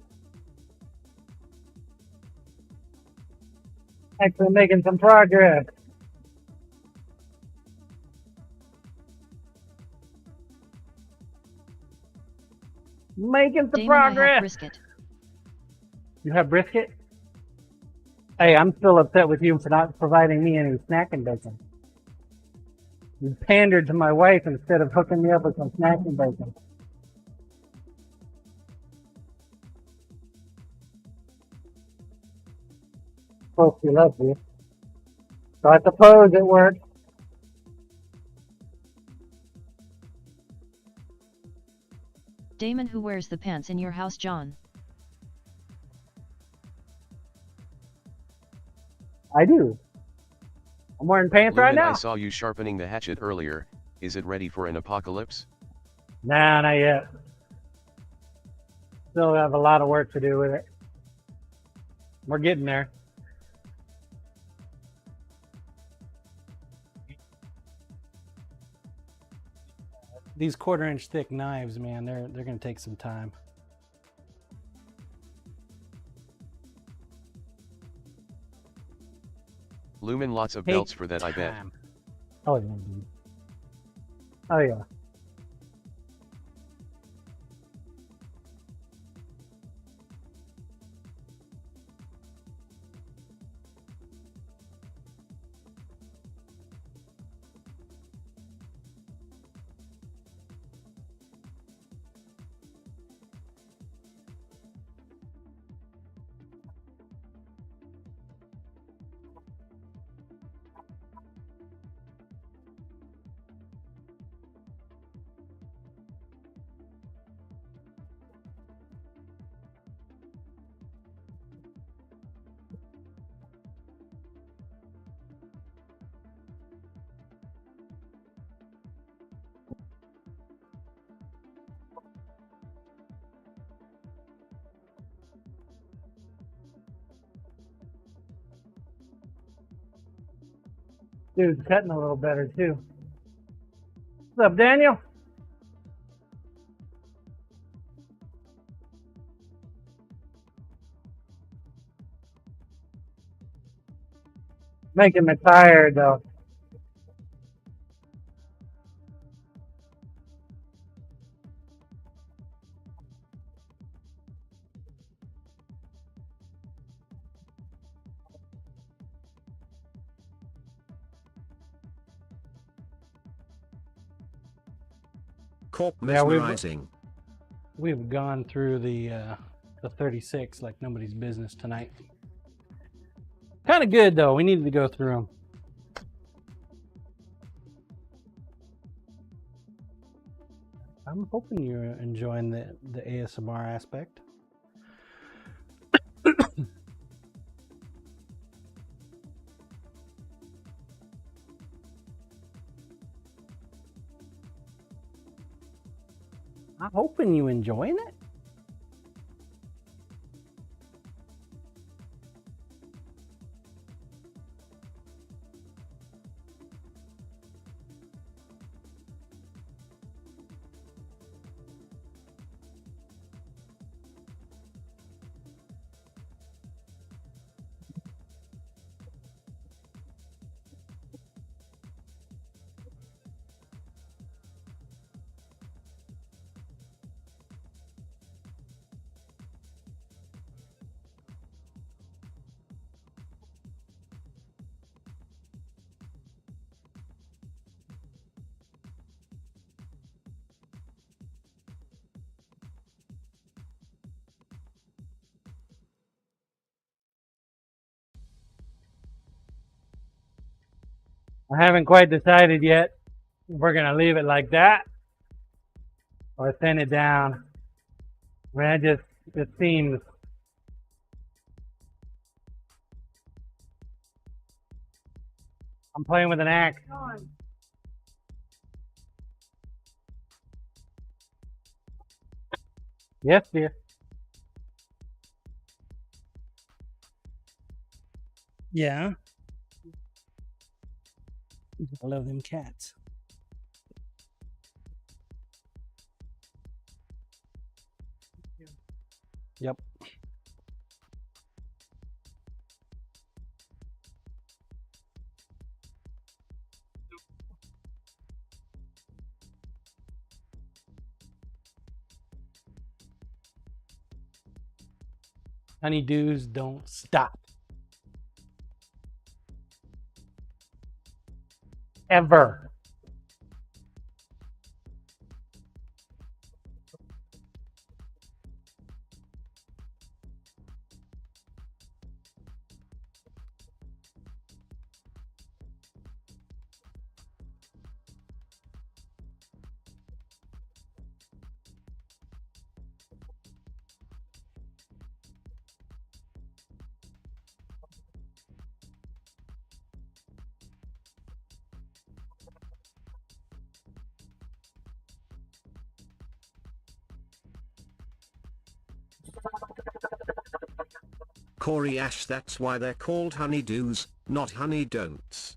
Actually making some progress. Making some Damon, I have progress. brisket. You have brisket? Hey, I'm still upset with you for not providing me any snacking bacon. You pandered to my wife instead of hooking me up with some snacking bacon. Of course, she loves you. So I suppose it worked. Damon, who wears the pants in your house, John? I do. I'm wearing pants right Lumen, now. I saw you sharpening the hatchet earlier. Is it ready for an apocalypse? Nah, not yet. Still have a lot of work to do with it. We're getting there. These 1/4-inch thick knives, man, they're gonna take some time. Lumen, lots of Take belts for that, I bet. time. Oh, yeah. Oh, yeah. Dude's cutting a little better, too. What's up, Daniel? Making me tired, though. Corp Yeah, mesmerizing. We've gone through the the 36 like nobody's business tonight. Kind of good though. We needed to go through them. I'm hoping you're enjoying the ASMR aspect. I'm hoping you enjoying it. I haven't quite decided yet if we're gonna leave it like that or thin it down. I mean, it seems. I'm playing with an axe. Yes, dear. Yeah. I love them cats. Yep. Honeydews don't stop. Ever. Corey Ash, that's why they're called honeydews, not honey don'ts.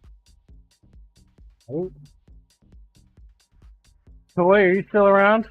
Oh. So wait, are you still around?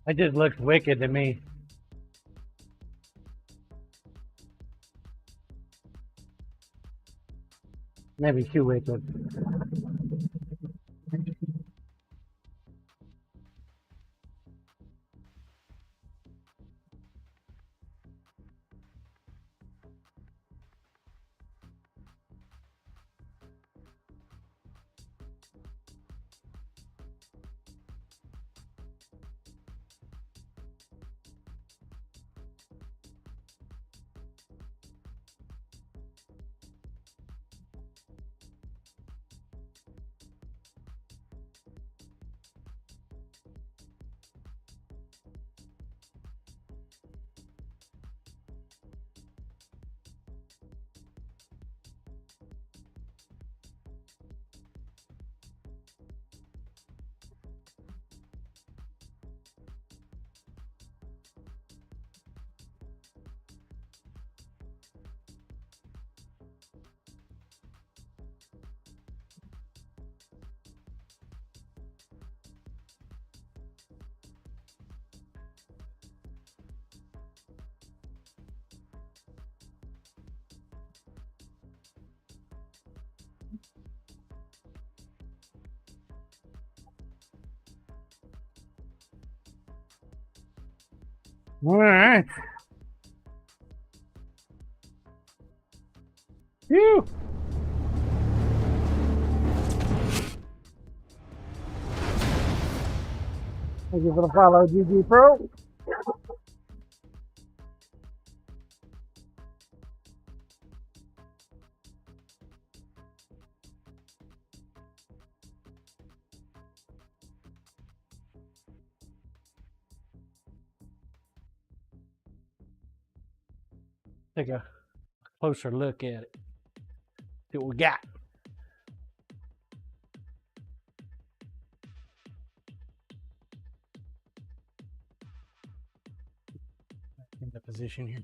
It just looks wicked to me. Maybe too wicked. All right. Phew. Thank you for the follow, GG Pro. Take a closer look at it. See what we got. In the position here.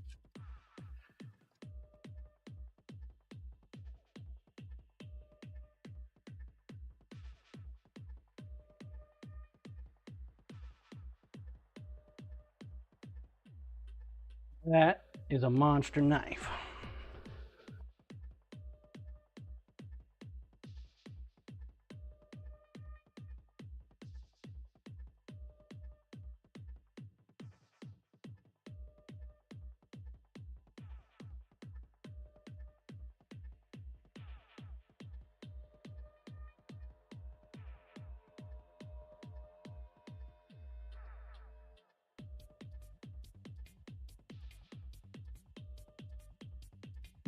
That is a monster knife.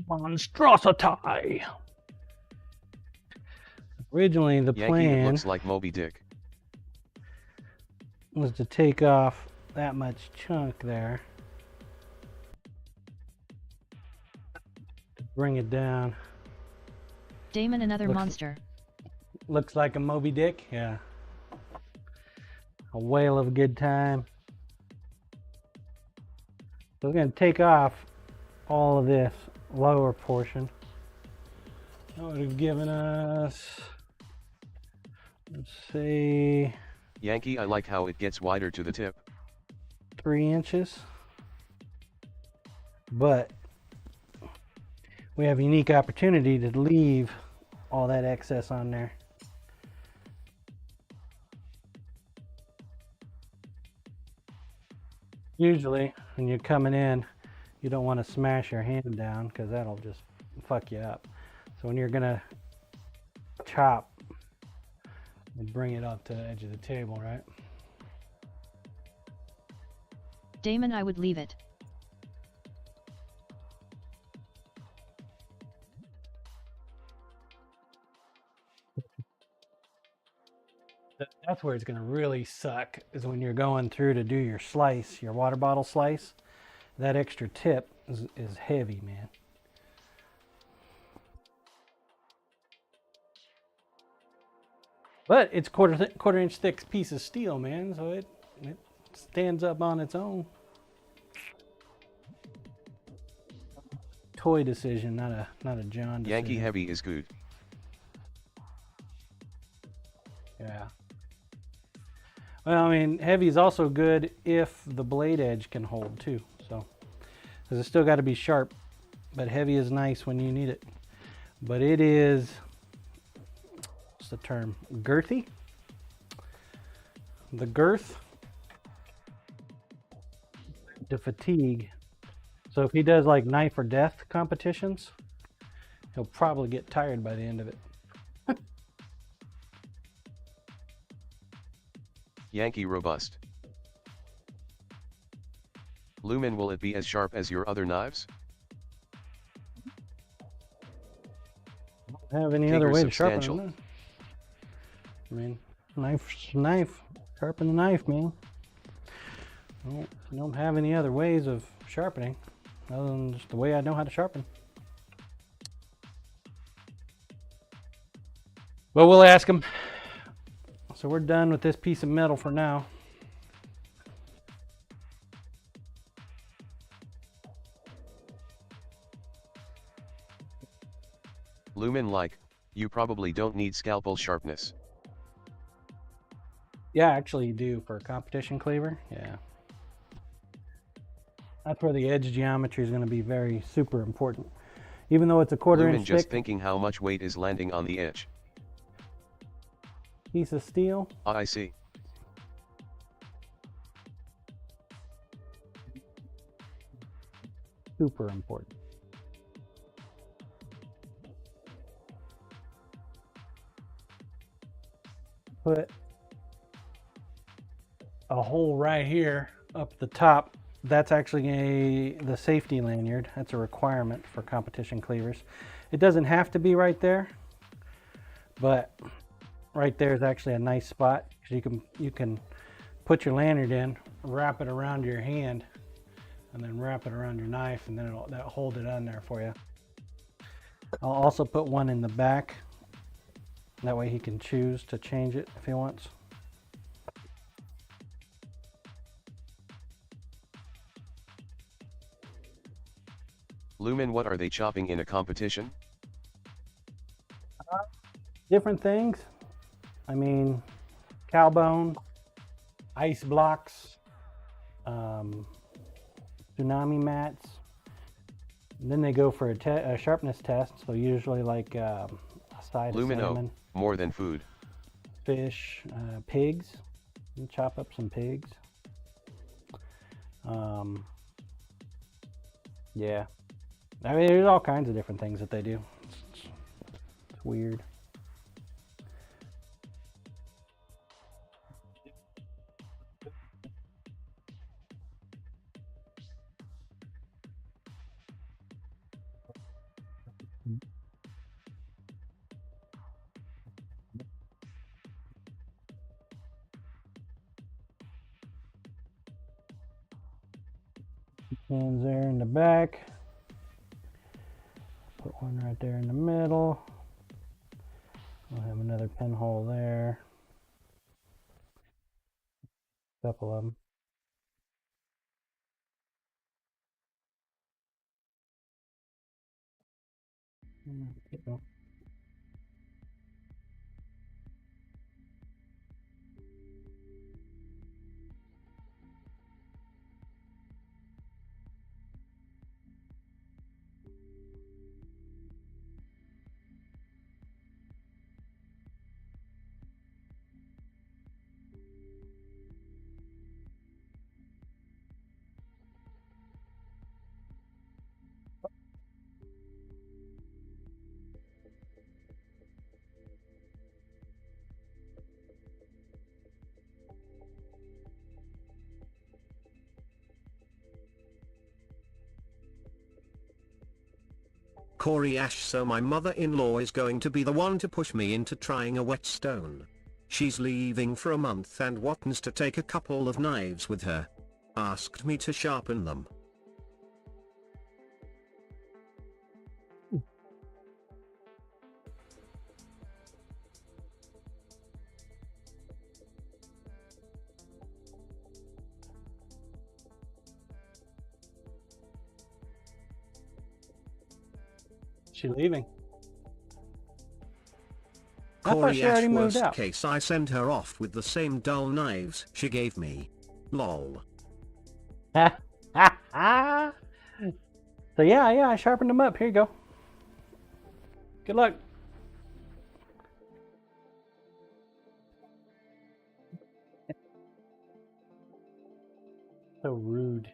Monstrosity. Originally, the Yankee, plan it looks like Moby Dick. was to take off that much chunk there, bring it down. Damon, another Looks- monster. Looks like a Moby Dick, yeah. A whale of a good time. So we're going to take off all of this lower portion. That would have given us, let's see, Yankee, I like how it gets wider to the tip. 3 inches. But we have a unique opportunity to leave all that excess on there. Usually when you're coming in, you don't want to smash your hand down because that'll just fuck you up. So when you're gonna chop, you bring it up to the edge of the table, right? Damon, I would leave it. That's where it's gonna really suck, is when you're going through to do your slice, your water bottle slice. That extra tip is heavy, man. But it's quarter inch thick piece of steel, man, so it stands up on its own. Toy decision, not a John decision. Yankee heavy is good. Yeah. Well, I mean, heavy is also good if the blade edge can hold too. So, because it's still got to be sharp, but heavy is nice when you need it. But it is, what's the term? Girthy. The girth, the fatigue. So if he does like knife or death competitions, he'll probably get tired by the end of it. Yankee robust. Lumen, will it be as sharp as your other knives? Don't have any other way to sharpen it. I mean, knife, sharpen the knife, man. I don't have any other ways of sharpening other than just the way I know how to sharpen. But we'll ask him. So we're done with this piece of metal for now. Lumen, like, you probably don't need scalpel sharpness. Yeah, actually you do for a competition cleaver. Yeah. That's where the edge geometry is going to be very super important. Even though it's a quarter Lumen, inch just thick thinking how much weight is landing on the edge. piece of steel. I see. Super important. Put a hole right here up the top. That's actually the safety lanyard. That's a requirement for competition cleavers. It doesn't have to be right there, but right there is actually a nice spot because you can put your lanyard in, wrap it around your hand, and then wrap it around your knife, and then that'll hold it on there for you. I'll also put one in the back. That way he can choose to change it if he wants. Lumen, what are they chopping in a competition? Different things. I mean, cow bone, ice blocks, tsunami mats. And then they go for a sharpness test. So usually like a side of salmon, more than food. Fish, pigs. You chop up some pigs. Yeah. I mean, there's all kinds of different things that they do. It's weird. Pins there in the back. Put one right there in the middle. We'll have another pinhole there. A couple of them. Corey Ash, so my mother-in-law is going to be the one to push me into trying a whetstone. She's leaving for a month and wants to take a couple of knives with her. Asked me to sharpen them. She leaving? Corey Ash, worst case I send her off with the same dull knives she gave me. Lol. So yeah, I sharpened them up. Here you go. Good luck. So rude.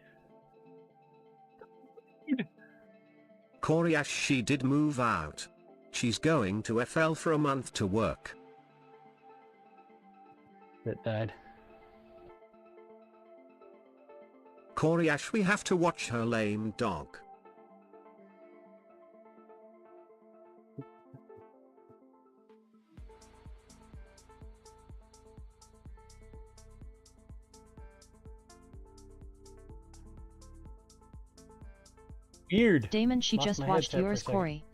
Corey Ash, she did move out. She's going to FL for a month to work. It died. Corey Ash, we have to watch her lame dog. Weird. Damon, she Lost just my watched headset for a yours, second. Corey.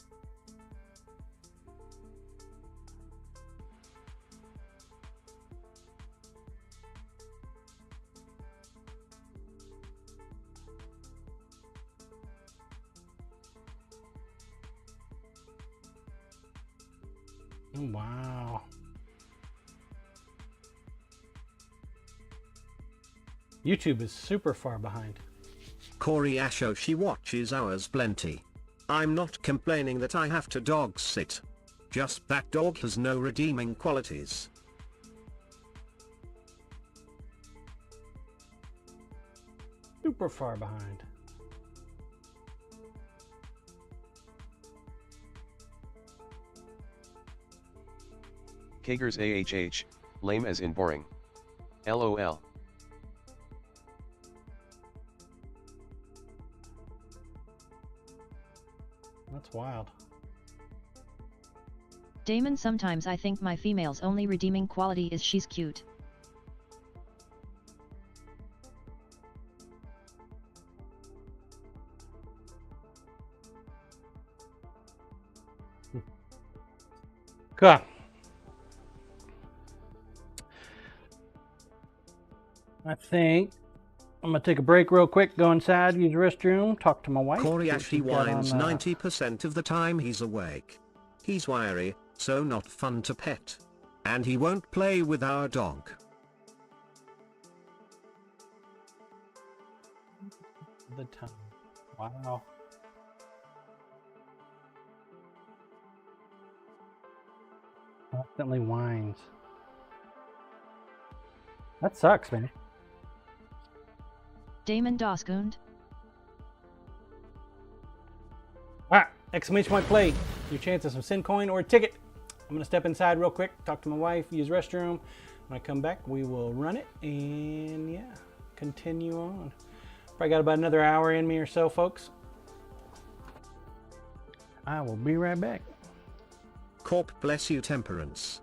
Wow. YouTube is super far behind. Corey Asho, she watches ours plenty. I'm not complaining that I have to dog sit. Just that dog has no redeeming qualities. Super far behind. Kagers AHH, lame as in boring. LOL. That's wild. Damon, sometimes I think my female's only redeeming quality is she's cute. Cool. I think I'm gonna take a break real quick, go inside, use the restroom, talk to my wife. Corey see what actually she's got whines on, 90% of the time he's awake. He's wiry, so not fun to pet. And he won't play with our dog. the time. Wow. Constantly whines. That sucks, man. Damon Doskund. Alright, exclamation point play. Your chance of some sin coin or a ticket. I'm gonna step inside real quick, talk to my wife, use restroom. When I come back, we will run it and yeah, continue on. Probably got about another hour in me or so, folks. I will be right back. Corp bless you, Temperance.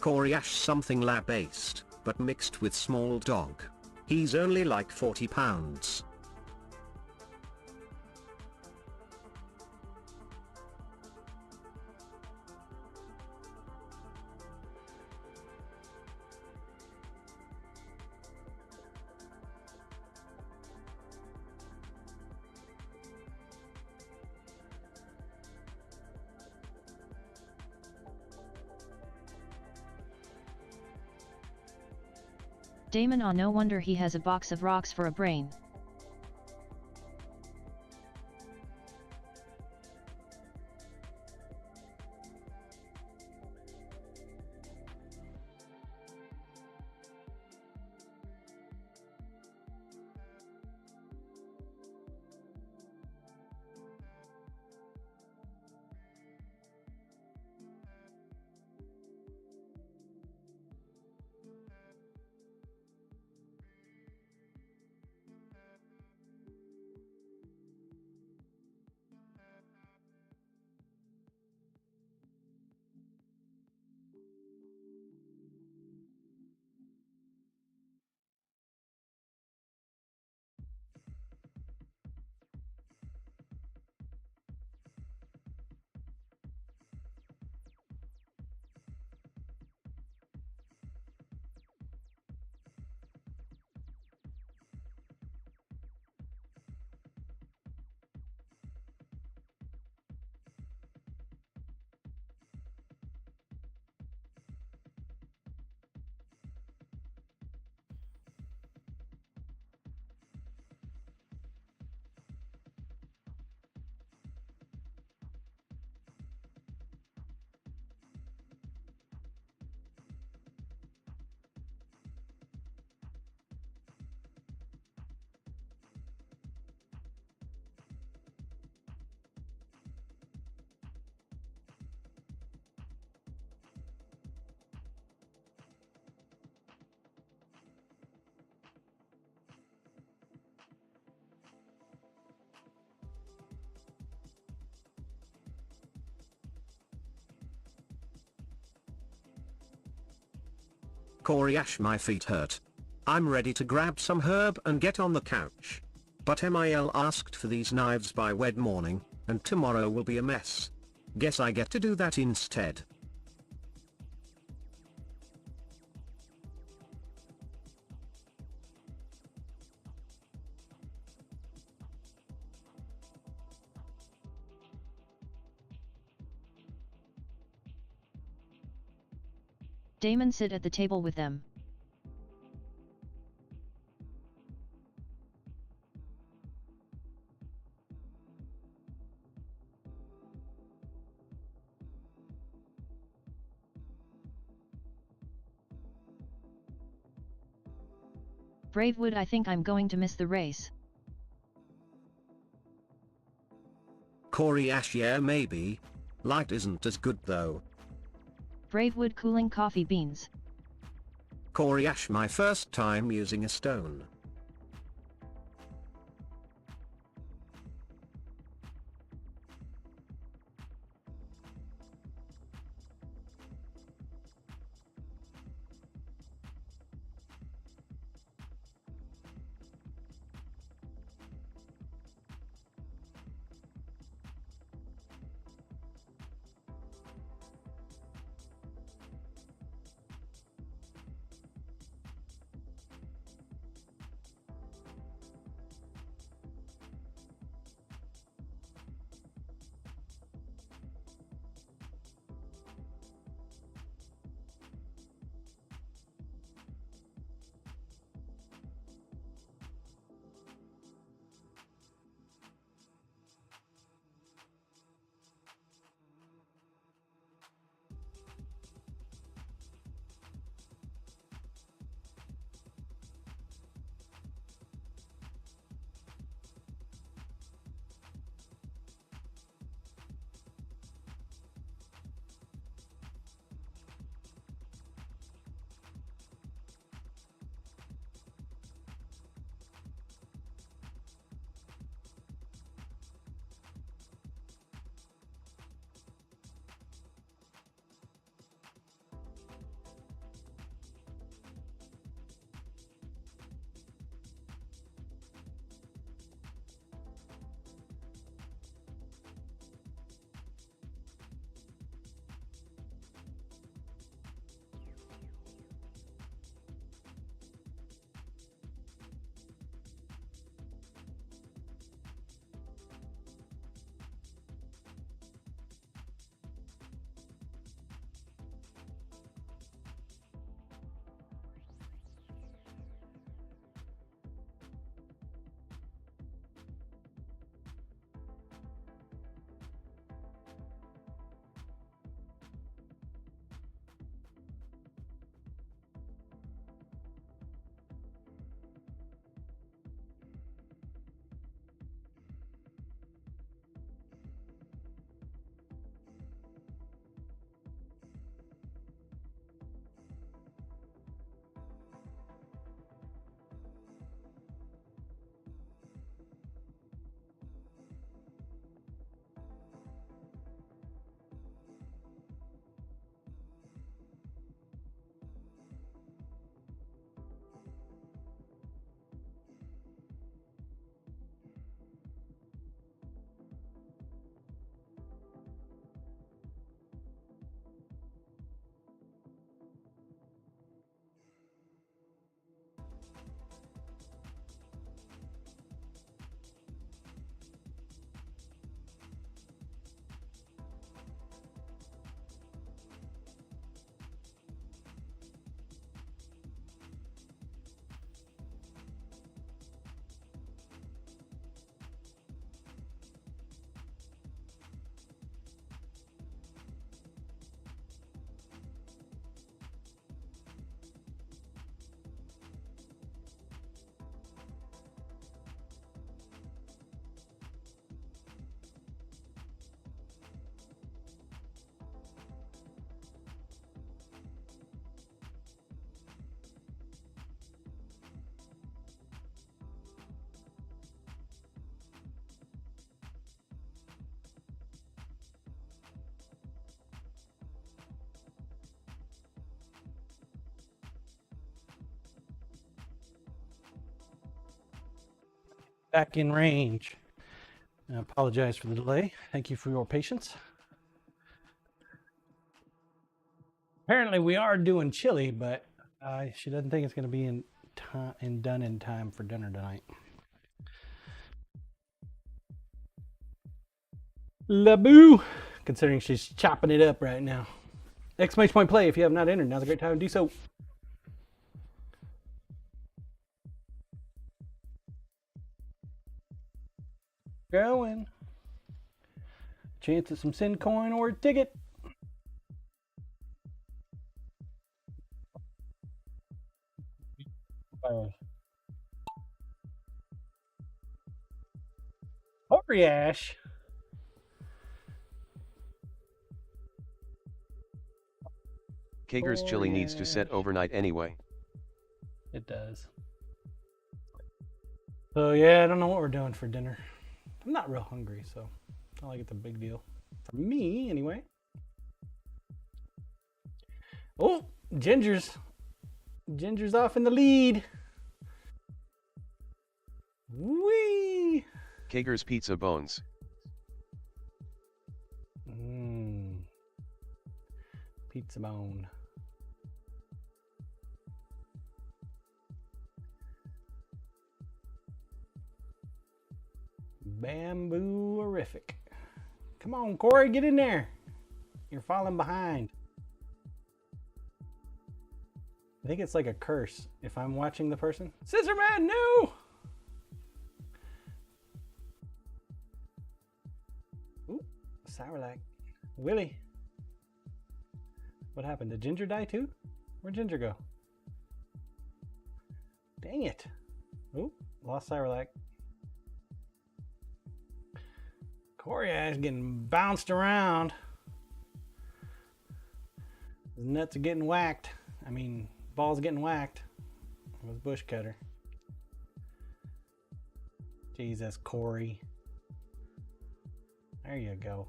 Coriash something lab-based, but mixed with small dog. He's only like 40 pounds. Damon, oh no wonder he has a box of rocks for a brain. Coriash, my feet hurt. I'm ready to grab some herb and get on the couch. But MIL asked for these knives by Wed morning, and tomorrow will be a mess. Guess I get to do that instead. Damon, sit at the table with them. Bravewood, I think I'm going to miss the race. Corey Ash, yeah maybe. Light isn't as good though. Bravewood, cooling coffee beans. Corey Ash, my first time using a stone. Back in range. I apologize for the delay. Thank you for your patience. Apparently we are doing chili, but she doesn't think it's going to be in time and done in time for dinner tonight. La boo! Considering she's chopping it up right now. Exclamation point play if you have not entered. Now's a great time to do so. Going. Chance of some sin coin or a ticket. Coriash. Kager's chili needs to set overnight anyway. It does. So yeah, I don't know what we're doing for dinner. I'm not real hungry, so it's not like it's a big deal. For me, anyway. Oh, Ginger's off in the lead. Whee! Kager's pizza bones. Pizza bone. Bamboo-erific. Come on, Corey, get in there. You're falling behind. I think it's like a curse if I'm watching the person. Scissor Man, no! Ooh, Sourlac. Willie. What happened? Did Ginger die too? Where'd Ginger go? Dang it. Ooh, lost Sourlac. Coriash getting bounced around. His nuts are getting whacked. I mean, balls getting whacked with bush cutter. Jesus, Corey. There you go.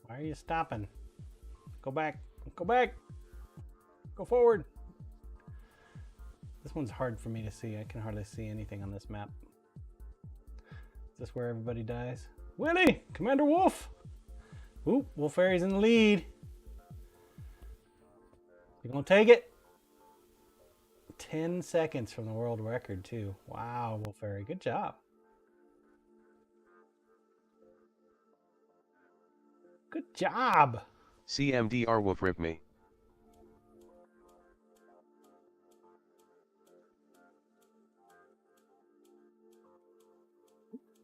Why are you stopping? Go back. Go back. Go forward. This one's hard for me to see. I can hardly see anything on this map. Is this where everybody dies? Willie! Commander Wolf! Ooh, Wolf Fairy's in the lead. You gonna take it? 10 seconds from the world record, too. Wow, Wolf Fairy. Good job. Good job. CMDR Wolf rip me.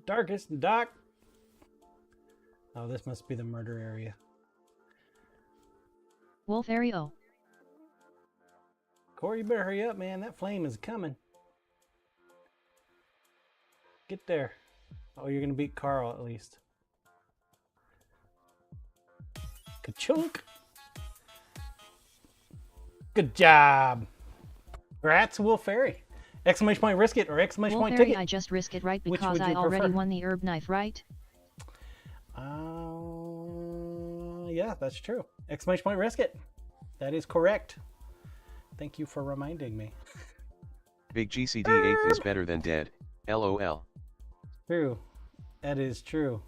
Darkest Doc. Oh, this must be the murder area. Wolf Ario. Corey, you better hurry up, man. That flame is coming. Get there. Oh, you're going to beat Carl at least. Ka-chunk. Good job. Congrats, Wolf Fairy. Exclamation point risk it or exclamation Wolf point Fairy, ticket. I just risk it, right? Which Because would you I already prefer? won the herb knife, right? Yeah, that's true. Exclamation point risk it. That is correct. Thank you for reminding me. Big GCD 8th is better than dead. LOL. True. That is true.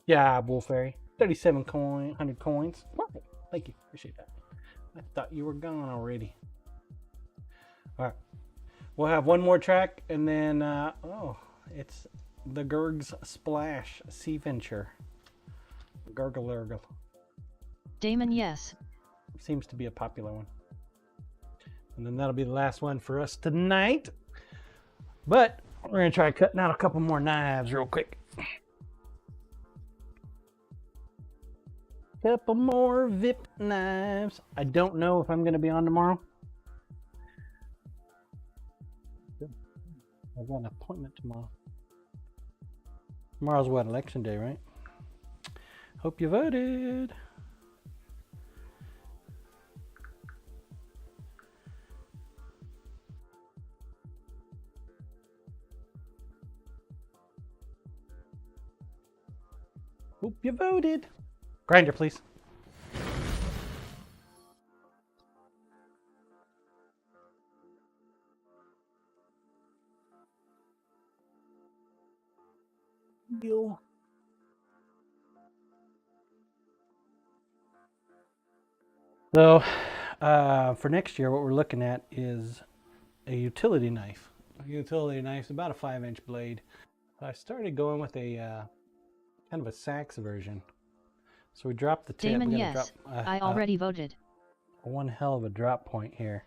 Yeah, Wolf Fairy. 100 coins. Perfect. Thank you. Appreciate that. I thought you were gone already. All right. We'll have one more track and then, oh, it's the Gurg's Splash Sea Venture. Gurgle. Damon, yes. Seems to be a popular one. And then that'll be the last one for us tonight. But we're going to try cutting out a couple more knives real quick. Couple more VIP knives. I don't know if I'm going to be on tomorrow. I've got an appointment tomorrow. Tomorrow's what? Election day, right? Hope you voted. Hope you voted. Grinder, please. Deal. So, for next year, what we're looking at is a utility knife. A utility knife is about a 5-inch blade. I started going with a kind of a sax version. So we dropped the tip. Damon, We yes. drop, I already voted. one hell of a drop point here.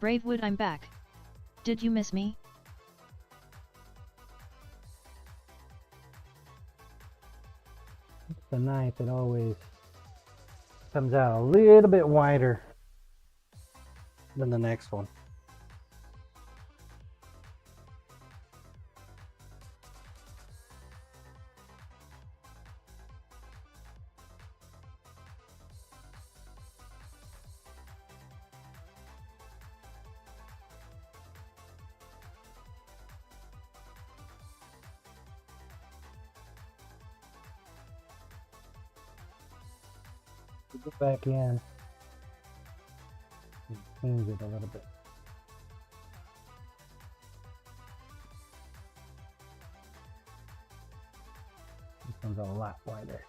Bravewood, I'm back. Did you miss me? The knife, it always comes out a little bit wider than the next one. Go back in and change it a little bit. This one's a lot wider.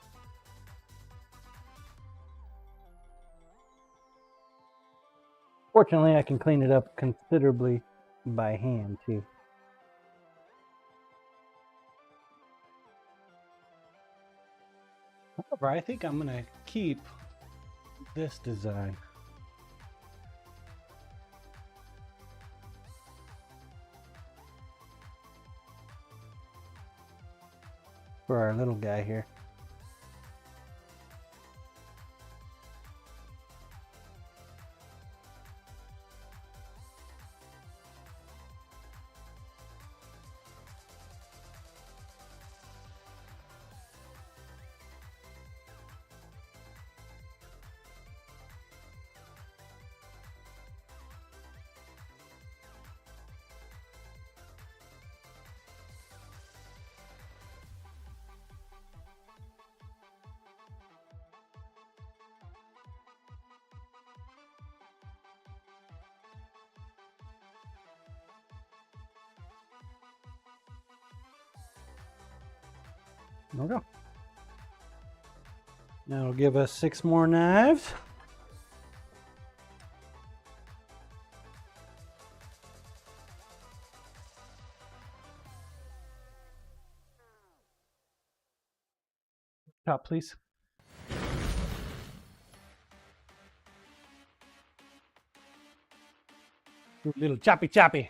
Fortunately, I can clean it up considerably by hand too. However, I think I'm gonna keep this design. For our little guy here. There we go. Now it'll give us 6 more knives. Top, please. Do a little choppy choppy.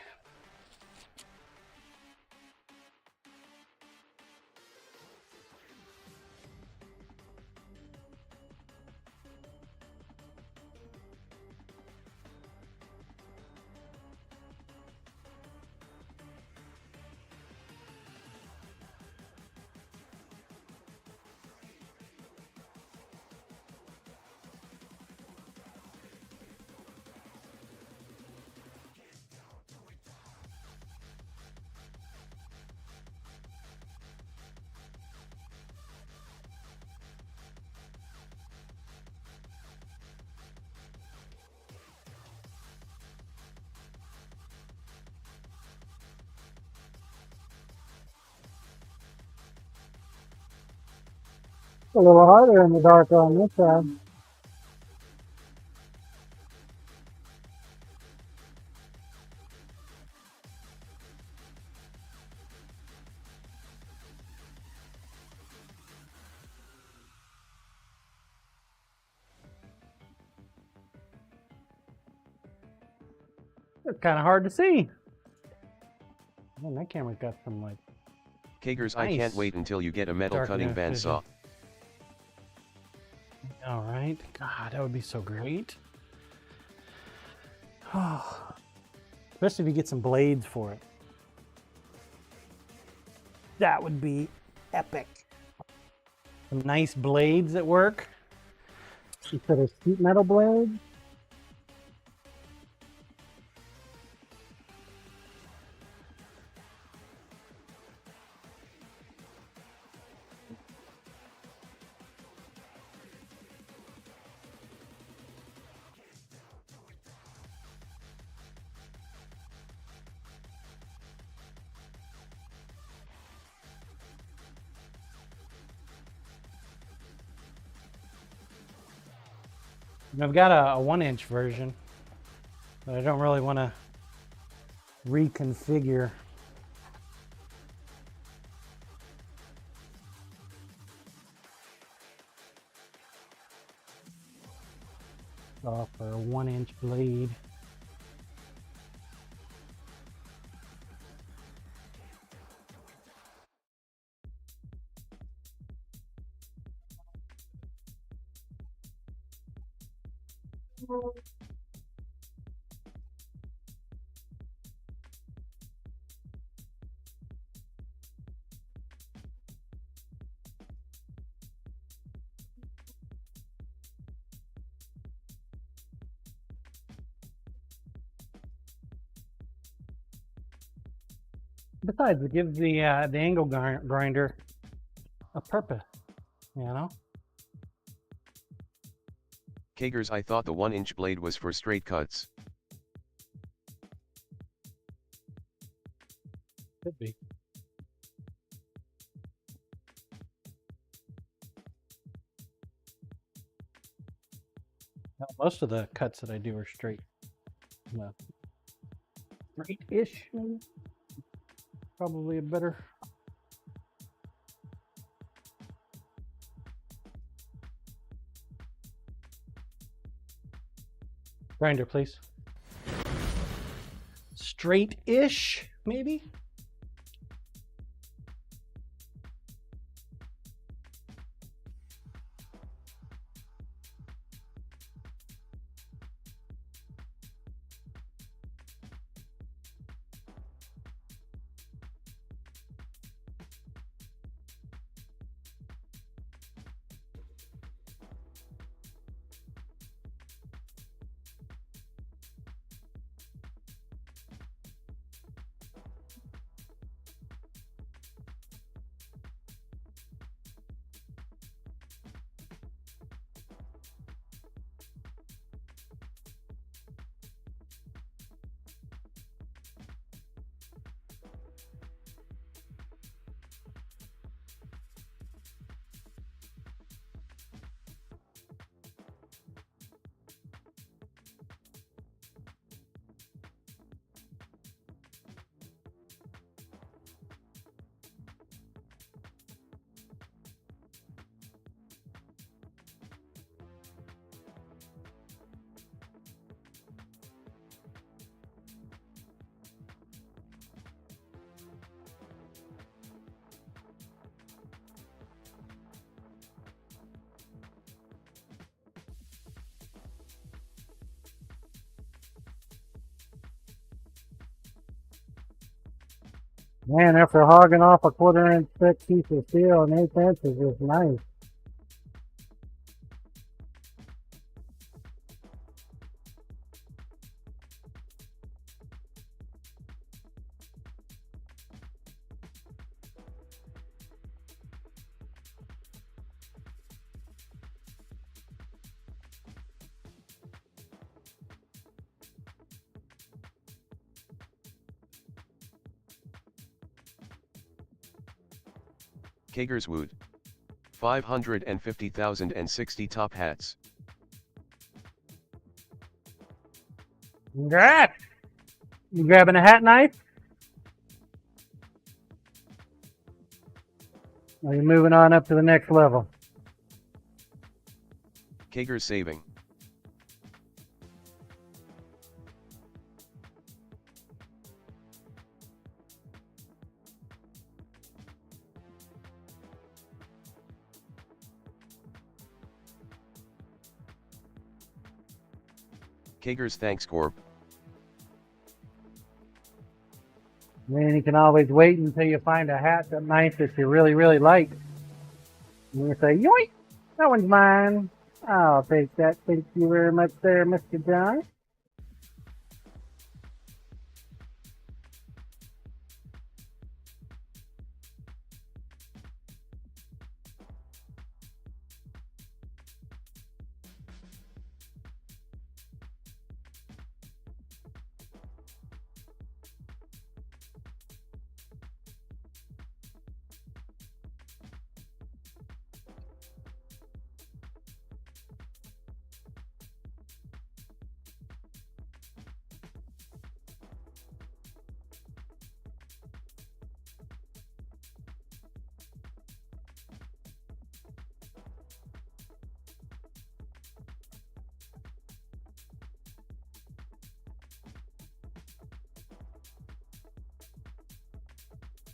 A little harder in the dark on this side. It's kind of hard to see. Man, that camera's got some like. Kagers, I can't wait until you get a metal cutting bandsaw. All right, God, that would be so great. Oh, especially if you get some blades for it. That would be epic. Some nice blades at work. Instead of sheet metal blades. And I've got a 1-inch version, but I don't really want to reconfigure. For a 1-inch blade. Besides, it gives the angle grinder a purpose, you know? Kagers, I thought the 1-inch blade was for straight cuts. Could be. Now, most of the cuts that I do are straight. Well, straight-ish, maybe? Probably a better. Grinder, please. Straight-ish, maybe? Man, after hogging off a 1/4-inch thick piece of steel, an 1/8 inches is nice. Kagers Wood. 550,060 top hats. Congrats! You grabbing a hat knife? Or are you moving on up to the next level? Kagers saving. Kagers thanks Corp. I mean, you can always wait until you find a hat that knife that you really, really like. And you say, yoink, that one's mine. I'll take that. Thank you very much there, Mr. John.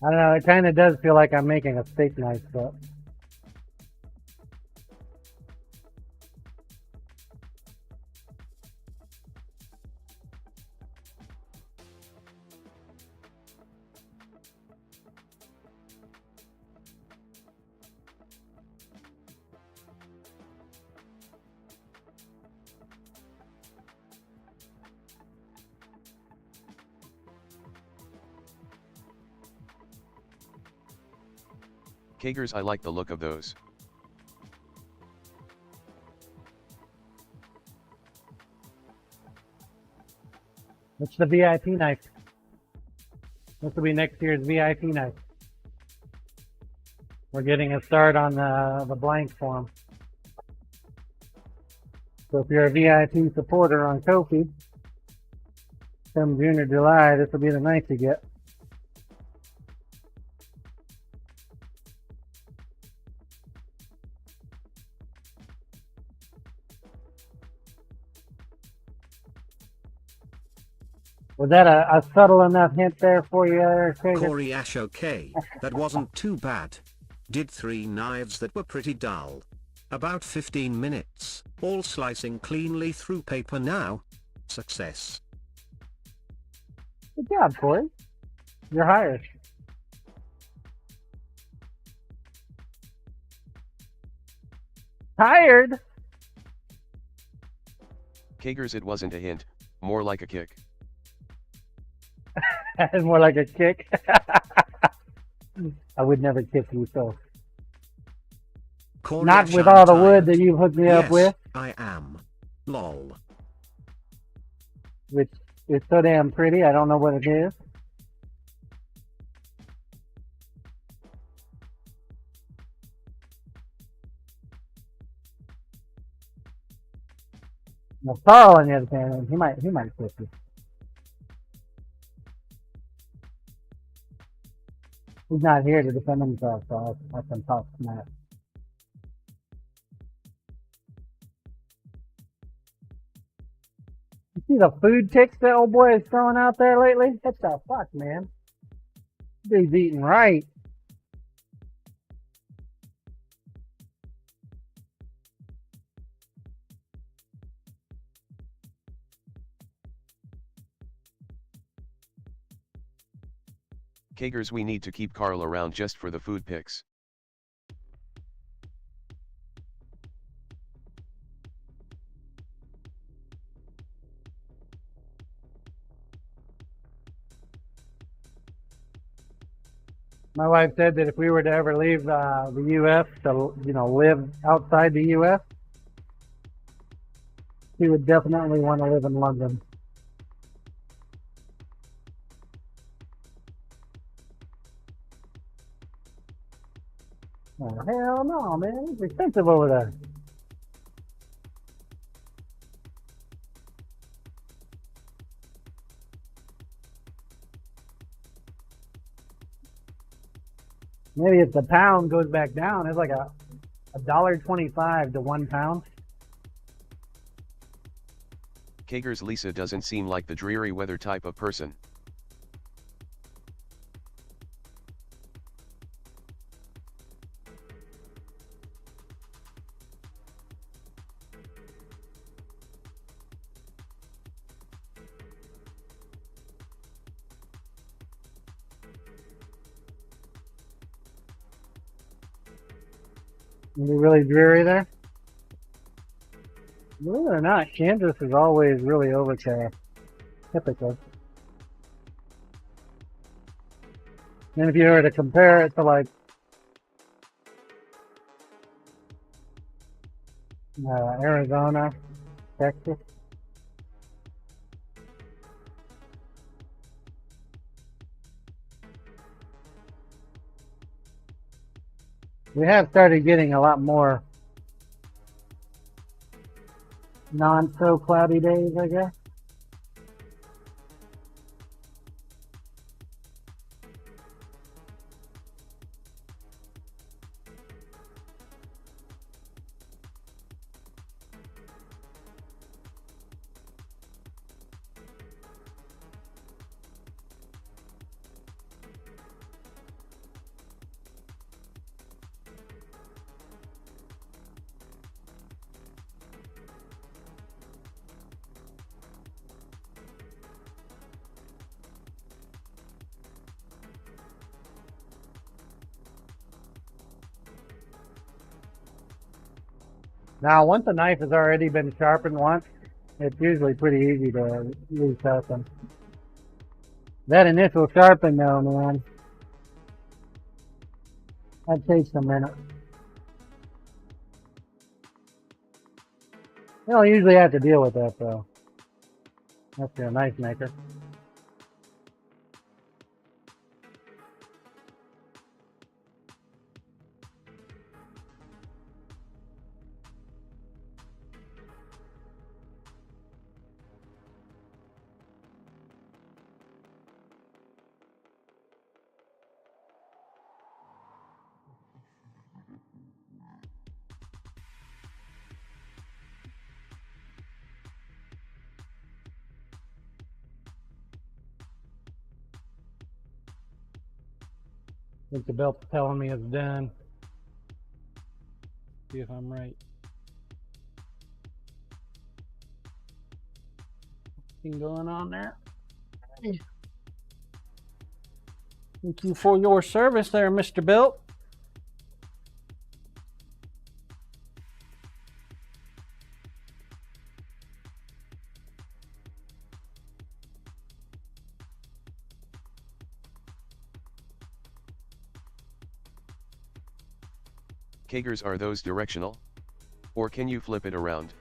I don't know, it kind of does feel like I'm making a steak knife, but Kagers, I like the look of those. it's the VIP knife. This will be next year's VIP knife. We're getting a start on the blank form. So if you're a VIP supporter on Ko-fi, come June or July, this will be the knife you get. Was that a subtle enough hint there for you, Kagan? Corey Ash, okay, that wasn't too bad. Did 3 knives that were pretty dull. About 15 minutes, all slicing cleanly through paper now. Success. Good job, Corey. You're hired. Hired? Kagers, it wasn't a hint, more like a kick. That's more like a kick. I would never kick you, so. Corey Not Ash, with I'm all the tired. wood that you've hooked me up Yes, with, I am. Lol. which is so damn pretty, I don't know what it is. Now, Carl, on the other hand, he might kick you. He's not here to defend himself, so I can talk smack. You see the food ticks that old boy is throwing out there lately? What the fuck, man? Dude's eating right. Kagers, we need to keep Carl around just for the food pics. My wife said that if we were to ever leave the U.S. to, live outside the U.S., she would definitely want to live in London. Oh, hell no, man. It's expensive over there. Maybe if the pound goes back down, it's like a $1.25 to £1. Kagers, Lisa doesn't seem like the dreary weather type of person. Is it really dreary there? Believe it or not, Kansas is always really overcast, typically. And if you were to compare it to like Arizona, Texas, we have started getting a lot more non-so cloudy days, I guess. Now, once a knife has already been sharpened once, it's usually pretty easy to resharpen. That initial sharpen though, man, that takes a minute. You don't usually have to deal with that though. That's your knife maker. I think the belt's telling me it's done. See if I'm right. Anything going on there? Thank you for your service there, Mr. Belt. Kagers, are those directional? Or can you flip it around?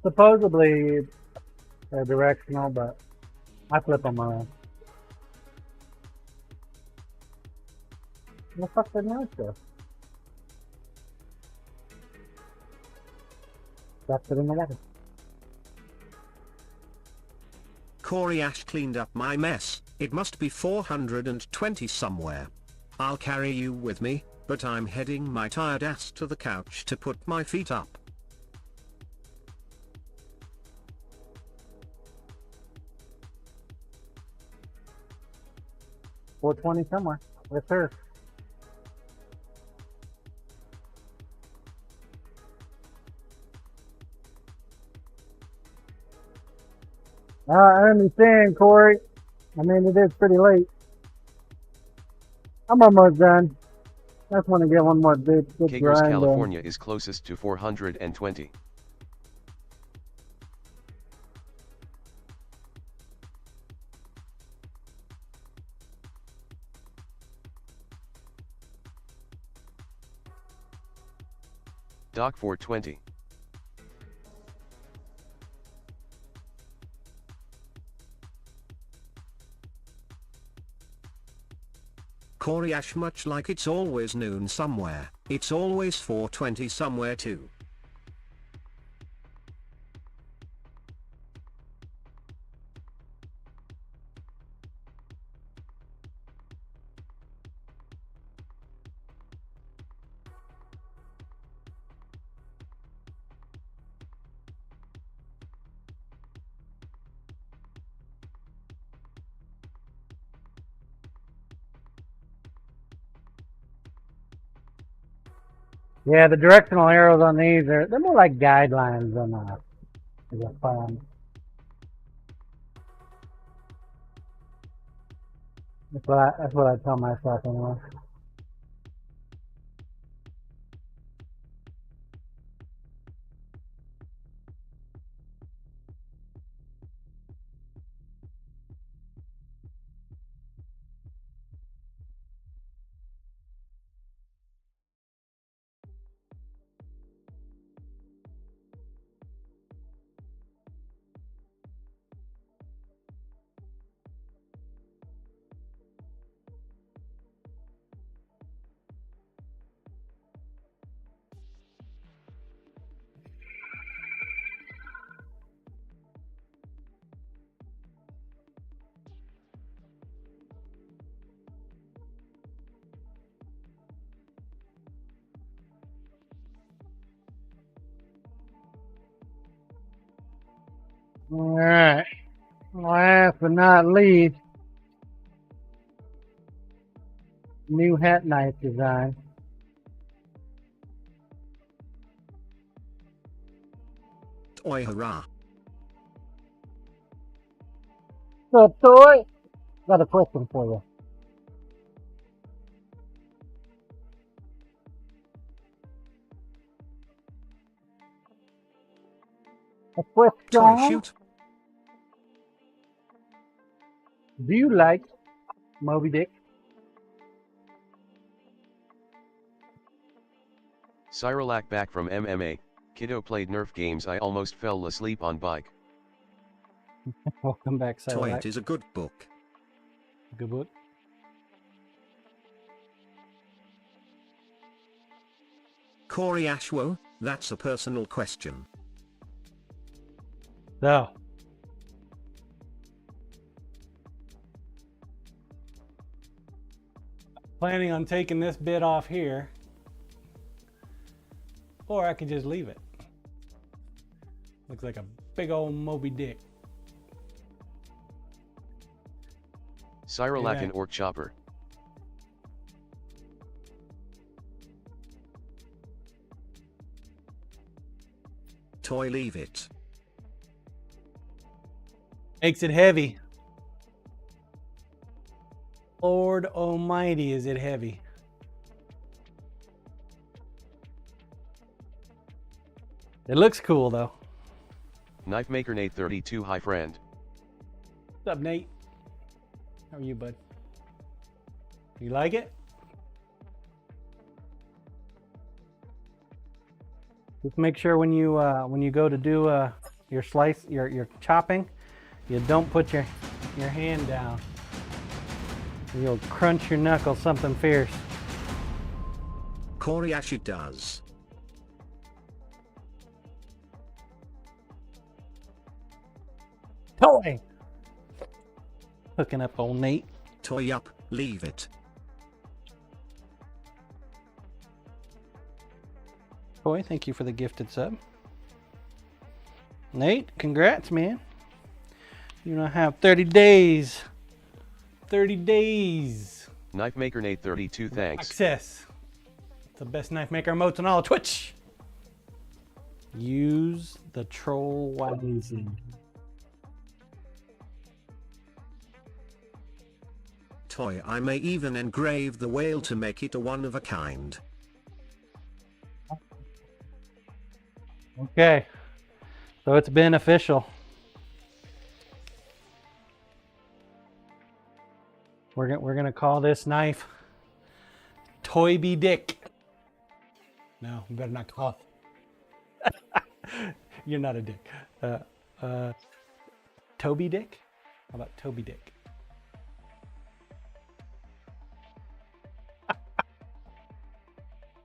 Supposedly they're directional, but I flip them around. What the fuck did I do? That's it in the water. Corey Ash cleaned up my mess. It must be 420 somewhere. I'll carry you with me, but I'm heading my tired ass to the couch to put my feet up. $420 somewhere. Yes, sir. I understand, Corey. I mean, it is pretty late. I'm almost done. I just want to get one more big Kagers, grind. California is closest to 420. Doc 420. Corey Ash, much like it's always noon somewhere, it's always 420 somewhere too. Yeah, the directional arrows on these they're more like guidelines than a plan. That's what I tell myself anyway. Alright. Last but not least, new hat knife design. Oi hurrah. So, toy, got a question for you. A Toy question. shoot. Do you like Moby Dick? Cyrillac back from MMA. Kiddo played Nerf games. I almost fell asleep on bike. Welcome back, Toy, Cyrillac. it is a good book. Good book. Corey Ashwo, that's a personal question. So, planning on taking this bit off here, or I could just leave it. Looks like a big old Moby Dick. Cyrillac Yeah. and Orc Chopper. Toy, leave it. Makes it heavy. Lord almighty, is it heavy. It looks cool though. Knife Maker Nate 32. Hi friend. What's up, Nate? How are you, bud? You like it? Just make sure when you go to do your slice, your chopping, you don't put your hand down. You'll crunch your knuckles something fierce. Corey Ash, it does. Toy! Hooking up old Nate. Toy up, leave it. Toy, thank you for the gifted sub. Nate, congrats, man. You now have 30 days. 30 days. Knife Maker Nate 32. Thanks. Access. It's the best knife maker emotes on all of Twitch. Use the troll wisely. Toy, I may even engrave the whale to make it a one of a kind. Okay. So it's been official. We're gonna call this knife Toby Dick. No, you better not call it. You're not a dick. Toby Dick? How about Toby Dick?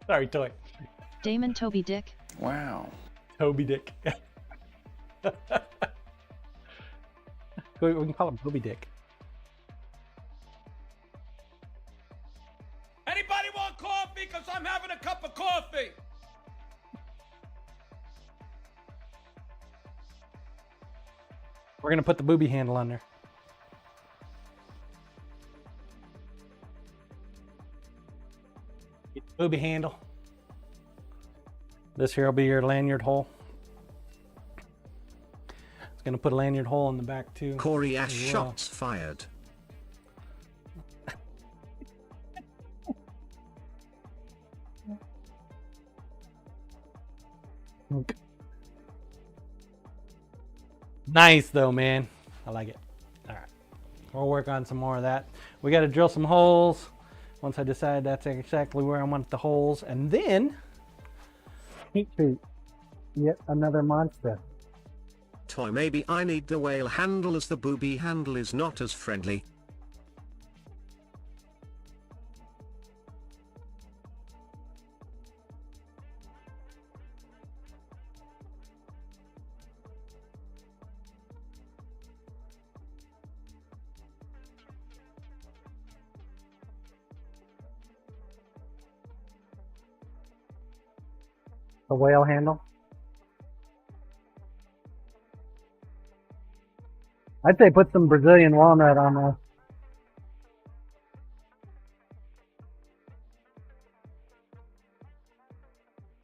Sorry, Toy. Damon Toby Dick. Wow. Toby Dick. We can call him Toby Dick. Anybody want coffee? Because I'm having a cup of coffee. We're gonna put the booby handle on there. Get the booby handle. This here will be your lanyard hole. It's gonna put a lanyard hole in the back too. Corey Ash, as well. shots fired. Nice though, man. I like it. All right, we'll work on some more of that. We got to drill some holes. Once I decide that's exactly where I want the holes, and then heat treat. Yet another monster. Toy, maybe I need the whale handle as the booby handle is not as friendly. The whale handle. I'd say put some Brazilian walnut on there.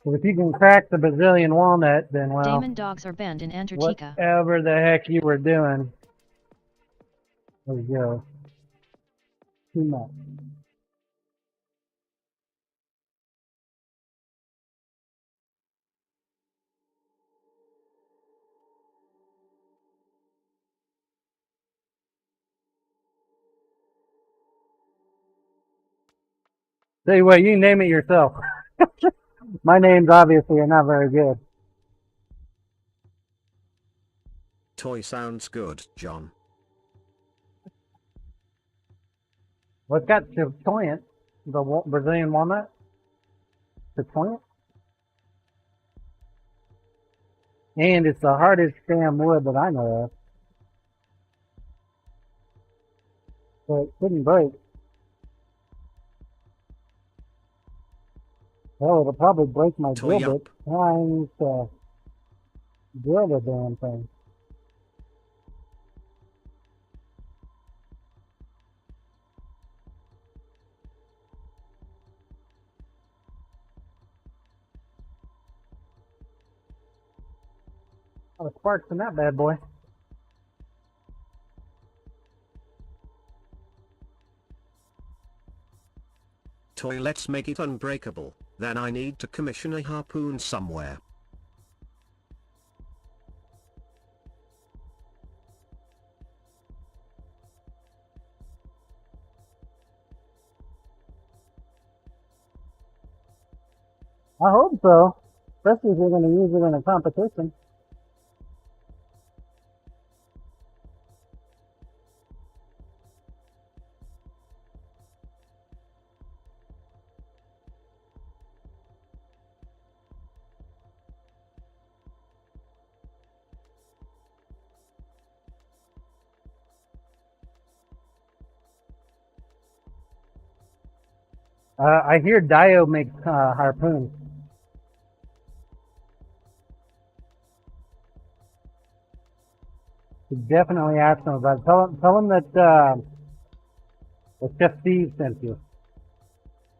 If you can crack the Brazilian walnut, then well, Damon dogs are banned in Antarctica. whatever the heck you were doing was go too much. Tell you what, you can name it yourself. My names obviously are not very good. Toy sounds good, John. Well, it's got chatoyant, the Brazilian walnut. Chatoyant. And it's the hardest damn wood that I know of. So it couldn't break. Well, it'll probably break my Toy drill bit trying to drill the damn thing. A lot of sparks in that bad boy. Toy, let's make it unbreakable. Then I need to commission a harpoon somewhere. I hope so. Especially if you're going to use it in a competition. I hear Dio makes harpoons. You definitely ask him about it. Tell him that Chef Steve sent you.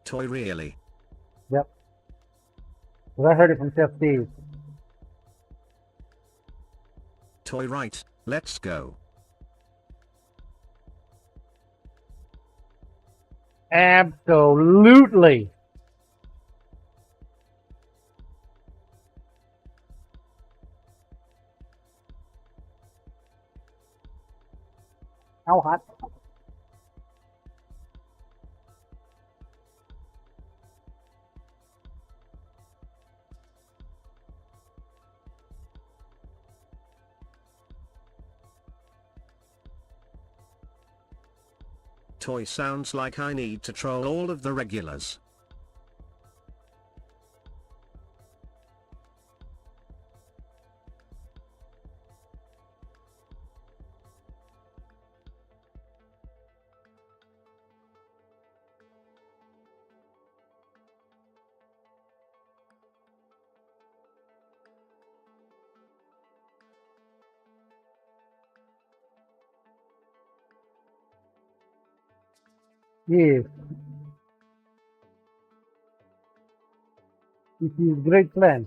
Toy, really? Yep. Because I heard it from Chef Steve. Toy, right, let's go. Absolutely. How hot? Toy, sounds like I need to troll all of the regulars. Yes. It is great plan.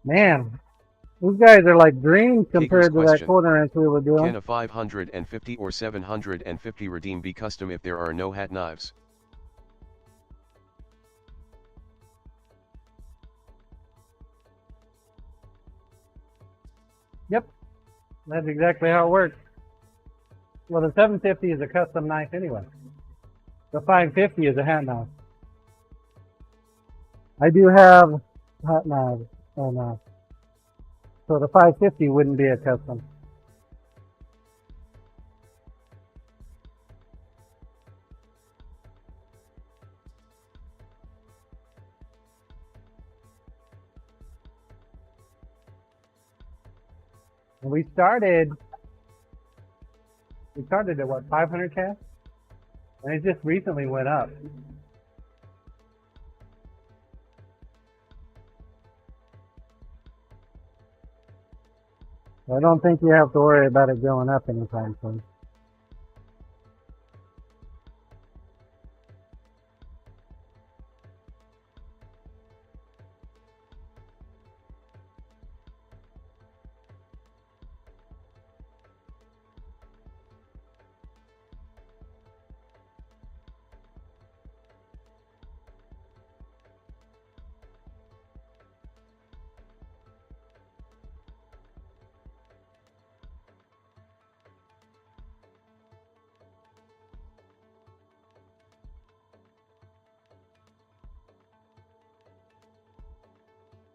Man, these guys are like dreams compared to that question. quarter inch we were doing. Can a 550 or 750 redeem be custom if there are no hat knives? Yep, that's exactly how it works. Well, the 750 is a custom knife anyway. The 550 is a hat knife. I do have hat knives, and so the 550 wouldn't be a custom. And we started at what, 500 casts? And it just recently went up. I don't think you have to worry about it going up anytime soon.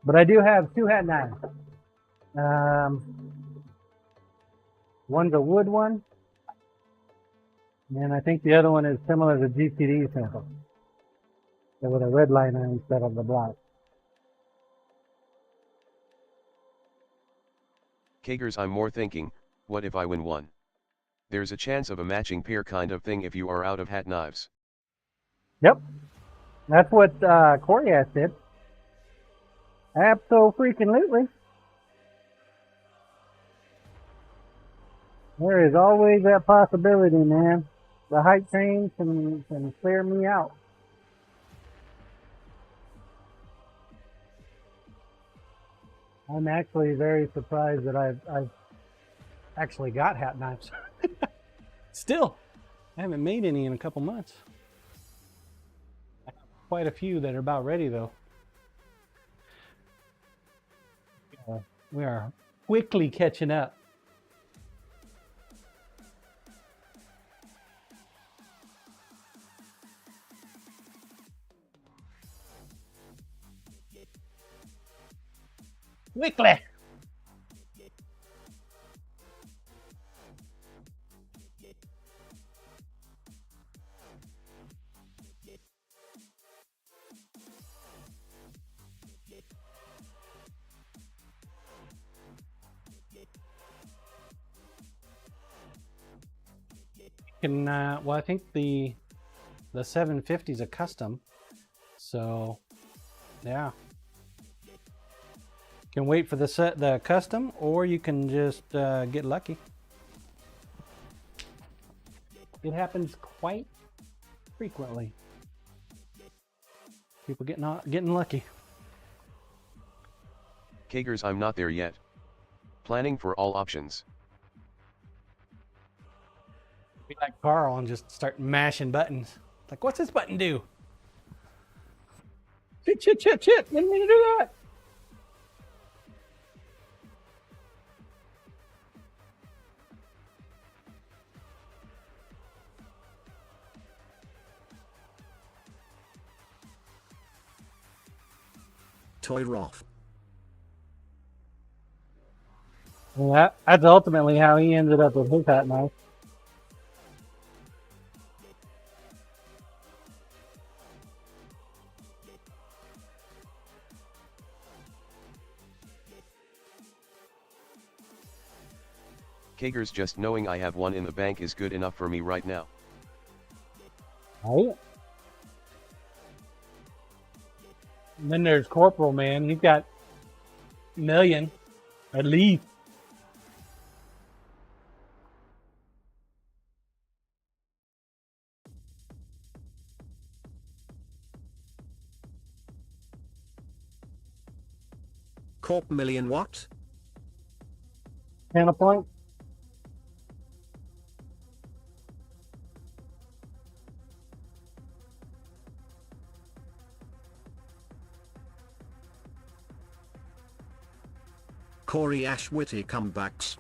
But I do have 2 hat knives. One's a wood one, and I think the other one is similar to GTD sample, with a red liner instead of the black. Kagers, I'm more thinking, what if I win one? There's a chance of a matching pair kind of thing if you are out of hat knives. Yep, that's what Corey asked did. Abso-freaking-lutely. There is always that possibility, man. The hype train can clear me out. I'm actually very surprised that I've Actually got hat knives. Still, I haven't made any in a couple months. I have quite a few that are about ready though. We are quickly catching up. Quickly! Can well, I think the 750 is a custom, so yeah. Can wait for the custom, or you can just get lucky. It happens quite frequently. People getting lucky. Kagers, I'm not there yet. Planning for all options. Be like Carl and just start mashing buttons. Like, what's this button do? Shit, shit, shit, shit. Didn't mean to do that. Toy Roth. Well, that's ultimately how he ended up with his hat knife. Kagers, just knowing I have one in the bank is good enough for me right now. Right? And then there's Corporal, man. He's got a million, at least. Corp million what? Counterpoint. Corey Ashwitty comebacks.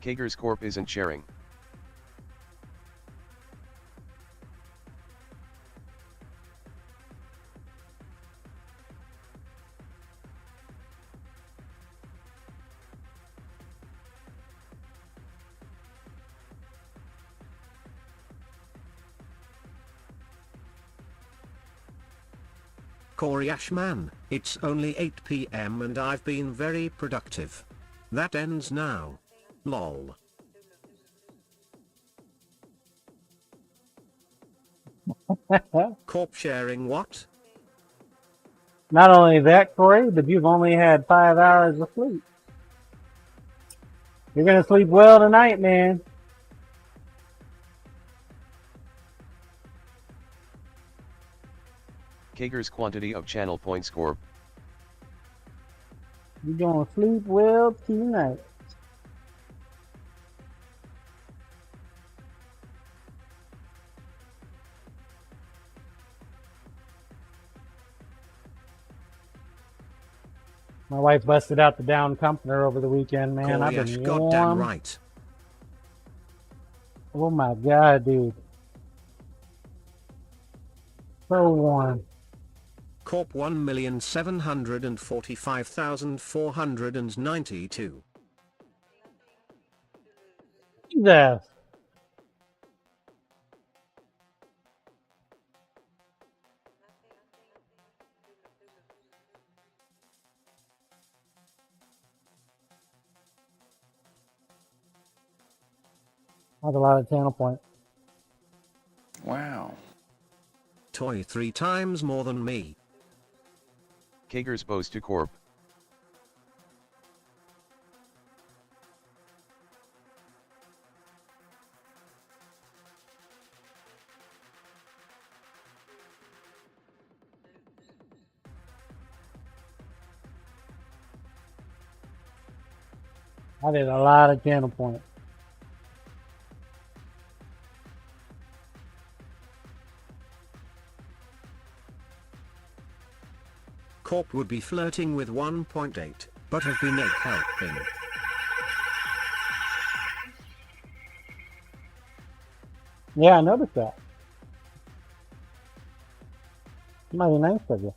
Kager's Corp isn't sharing. Corey Ashman, it's only 8 PM and I've been very productive. That ends now. Lol. Corp sharing what? Not only that, Corey, but you've only had 5 hours of sleep. You're gonna sleep well tonight, man. Kager's quantity of channel points Corp. You're gonna sleep well tonight. My wife busted out the down comforter over the weekend, man. I've Corey Ash, been goddamn warm. right. Oh my god, dude. So warm. Corp 1,745,492. Jesus. That's a lot of channel points. Wow. Toy 3 times more than me. Kager's boast to Corp. I did a lot of channel points. Corp would be flirting with 1.8, but have been egg helping. Yeah, I noticed that. Mighty nice of you.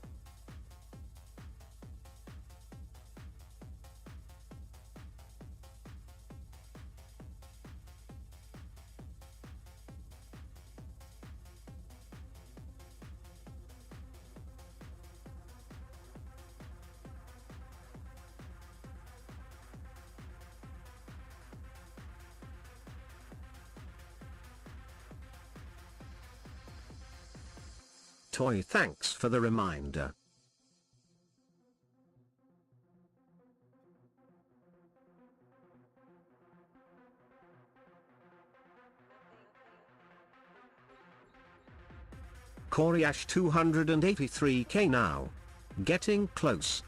Toy, thanks for the reminder. Corey Ash 283k now. Getting close.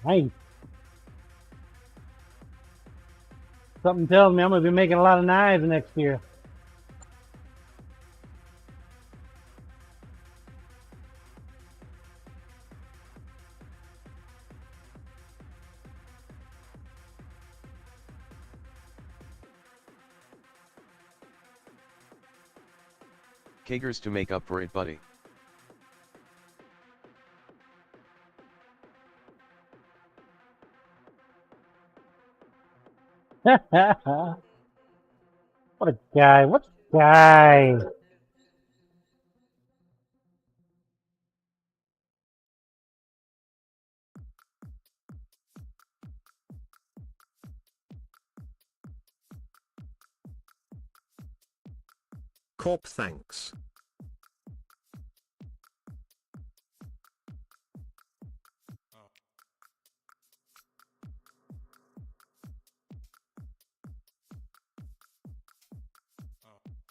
Nice. Something tells me I'm gonna be making a lot of knives next year. Kager's to make up for it, buddy. What a guy. What a guy. Corp, thanks.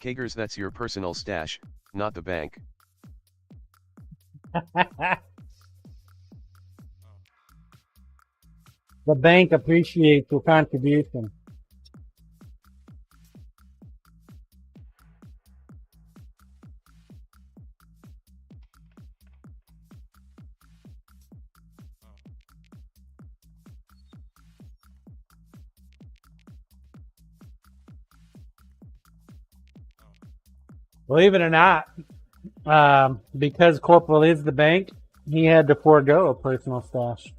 Kager's, that's your personal stash, not the bank. The bank appreciates your contribution. Believe it or not, because Corporal is the bank, he had to forego a personal stash.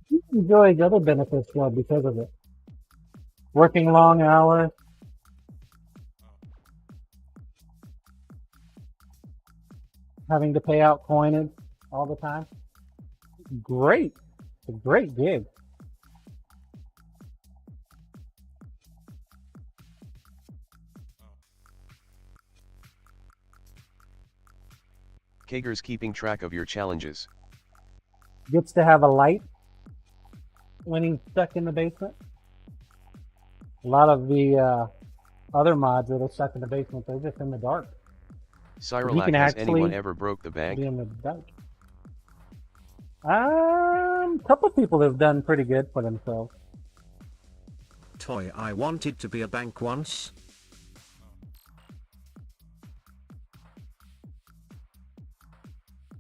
He enjoys other benefits though because of it. Working long hours. Having to pay out coinage all the time. Great. It's a great gig. Kager's keeping track of your challenges. Gets to have a light when he's stuck in the basement. A lot of the other mods that are stuck in the basement, they're just in the dark. Cyril, has anyone ever broke the bank? Be in the dark. A couple people have done pretty good for themselves. Toy, I wanted to be a bank once.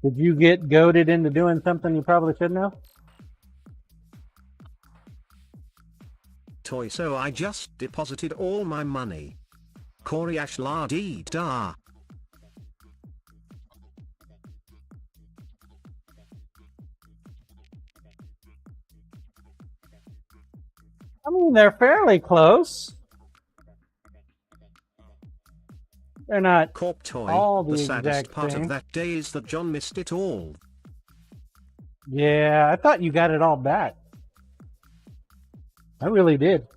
Did you get goaded into doing something you probably shouldn't have? Toy, so I just deposited all my money. Corey Ash la dee da. I mean, they're fairly close. They're not Corp Toy, all the the saddest exact part same. of that day is that John missed it all. Yeah, I thought you got it all back. I really did.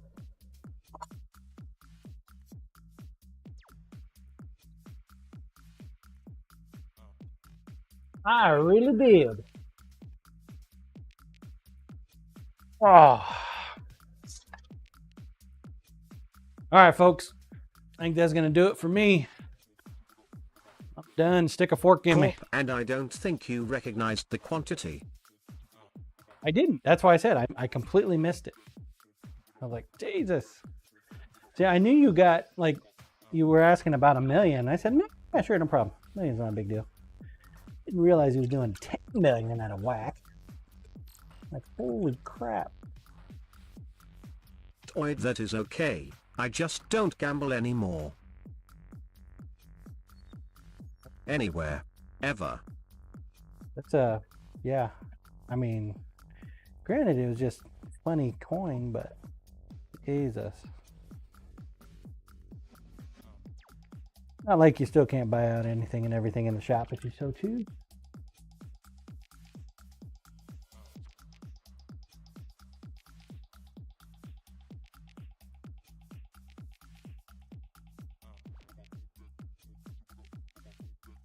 I really did. Oh. All right, folks. I think that's going to do it for me. I'm done. Stick a fork in me. Corp, and I don't think you recognized the quantity. I didn't. That's why I said I completely missed it. I was like, Jesus. See, I knew you got, like, you were asking about 1 million. I said, yeah, sure, no problem. $1 million's not a big deal. Didn't realize he was doing 10 million out of whack. Like, holy crap. Toy, that is okay. I just don't gamble anymore. Anywhere. Ever. That's yeah. I mean, granted it was just funny coin, but Jesus. Not like you still can't buy out anything and everything in the shop if you so choose.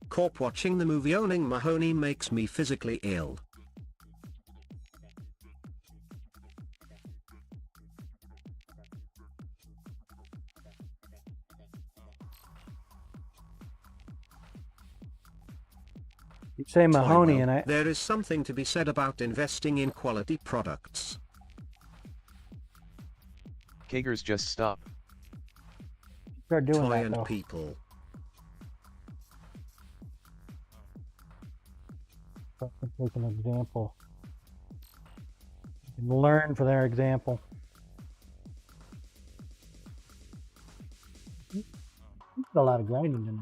Corp, watching the movie Owning Mahoney makes me physically ill. You say Mahoney Toy, and I there is something to be said about investing in quality products. Kager's just stop. start doing Toy that and though. people. Take an example. You can learn from their example. There's a lot of grinding in it.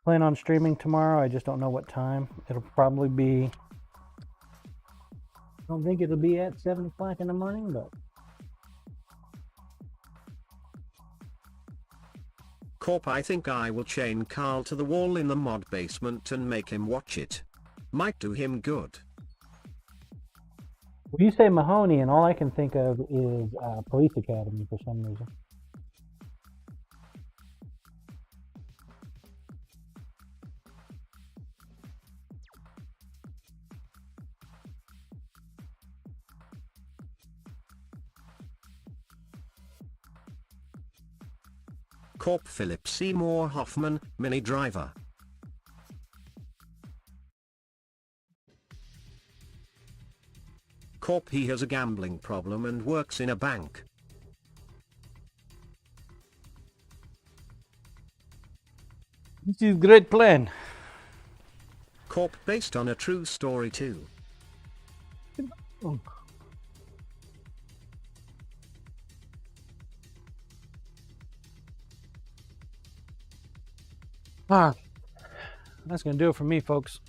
Plan on streaming tomorrow. I just don't know what time. It'll probably be. I don't think it'll be at 7 o'clock in the morning, but Corp, I think I will chain Carl to the wall in the mod basement and make him watch it. Might do him good. when you say Mahoney, and all I can think of is Police Academy for some reason. Corp Philip Seymour Hoffman, Mini Driver. Corp, he has a gambling problem and works in a bank. This is great plan. Corp based on a true story too. Ah, that's gonna do it for me, folks.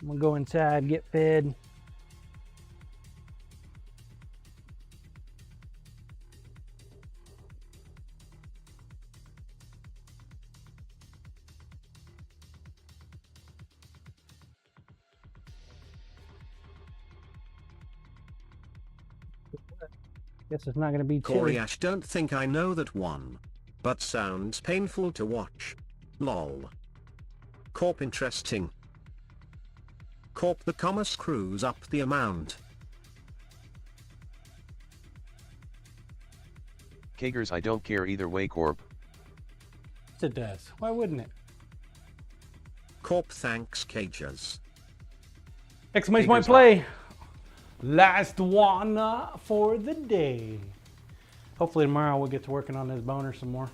I'm gonna go inside, get fed. Guess it's not gonna be Corey chilly. Ash, don't think I know that one. But sounds painful to watch. Lol. Corp interesting. Corp the comma screws up the amount. Kagers, I don't care either way, Corp. Yes, it does. Why wouldn't it? Corp thanks Cages. Exclamation point Kagers play. Last one for the day. Hopefully tomorrow we'll get to working on this boner some more.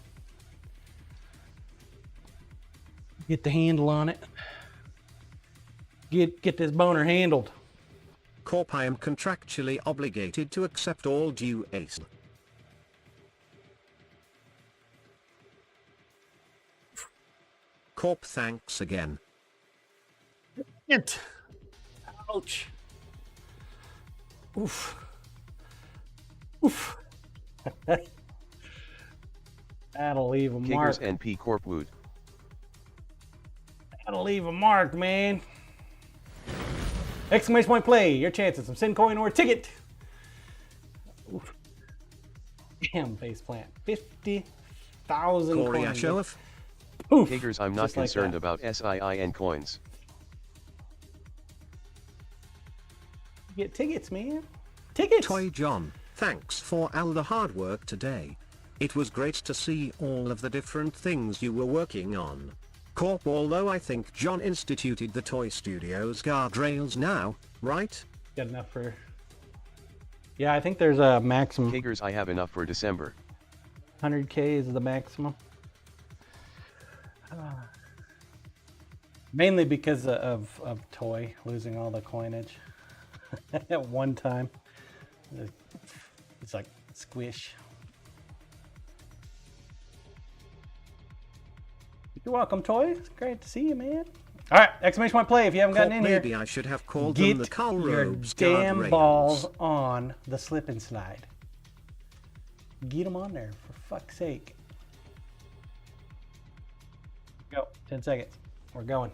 Get the handle on it. Get this boner handled. Corp, I am contractually obligated to accept all due ace. Corp thanks again. It. Ouch. Oof. Oof. That'll leave a mark. Kagers NP Corp Wood. That'll leave a mark, man. Exclamation point play. Your chances. Some sin coin or a ticket. Oof. Damn face plant. 50,000 Corey coins. Ashoff. Poof. Kagers, I'm not Just like concerned that. about SIIN coins. Get tickets, man. Tickets. Toy John, thanks for all the hard work today. It was great to see all of the different things you were working on. Corp, although I think John instituted the Toy Studios guardrails now, right? Got enough for... Yeah, I think there's a maximum. Kagers, I have enough for December. 100K is the maximum. Mainly because of Toy losing all the coinage at one time. It's like squish. You're welcome, Toy. It's great to see you, man. All right, exclamation point play if you haven't gotten Corp, in here. maybe I should have called Get them the Carl your Robes damn guardrails. balls on the slip and slide. Get them on there, for fuck's sake. Go, 10 seconds. We're going.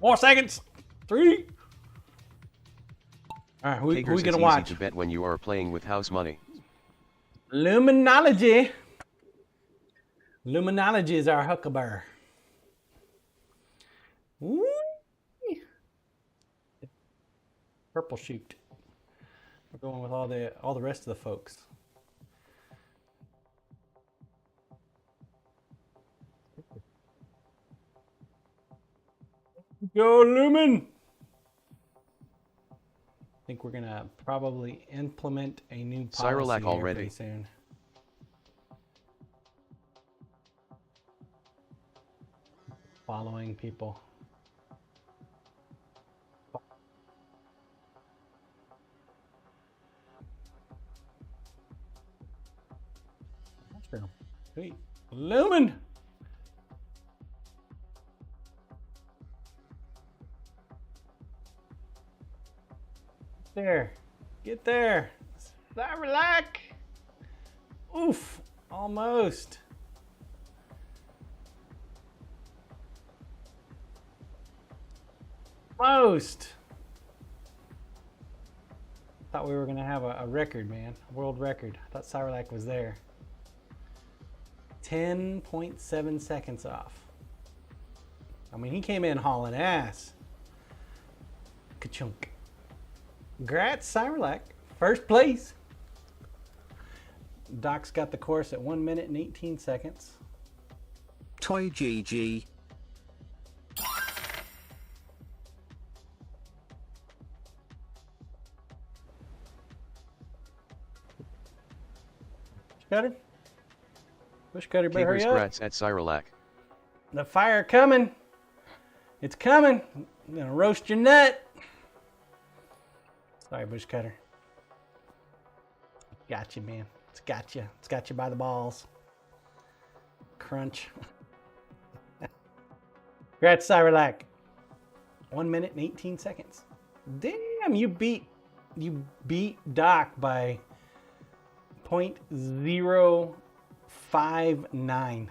More seconds. 3. All right, who we Kagers, gonna it's watch? easy to bet when you are playing with house money. Luminology. Luminology is our huckleberry. Woo. Purple shoot. We're going with all the rest of the folks. Go Lumen! I think we're gonna probably implement a new policy Cyrillac here already. pretty soon. Following people. Sweet. Lumen! There. Get there. Cyrillac! Oof! Almost. Almost. Thought we were gonna have a record, man. A world record. I thought Cyrillac was there. 10.7 seconds off. I mean, he came in hauling ass. Ka-chunk. Congrats, Cyrillac. First place. Doc's got the course at 1 minute and 18 seconds. Toy GG. cutter. Bush cutter, better hurry Keeger's up. grats at Cyrillac. The fire coming. It's coming. I'm gonna roast your nut. Sorry, bush cutter. Got you, man. It's got you. It's got you by the balls. Crunch. Congrats, Cyrillac. 1 minute and 18 seconds. Damn, you beat Doc by 0.059.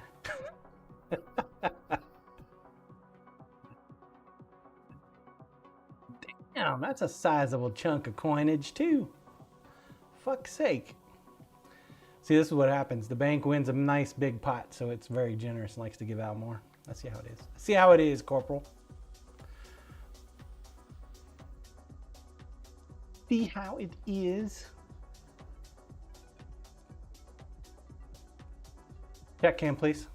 Damn, that's a sizable chunk of coinage too. Fuck's sake. See, this is what happens. The bank wins a nice big pot, so it's very generous and likes to give out more. Let's see how it is. See how it is, Corporal. See how it is. Check cam, please.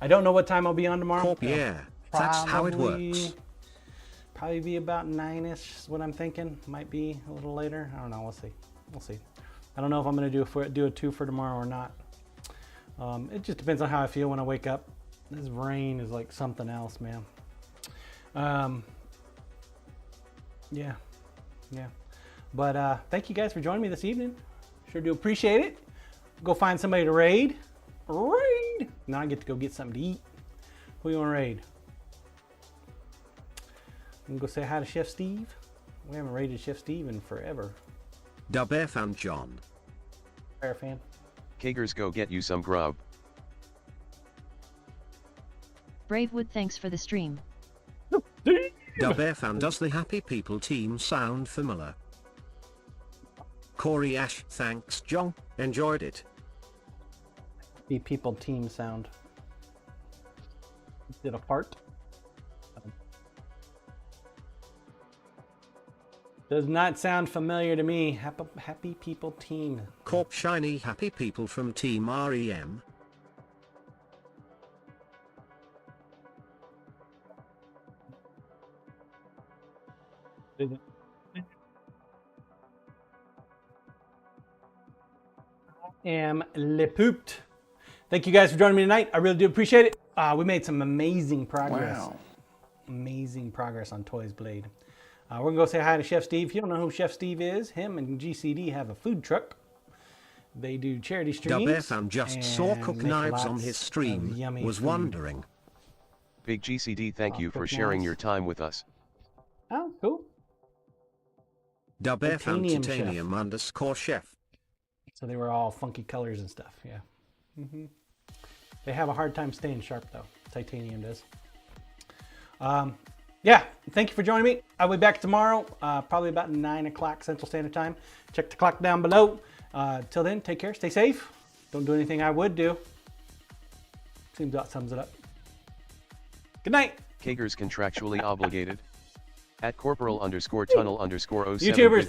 I don't know what time I'll be on tomorrow. Corp, yeah, that's how it works. Probably be about 9-ish is what I'm thinking. Might be a little later. I don't know. We'll see. We'll see. I don't know if I'm going to do a 2 for tomorrow or not. It just depends on how I feel when I wake up. This rain is like something else, man. Yeah. But thank you guys for joining me this evening. Sure do appreciate it. Go find somebody to raid. Raid! Now I get to go get something to eat. Who you want to raid? I'm gonna go say hi to Chef Steve. We haven't raided Chef Steve in forever. Dub Air fan John. Fair fan. Keegers, go get you some grub. Bravewood, thanks for the stream. Dub Air fan, does the Happy People team sound familiar? Corey Ash, thanks John, enjoyed it. Happy People team sound. Did a fart? Does not sound familiar to me. Happy People team. Corp shiny Happy People from Team REM. Am le pooped. Thank you guys for joining me tonight. I really do appreciate it. We made some amazing progress. Wow. Amazing progress on Toys Blade. We're gonna go say hi to Chef Steve. If you don't know who Chef Steve is, him and GCD have a food truck. They do charity streams. Dub Air fan just saw and cook make knives on lots his of stream, yummy was food. wondering. Big GCD, thank you for cook sharing knives. your time with us. Oh, cool. Dub Air fan Titanium titanium underscore chef. So they were all funky colors and stuff. Yeah. They have a hard time staying sharp though. Titanium does. Yeah, thank you for joining me. I'll be back tomorrow, probably about 9 o'clock Central Standard Time. Check the clock down below. Till then, take care, stay safe. Don't do anything I would do. Seems that sums it up. Good night. Keegers contractually obligated. At corporal_tunnel_07. YouTubers,